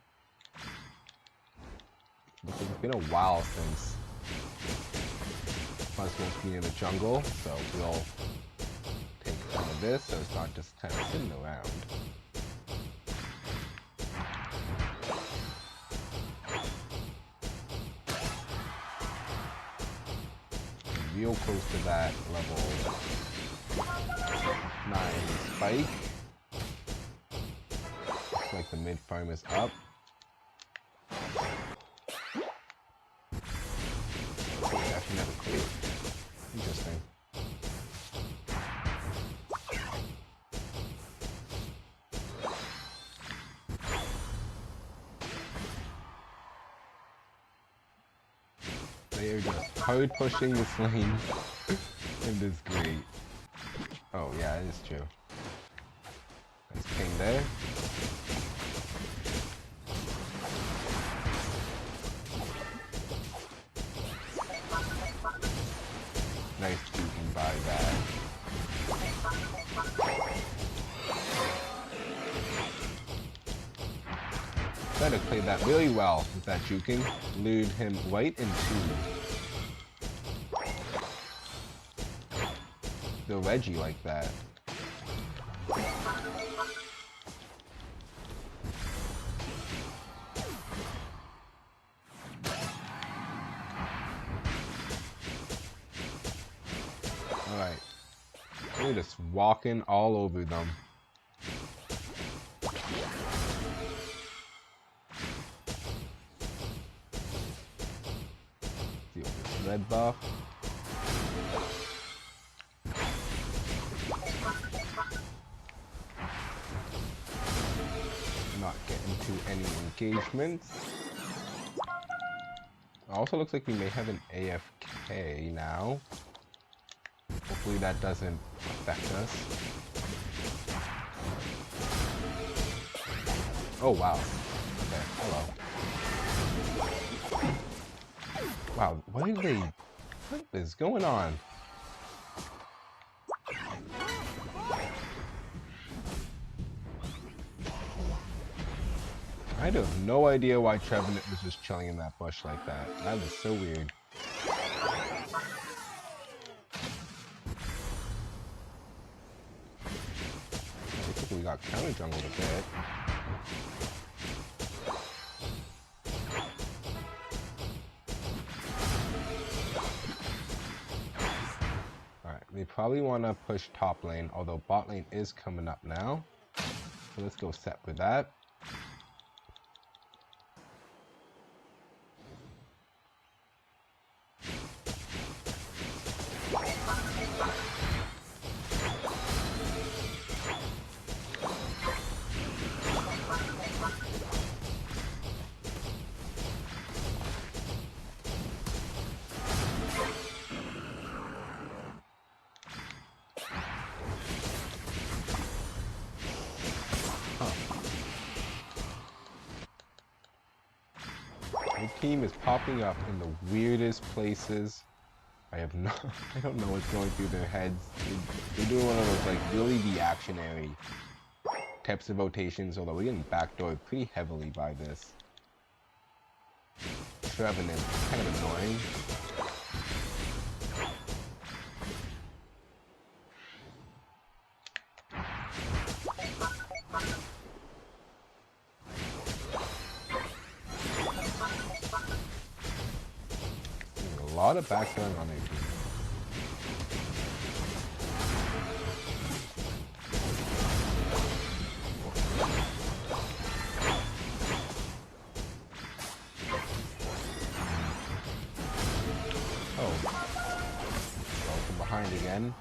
Looks like it's been a while since Buzzball's been in the jungle, so we'll take some of this so it's not just kind of sitting around. Real close to that level 9 spike. Looks like the mid farm is up. Okay, actually never cleared. Interesting. They are just hard pushing this lane. It is great. Oh yeah, it is true. Nice ping there. Nice beaten by that. Better played that really well with that juking. Lured him right into the Reggie like that. Alright. We're just walking all over them. Deal with this red buff. Not getting to any engagements. Also looks like we may have an AFK now. Hopefully that doesn't affect us. Oh wow. Okay, hello. Wow, what is going on? I have no idea why Trevenant was just chilling in that bush like that. That is so weird. Basically, we got counter jungled a bit. Alright, we probably want to push top lane, although bot lane is coming up now. So let's go set for that. The team is popping up in the weirdest places. I don't know what's going through their heads. They're doing one of those like really reactionary types of rotations, although we're getting backdoored pretty heavily by this. Trevenant is kind of annoying. A lot of backdooring on their team. Oh. Go from behind again.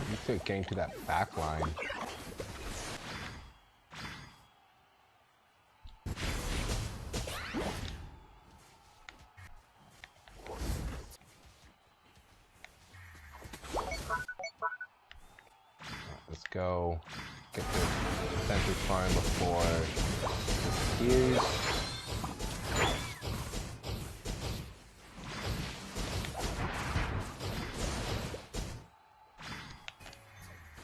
You start getting to that back line. Let's go get the center farm before this disappears.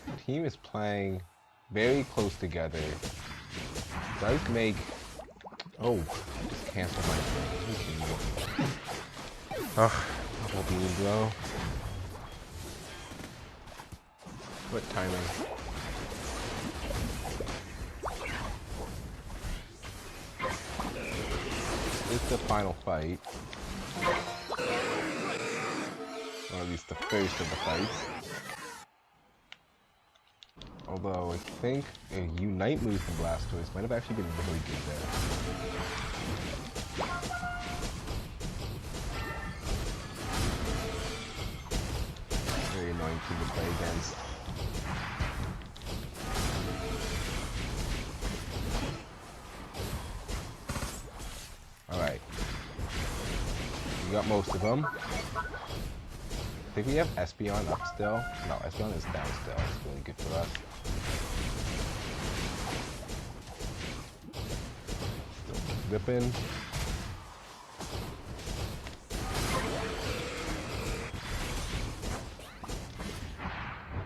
The team is playing very close together. Does make... Oh, I just canceled my thing. Ugh, double beam blow. What timing? It's the final fight. Or at least the first of the fights. Although I think a Unite move from Latios might have actually been really good there. Very annoying team to play against. Alright. We got most of them. I think we have Espeon up still. No, Espeon is down still. It's really good for us. Still whipping.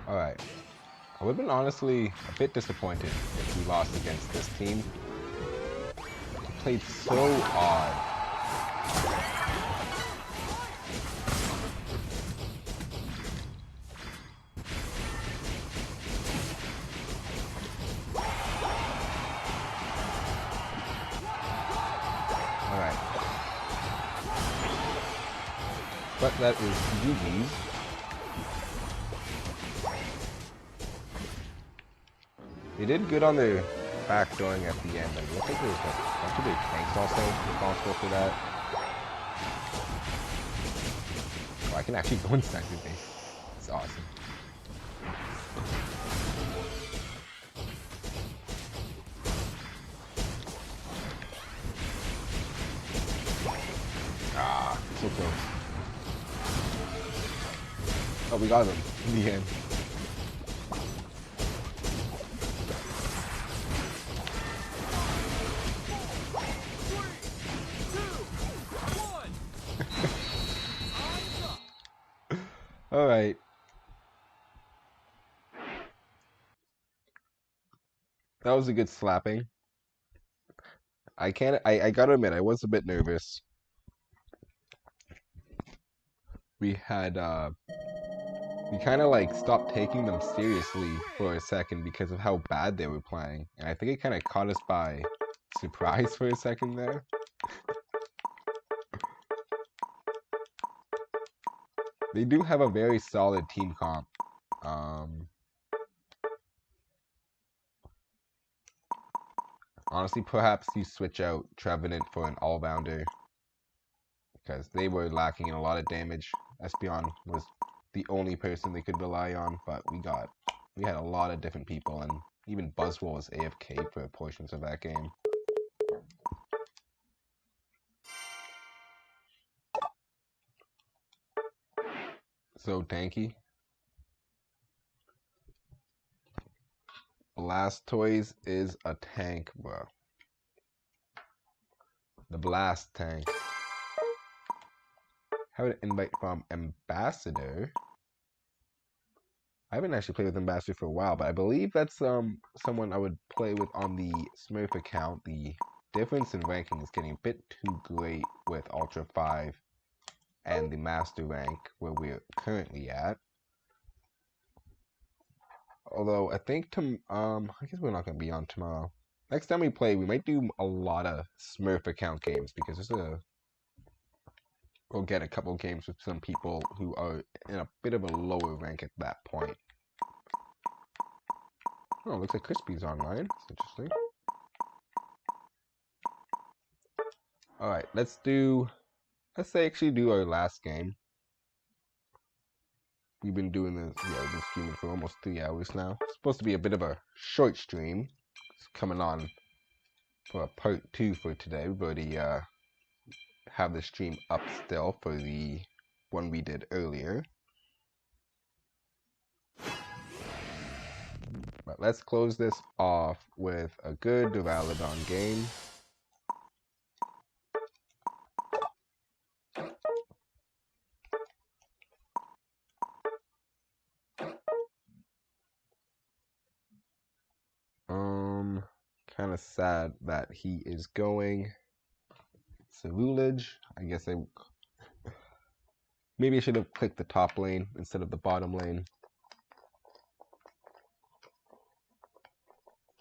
Alright. would have been honestly a bit disappointed if we lost against this team. They played so odd. Alright. But that is GG's. They did good on their backdooring at the end. I think there was like a bunch of their tanks also responsible for that. Oh, I can actually go inside the base. It's awesome. Ah, so close. Oh, we got them in the end. All right. That was a good slapping. I gotta admit, I was a bit nervous. We had, we kind of like stopped taking them seriously for a second because of how bad they were playing. And I think it kind of caught us by surprise for a second there. They do have a very solid team comp. Honestly, perhaps you switch out Trevenant for an all-rounder because they were lacking in a lot of damage. Espeon was the only person they could rely on, but we had a lot of different people, and even Buzzwole was AFK for portions of that game. So tanky. Blastoise is a tank, bro. The Blast tank. Have an invite from Ambassador. I haven't actually played with Ambassador for a while, but I believe that's someone I would play with on the Smurf account. The difference in ranking is getting a bit too great with Ultra 5 and the Master rank where we're currently at. Although I think I guess we're not gonna be on tomorrow. Next time we play, we might do a lot of Smurf account games because we'll get a couple games with some people who are in a bit of a lower rank at that point. Oh, looks like Crispy's online. That's interesting. Alright, let's actually do our last game. We've been doing this, we've been streaming for almost 3 hours now. It's supposed to be a bit of a short stream. It's coming on for a part 2 for today. We've already have the stream up still for the one we did earlier. But let's close this off with a good Duraludon game. Kind of sad that he is going. Cerulege. I guess maybe I should have clicked the top lane instead of the bottom lane.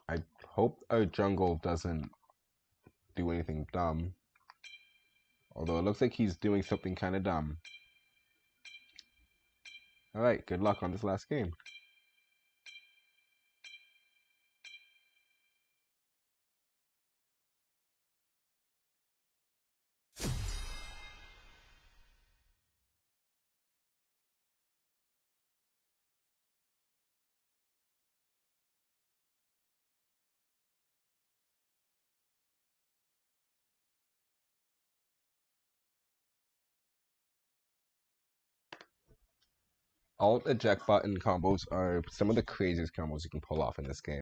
I hope our jungle doesn't do anything dumb. Although it looks like he's doing something kind of dumb. Alright, good luck on this last game. Alt eject button combos are some of the craziest combos you can pull off in this game.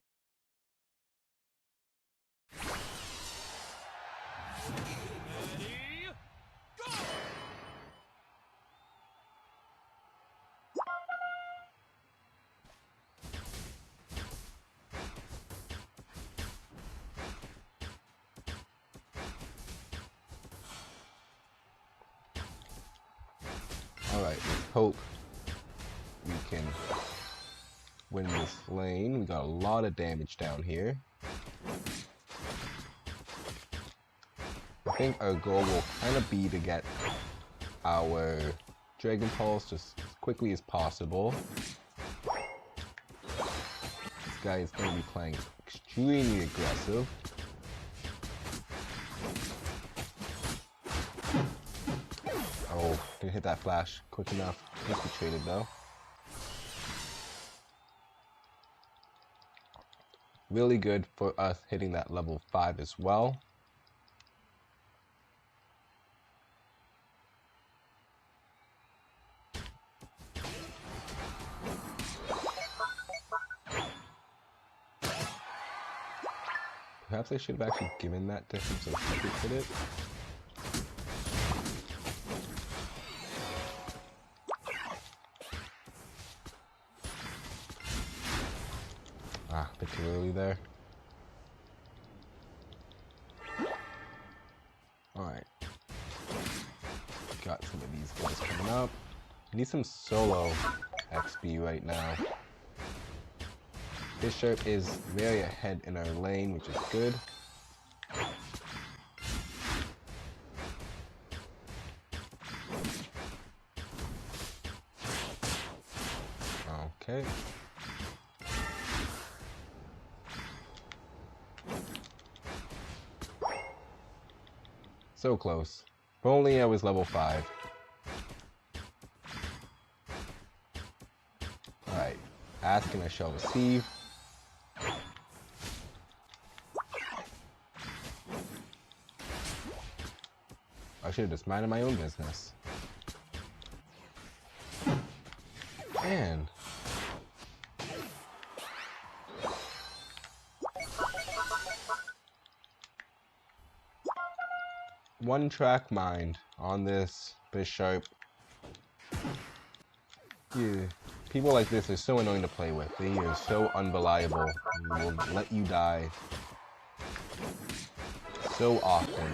Ready, go! hope we can win this lane. We got a lot of damage down here. I think our goal will kind of be to get our Dragon Pulse just as quickly as possible. This guy is going to be playing extremely aggressive. Oh, didn't hit that flash quick enough. Just be traded though. Really good for us hitting that level 5 as well. Perhaps I should have actually given that to him so he could hit it. Ah, a bit too early there. Alright. Got some of these guys coming up. I need some solo XP right now. Bishop is very ahead in our lane, which is good. Okay. So close. If only I was level 5. Alright. Ask and I shall receive. I should have just minded my own business. Man. One track mind on this Bishop. Yeah. People like this are so annoying to play with. They are so unreliable. They will let you die so often.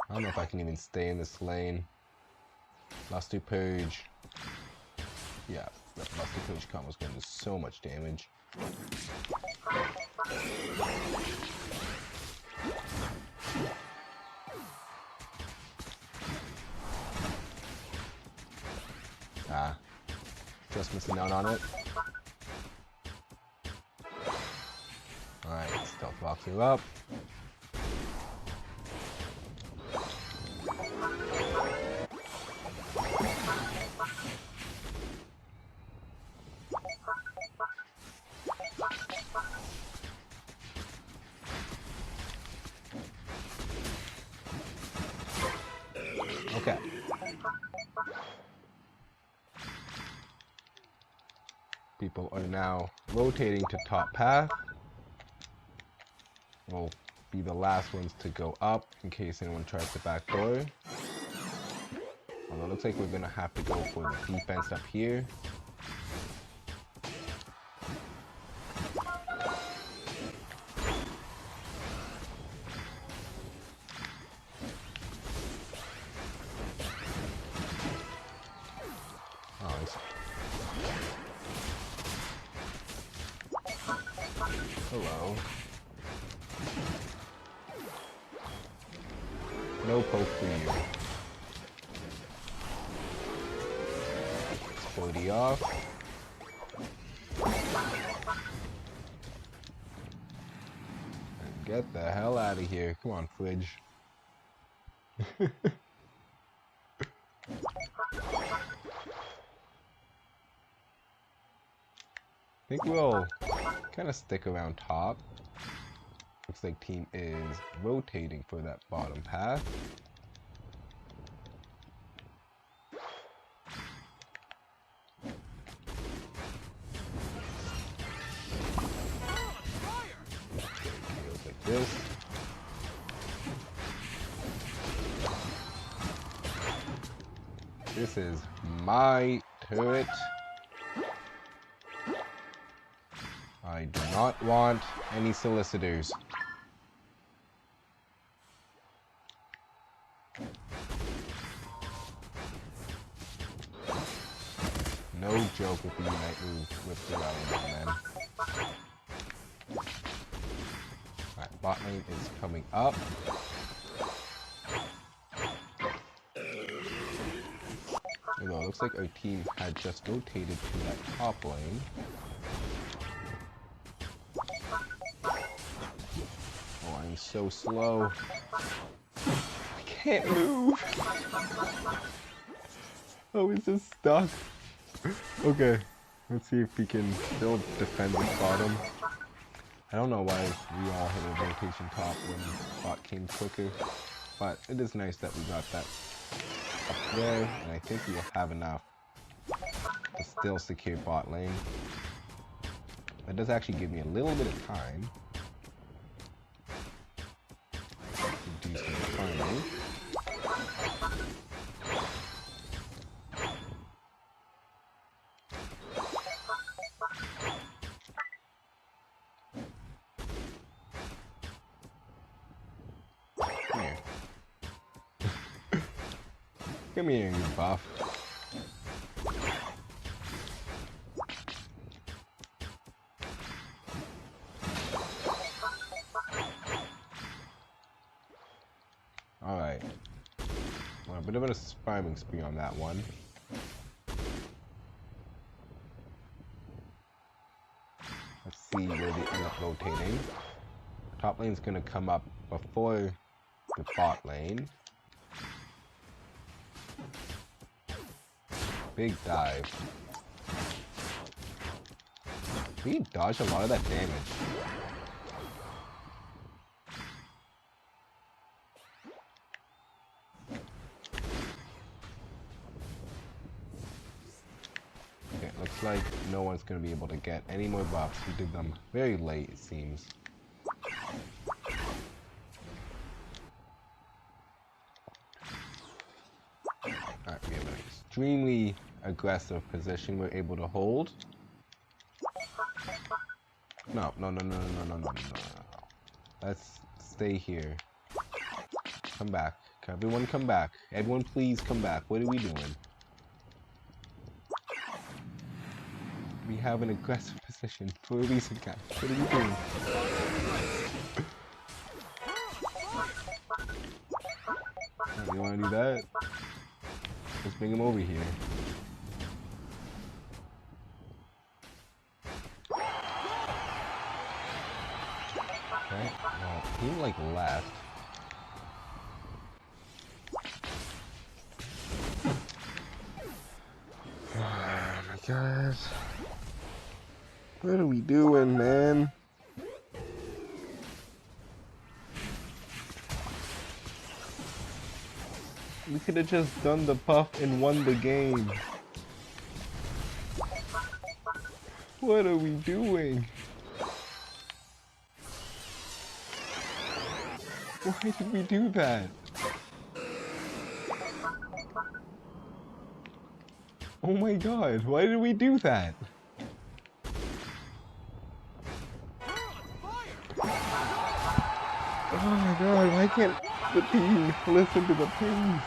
I don't know if I can even stay in this lane. Lusty Purge. Yeah, that Lusty Purge combo is going to do so much damage. Ah, just missing out on it. Alright, stealth box you up. Okay. People are now rotating to top path. We'll be the last ones to go up in case anyone tries to backdoor. Although it looks like we're gonna have to go for the defense up here. Hello. No poke for you. 40 off. And get the hell out of here. Come on, Fridge. I think we'll kind of stick around top. Looks like team is rotating for that bottom path. Kills like this. This is my turret. I do not want any solicitors. No joke with the Unite move with the Rally Man. Alright, bot lane is coming up. Although it looks like our team had just rotated to that top lane. Oh, I'm so slow. I can't move. Oh, it's just stuck. Okay, let's see if we can still defend this bottom. I don't know why we all hit a rotation top when bot came quicker, but it is nice that we got that up there, and I think we will have enough to still secure bot lane. That does actually give me a little bit of time to do some farming. Come here, you buff. Alright. Well, a bit of a farming spree on that one. Let's see where they end up rotating. Top lane's gonna come up before the bot lane. Big dive. We dodged a lot of that damage. Okay, looks like no one's gonna be able to get any more buffs. We did them very late, it seems. Alright, we have an extremely aggressive position we're able to hold. No. Let's stay here. Come back. Everyone come back. Everyone please come back. What are we doing? We have an aggressive position for a reason, guys. What are we doing? Right, you wanna do that? Let's bring him over here. Okay, well, he like left. Oh my gosh. What are we doing, man? We could have just done the buff and won the game. What are we doing? Why did we do that? Oh my god, why did we do that? Oh my god, why can't the team listen to the pings?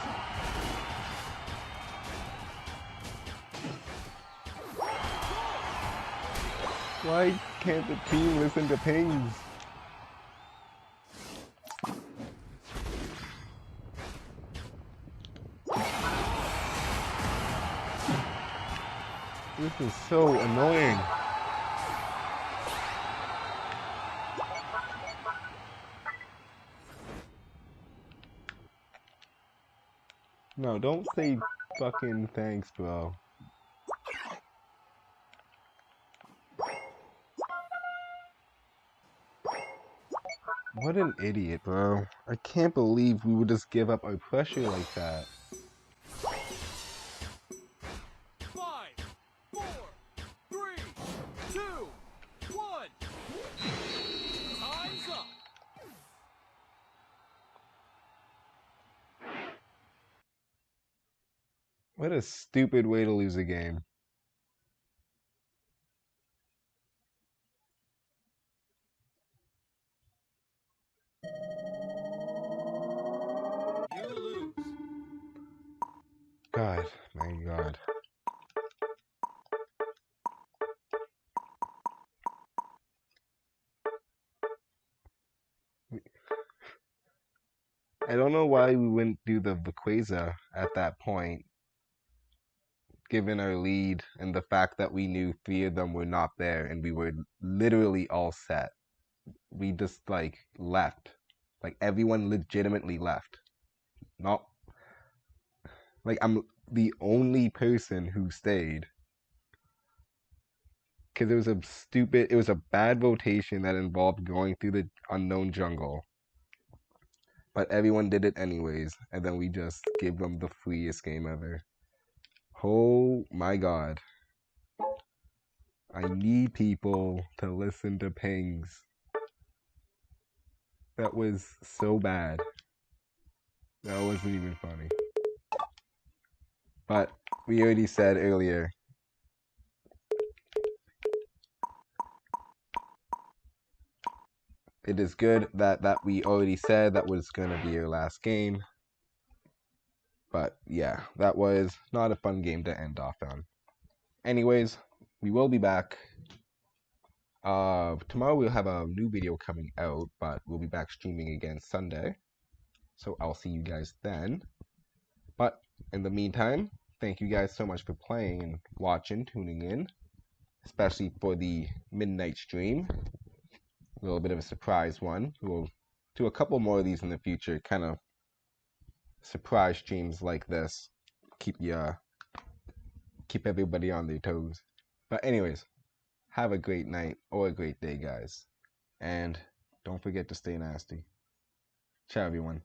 Why can't the team listen to pings? This is so annoying. No, don't say fucking thanks, bro. What an idiot, bro. I can't believe we would just give up our pressure like that. 5, 4, 3, 2, 1. Time's up. What a stupid way to lose a game. god. I don't know why we wouldn't do the Vaqueza at that point, given our lead and the fact that we knew 3 of them were not there and we were literally all set. We just like left. Like everyone legitimately left. Not like I'm the only person who stayed. Because it was a bad rotation that involved going through the unknown jungle. But everyone did it anyways, and then we just gave them the freest game ever. Oh my god. I need people to listen to pings. That was so bad. That wasn't even funny. But we already said earlier, it is good that we already said that was going to be your last game. But yeah, that was not a fun game to end off on. Anyways, we will be back. Tomorrow we'll have a new video coming out, but we'll be back streaming again Sunday. So I'll see you guys then. But in the meantime, thank you guys so much for playing and watching, tuning in, especially for the midnight stream. A little bit of a surprise one. We'll do a couple more of these in the future, kind of surprise streams like this. Keep everybody on their toes. But anyways, have a great night or a great day, guys. And don't forget to stay nasty. Ciao, everyone.